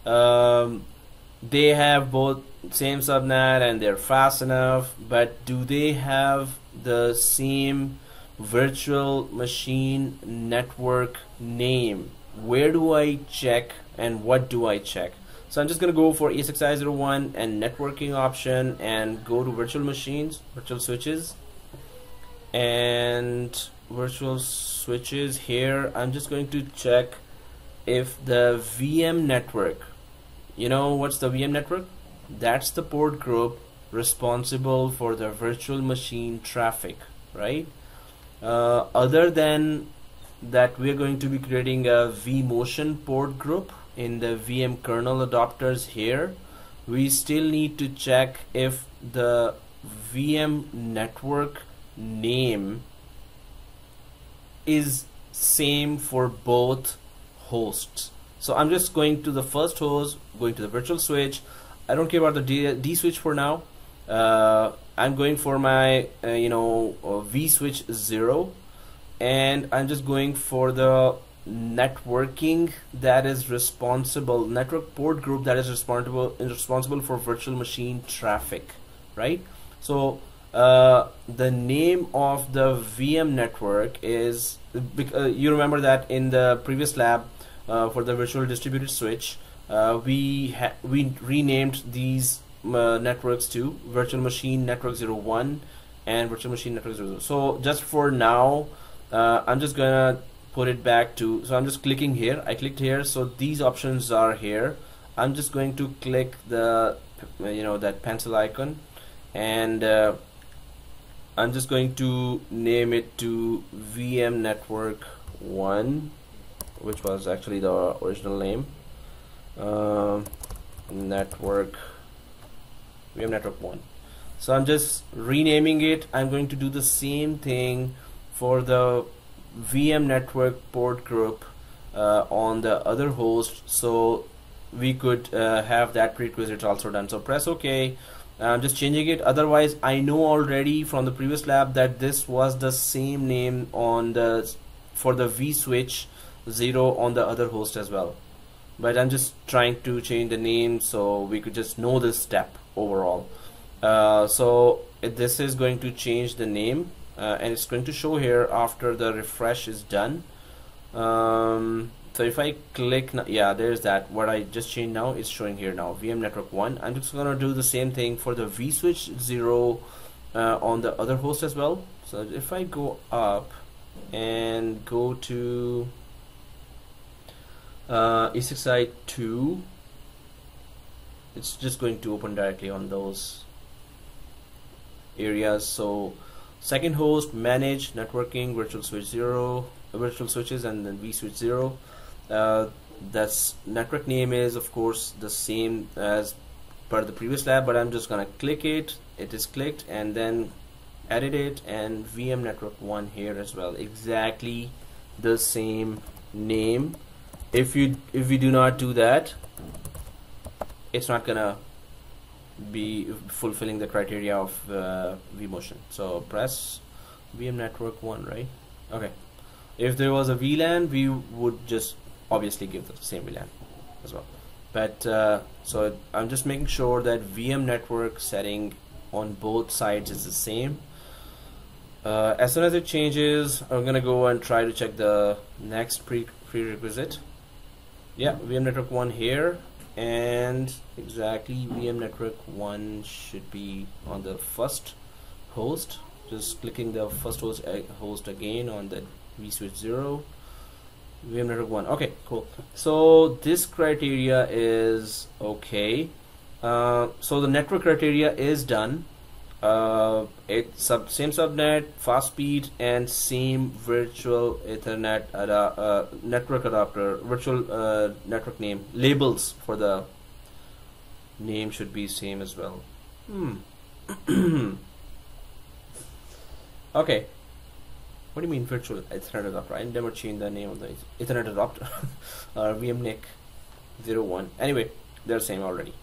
They have both same subnet and they're fast enough, but do they have the same virtual machine network name? Where do I check and what do I check? So I'm just going to go for ESXi01 and networking option and go to virtual machines, virtual switches, and virtual switches. Here I'm just going to check if the VM network, you know what's the VM network? That's the port group responsible for the virtual machine traffic, right? Other than that, we're going to be creating a vMotion port group in the VM kernel adapters here. We still need to check if the VM network name is same for both hosts. So I'm just going to the first host, going to the virtual switch. I don't care about the D switch for now. I'm going for my vSwitch 0, and I'm just going for the networking that is responsible, network port group that is responsible for virtual machine traffic, right? So the name of the VM network is, you remember that in the previous lab for the virtual distributed switch, we renamed these networks to virtual machine network 01 and virtual machine network 00. So just for now, I'm just gonna put it back to, so I'm just clicking here. I clicked here, so these options are here. I'm just going to click the that pencil icon, and I'm just going to name it to VM network 1, which was actually the original name. Network VM network 1. So I'm just renaming it. I'm going to do the same thing for the VM network port group on the other host, so we could have that prerequisite also done. So press OK. I'm just changing it. Otherwise, I know already from the previous lab that this was the same name on for the vSwitch 0 on the other host as well. But I'm just trying to change the name so we could just know this step overall. This is going to change the name, and it's going to show here after the refresh is done. So if I click, yeah, there's that. What I just changed now is showing here now, VM Network 1. I'm just gonna do the same thing for the vSwitch 0 on the other host as well. So if I go up and go to ESXi 2, it's just going to open directly on those areas. So second host, manage networking, virtual switch 0, virtual switches, and then vSwitch 0. That's network name is of course the same as per the previous lab, but I'm just gonna click it. It is clicked, and then edit it, and VM Network 1 here as well, exactly the same name. If we do not do that, it's not gonna be fulfilling the criteria of vMotion. So press VM Network 1, right? Okay. If there was a VLAN, we would just obviously give the same VLAN as well. But so I'm just making sure that VM network setting on both sides is the same. As soon as it changes, I'm gonna go and try to check the next prerequisite. Yeah, VM Network 1 here, and exactly VM Network 1 should be on the first host. Just clicking the first host again on the vSwitch 0, VM Network 1. Okay, cool. So this criteria is okay. So the network criteria is done. It's same subnet, fast speed, and same virtual Ethernet network adapter, virtual network name. Labels for the name should be same as well. Okay. What do you mean virtual Ethernet adapter? I never changed the name of the Ethernet adapter. VMNIC 01. Anyway, they're same already.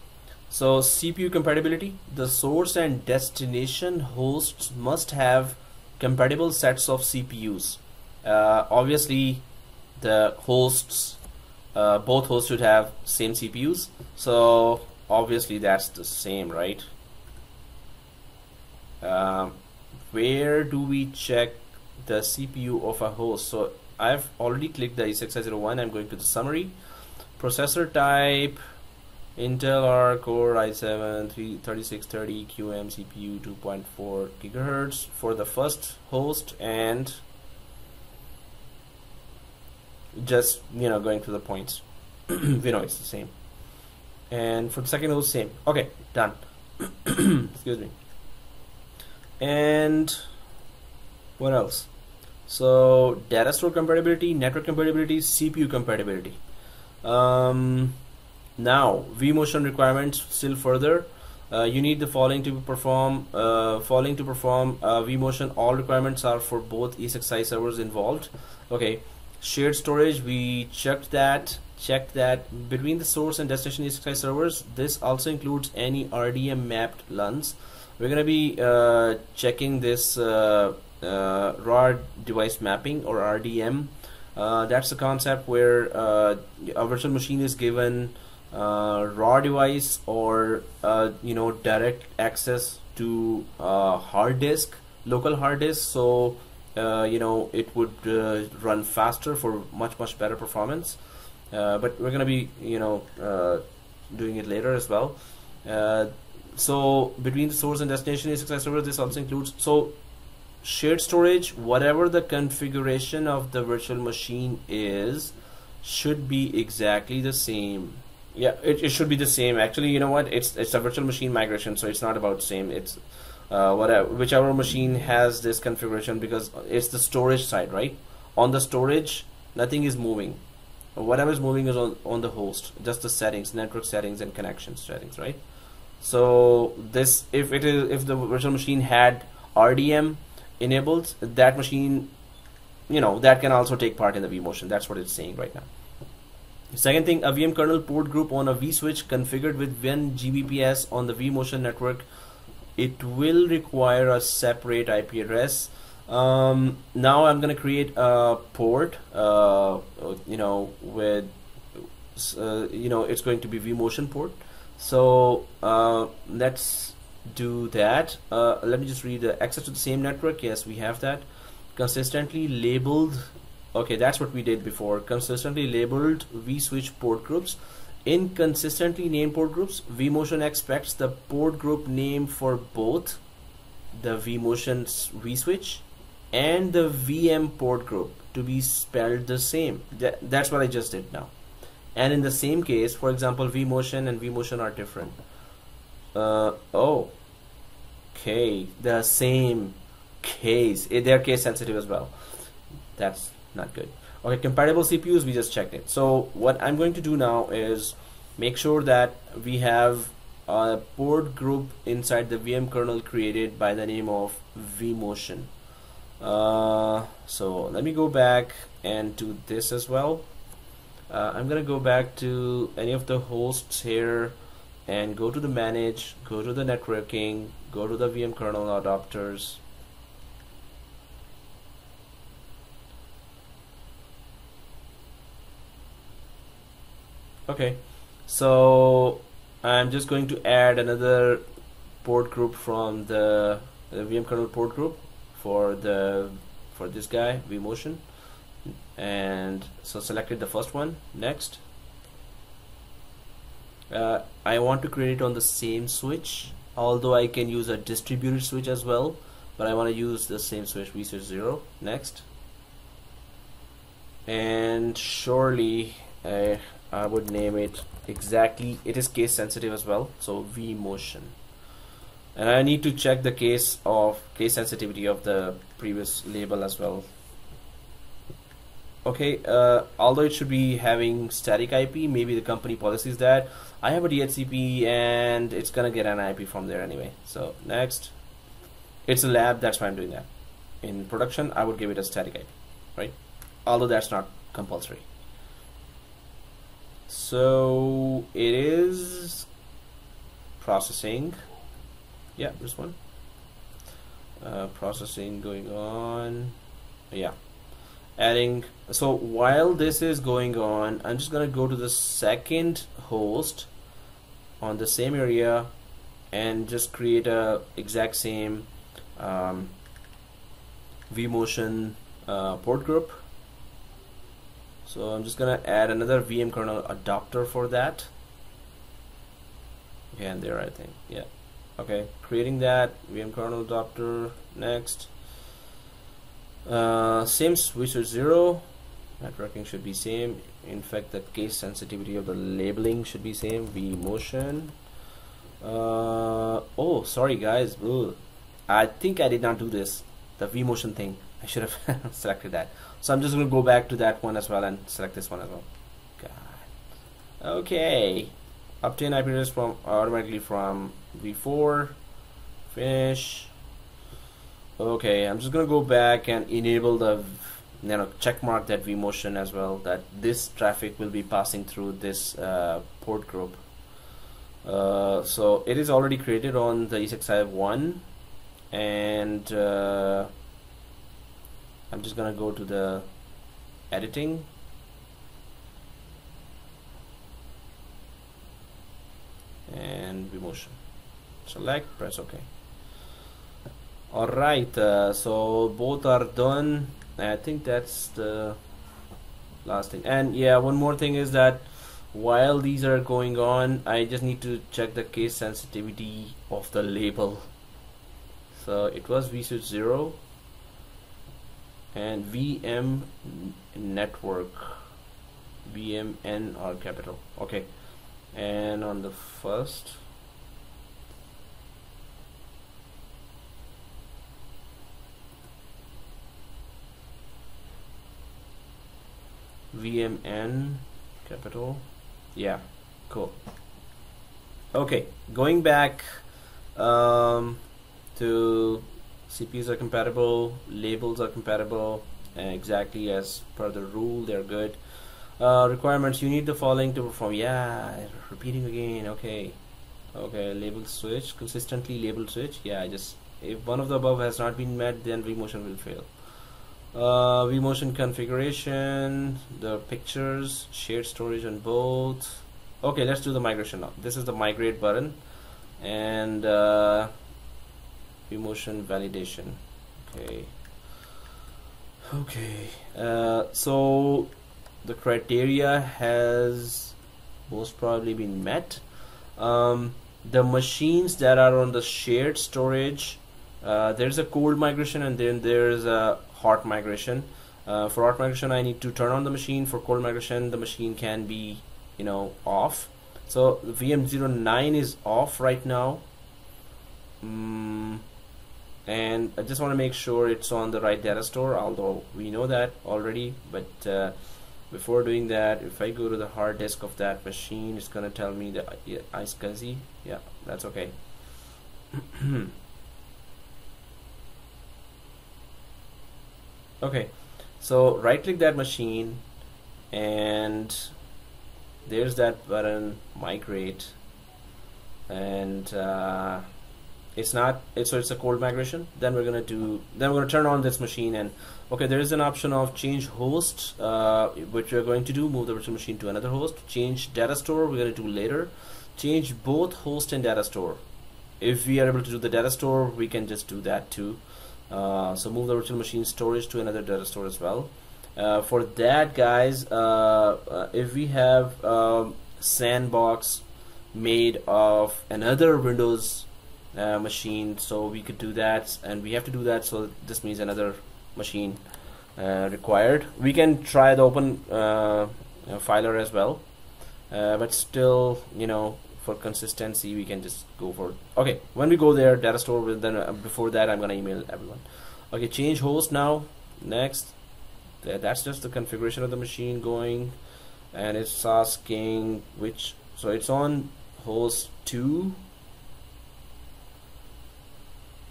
So CPU compatibility, the source and destination hosts must have compatible sets of CPUs. Obviously, the hosts, both hosts should have same CPUs. So obviously that's the same, right? Where do we check the CPU of a host? So I've already clicked the ESXi01. I'm going to the summary. Processor type, Intel Core i7 3630 QM CPU 2.4 gigahertz for the first host, and just going to the points. We know it's the same. And for the second host, same. Okay, done. Excuse me. And what else? So data store compatibility, network compatibility, CPU compatibility. Now vMotion requirements still further. You need the following to perform vMotion. All requirements are for both ESXi servers involved. Okay, shared storage, we checked that between the source and destination ESXi servers. This also includes any RDM mapped LUNs. We're going to be checking this raw device mapping, or RDM. That's the concept where a virtual machine is given raw device or direct access to hard disk, local hard disk. So it would run faster for much better performance. But we're going to be doing it later as well. So between the source and destination ESXi server, this also includes shared storage. Whatever the configuration of the virtual machine is, should be exactly the same. Yeah, it should be the same. Actually, you know what? It's a virtual machine migration, so it's not about same. It's whichever machine has this configuration, because it's the storage side, right? On the storage, nothing is moving. Whatever is moving is on the host, just the settings, network settings, and connection settings, right? So this, if the virtual machine had RDM enabled, that machine, that can also take part in the vMotion. That's what it's saying right now. Second thing, a VM kernel port group on a vSwitch configured with 1 Gbps on the vMotion network, it will require a separate IP address. Now I'm going to create a port, with it's going to be vMotion port. So let's do that. Let me just read the access to the same network. Yes, we have that. Consistently labeled. Okay, that's what we did before. Consistently labeled vSwitch port groups. In consistently named port groups, vMotion expects the port group name for both the vMotion's vSwitch and the VM port group to be spelled the same. That's what I just did now. And in the same case, for example, vMotion and vMotion are different. Oh, okay, the same case. They're case sensitive as well. That's not good. Okay, compatible CPUs, we just checked it. So what I'm going to do now is make sure that we have a port group inside the VM kernel created by the name of vMotion. So let me go back and do this as well. I'm gonna go back to any of the hosts here and go to the manage, go to the networking, go to the VM kernel adapters. Okay, so I'm just going to add another port group from the VM kernel port group for this guy vMotion, and so selected the first one. Next, I want to create it on the same switch, although I can use a distributed switch as well, but I want to use the same switch, vSwitch 0. Next, and surely I would name it exactly, it is case sensitive as well, so vMotion. And I need to check the case sensitivity of the previous label as well. Okay, although it should be having static IP, maybe the company policies that. I have a DHCP and it's gonna get an IP from there anyway. So next, it's a lab, that's why I'm doing that. In production, I would give it a static IP, right? Although that's not compulsory. So it is processing. Yeah, this one. Processing going on. Yeah, adding. So while this is going on, I'm just gonna go to the second host on the same area and just create a exact same vMotion port group. So I'm just gonna add another VM kernel adapter for that. Okay, and there I think, yeah. Okay, creating that VM kernel adapter. Next, same switch 0. Networking should be same. In fact, the case sensitivity of the labeling should be same. vMotion. Oh, sorry guys. Ugh. I think I did not do this. The vMotion thing. I should have selected that. So I'm just going to go back to that one as well and select this one as well. God. Okay. Obtain IP address from automatically from v4. Finish. Okay, I'm just going to go back and enable the check mark that vMotion as well, that this traffic will be passing through this port group. So it is already created on the E651, and I'm just gonna go to the editing, and vMotion, select, press OK. Alright, so both are done. I think that's the last thing. And yeah, one more thing is that while these are going on, I just need to check the case sensitivity of the label. So it was vSwitch 0 and VM network, VMN are capital. Okay, and on the first, VMN capital. Yeah, cool. Okay, going back to CPUs are compatible, labels are compatible, exactly as per the rule, they're good. Requirements, you need the following to perform. Yeah, repeating again. Okay, label switch, consistently labeled switch. Yeah, just if one of the above has not been met, then vMotion will fail. vMotion configuration, the pictures, shared storage on both. Okay, let's do the migration now. This is the migrate button, and vMotion validation. Okay, so the criteria has most probably been met. The machines that are on the shared storage, there's a cold migration and then there's a hot migration. For hot migration I need to turn on the machine. For cold migration the machine can be, you know, off. So the VM09 is off right now, and I just want to make sure it's on the right data store, although we know that already. But before doing that, if I go to the hard disk of that machine, it's gonna tell me the iSCSI. Yeah, that's okay. Okay, so right click that machine and there's that button, migrate, and it's a cold migration. Then we're gonna turn on this machine, and okay, there is an option of change host, which we're going to do, move the virtual machine to another host. Change data store, we're going to do later. Change both host and data store. If we are able to do the data store, we can just do that too. So move the virtual machine storage to another data store as well. For that, guys, if we have sandbox made of another Windows machine, so we could do that, and we have to do that, so this means another machine required. We can try the open filer as well, but still, you know, for consistency we can just go for, okay, when we go there, data store, then before that I'm gonna email everyone. Okay, change host now. Next, that's just the configuration of the machine going, and it's asking which, so it's on host 2.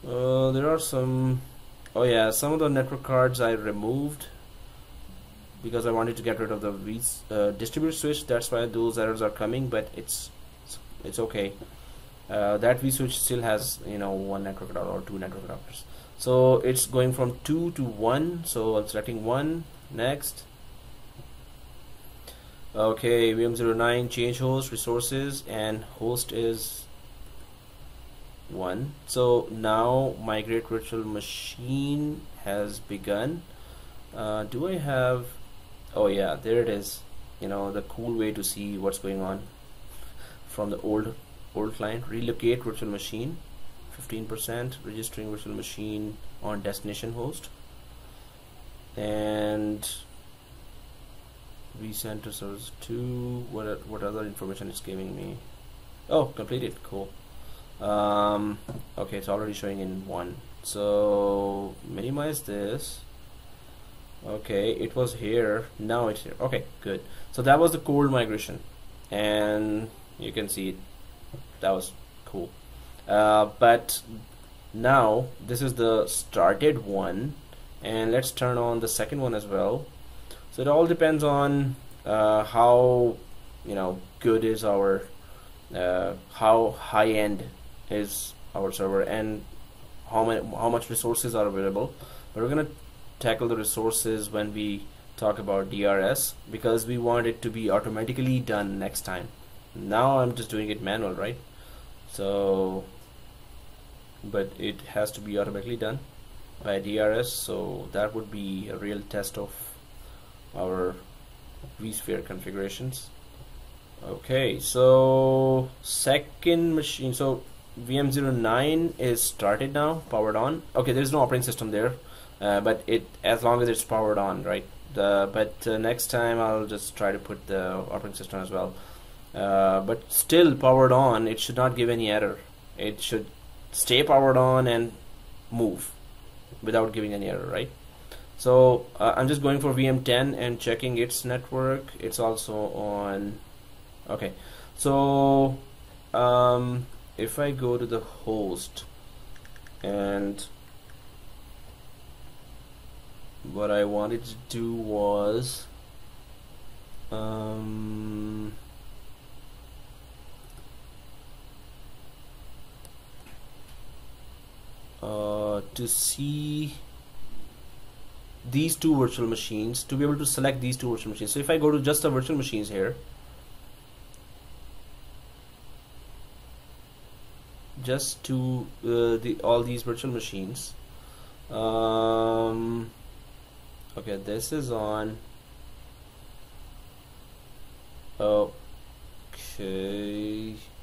There are some, oh yeah, some of the network cards I removed because I wanted to get rid of the distributed switch. That's why those errors are coming, but it's okay. That vSwitch still has, you know, one network adapter or two network adapters. So it's going from 2 to 1. So I'm selecting 1. Next. Okay, VM09, change host, resources, and host is 1. So now migrate virtual machine has begun. Do I have, oh yeah, there it is. You know, the cool way to see what's going on from the old client. Relocate virtual machine 15%, registering virtual machine on destination host, and vCenter service 2. What other information it's giving me? Oh, completed. Cool. Okay, it's already showing in 1. So minimize this. Okay, it was here, now it's here. Okay, good. So that was the cold migration, and you can see it. That was cool. But now this is the started one, and let's turn on the second one as well. So it all depends on how, you know, good is our how high end is our server, and how much resources are available. But we're gonna tackle the resources when we talk about DRS, because we want it to be automatically done next time. Now I'm just doing it manual, right? So, but it has to be automatically done by DRS, so that would be a real test of our vSphere configurations. Okay, so second machine, so VM09 is started now, powered on. Okay, there's no operating system there, but it, as long as it's powered on, right? But next time I'll just try to put the operating system as well. But still powered on, it should not give any error. It should stay powered on and move without giving any error, right? So I'm just going for VM10 and checking its network. It's also on. Okay, so if I go to the host, and what I wanted to do was to see these two virtual machines, to be able to select these two virtual machines. So if I go to just the virtual machines here, just to all these virtual machines. Okay, this is on. Okay,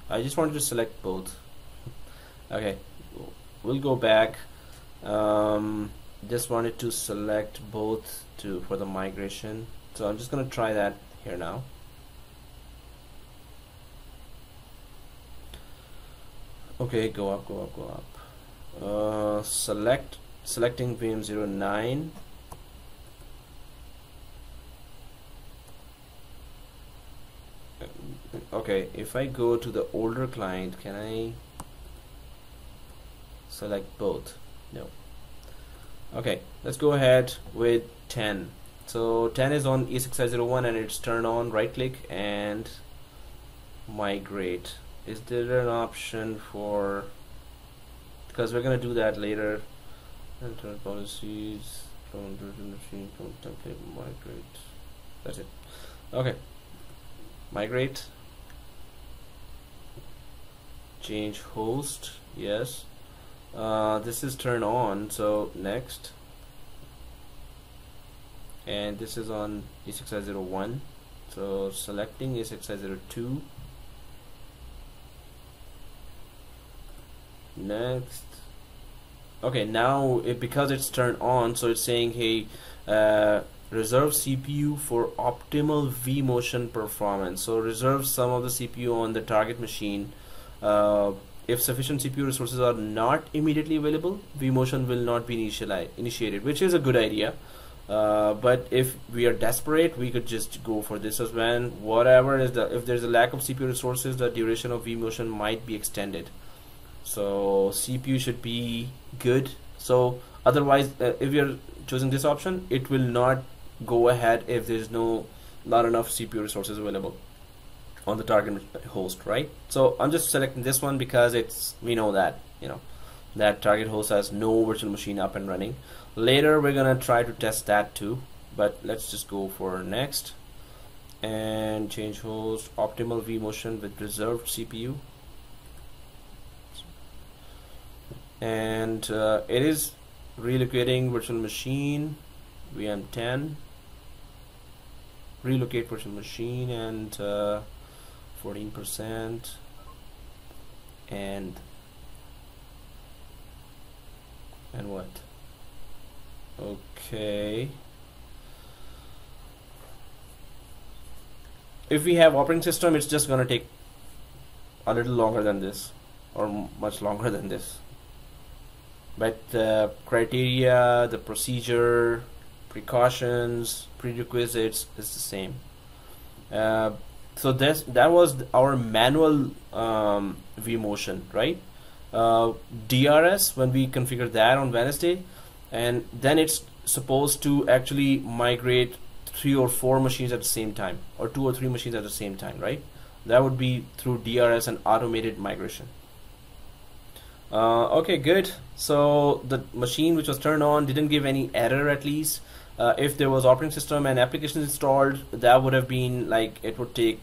I just wanted to select both. Okay, we'll go back. Just wanted to select both for the migration, so I'm just gonna try that here now. Okay, go up. Selecting VM09. Okay, if I go to the older client, can I select both? No. Okay, let's go ahead with 10. So 10 is on E6501 and it's turned on. Right click and migrate. Is there an option for, because we're gonna do that later. Enter policies, machine, template, migrate. That's it. Okay. Migrate. Change host. Yes. This is turned on, so next. And this is on E6501. So selecting E6502. Next. Okay, now because it's turned on, so it's saying, hey, reserve CPU for optimal vMotion performance. So reserve some of the CPU on the target machine. If sufficient CPU resources are not immediately available, vMotion will not be initiated, which is a good idea. But if we are desperate, we could just go for this as well. Whatever is if there's a lack of CPU resources, the duration of vMotion might be extended. So CPU should be good. So otherwise, if you're choosing this option, it will not go ahead if there's not enough CPU resources available on the target host, right? So I'm just selecting this one because we know that that target host has no virtual machine up and running. Later we're gonna try to test that too, but let's just go for next and change host, optimal vMotion with reserved CPU. And it is relocating virtual machine VM10, relocate virtual machine, and 14%, and what? Okay, if we have operating system, it's just gonna take a little longer than this, or much longer than this. But the criteria, the procedure, precautions, prerequisites is the same. So that was our manual vMotion, right? DRS, when we configured that on Wednesday, and then it's supposed to actually migrate 3 or 4 machines at the same time, or 2 or 3 machines at the same time, right? That would be through DRS and automated migration. Okay, good. So the machine which was turned on didn't give any error, at least. If there was operating system and applications installed, that would have been like, it would take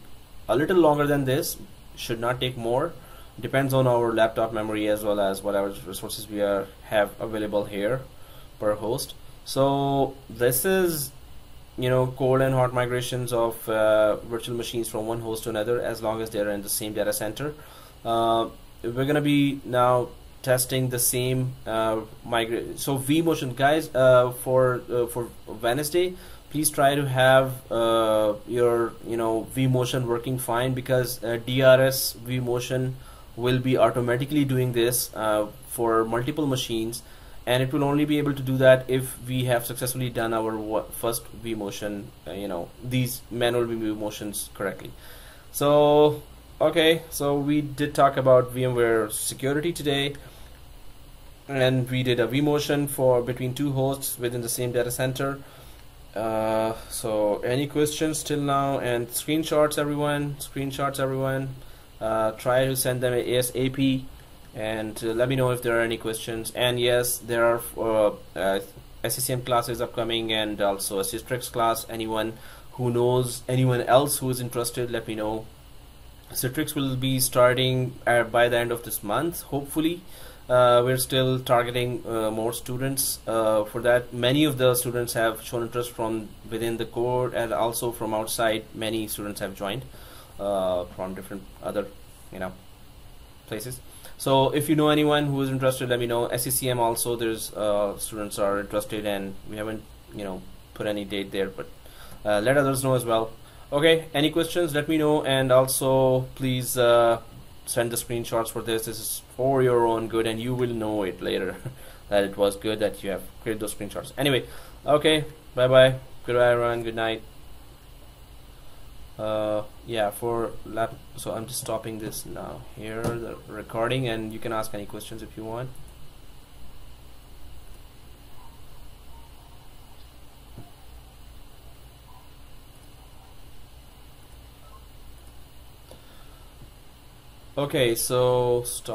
a little longer than this, should not take more. Depends on our laptop memory as well as whatever resources we have available here per host. So this is cold and hot migrations of virtual machines from one host to another, as long as they're in the same data center. We're gonna be now testing the same migration. So vMotion, guys, for Wednesday, please try to have your vMotion working fine, because DRS vMotion will be automatically doing this for multiple machines, and it will only be able to do that if we have successfully done our first vMotion, these manual vMotions correctly. So okay, so we did talk about VMware security today, and we did a vMotion for between 2 hosts within the same data center. So any questions till now? And screenshots, everyone. Try to send them ASAP, and let me know if there are any questions. And yes, there are SCCM classes upcoming, and also a Systrix class. Anyone who knows anyone else who is interested, let me know. Citrix will be starting by the end of this month, hopefully. We're still targeting more students for that. Many of the students have shown interest from within the core, and also from outside. Many students have joined from different other, places. So if you know anyone who is interested, let me know. SCCM also, there's students are interested, and we haven't put any date there, but let others know as well. Okay, any questions, let me know, and also please send the screenshots for this. This is for your own good, and you will know it later that it was good that you have created those screenshots. Anyway, okay, bye bye, goodbye everyone, good night. Yeah, for lab, so I'm just stopping this now here, the recording, and you can ask any questions if you want. Okay, so stop.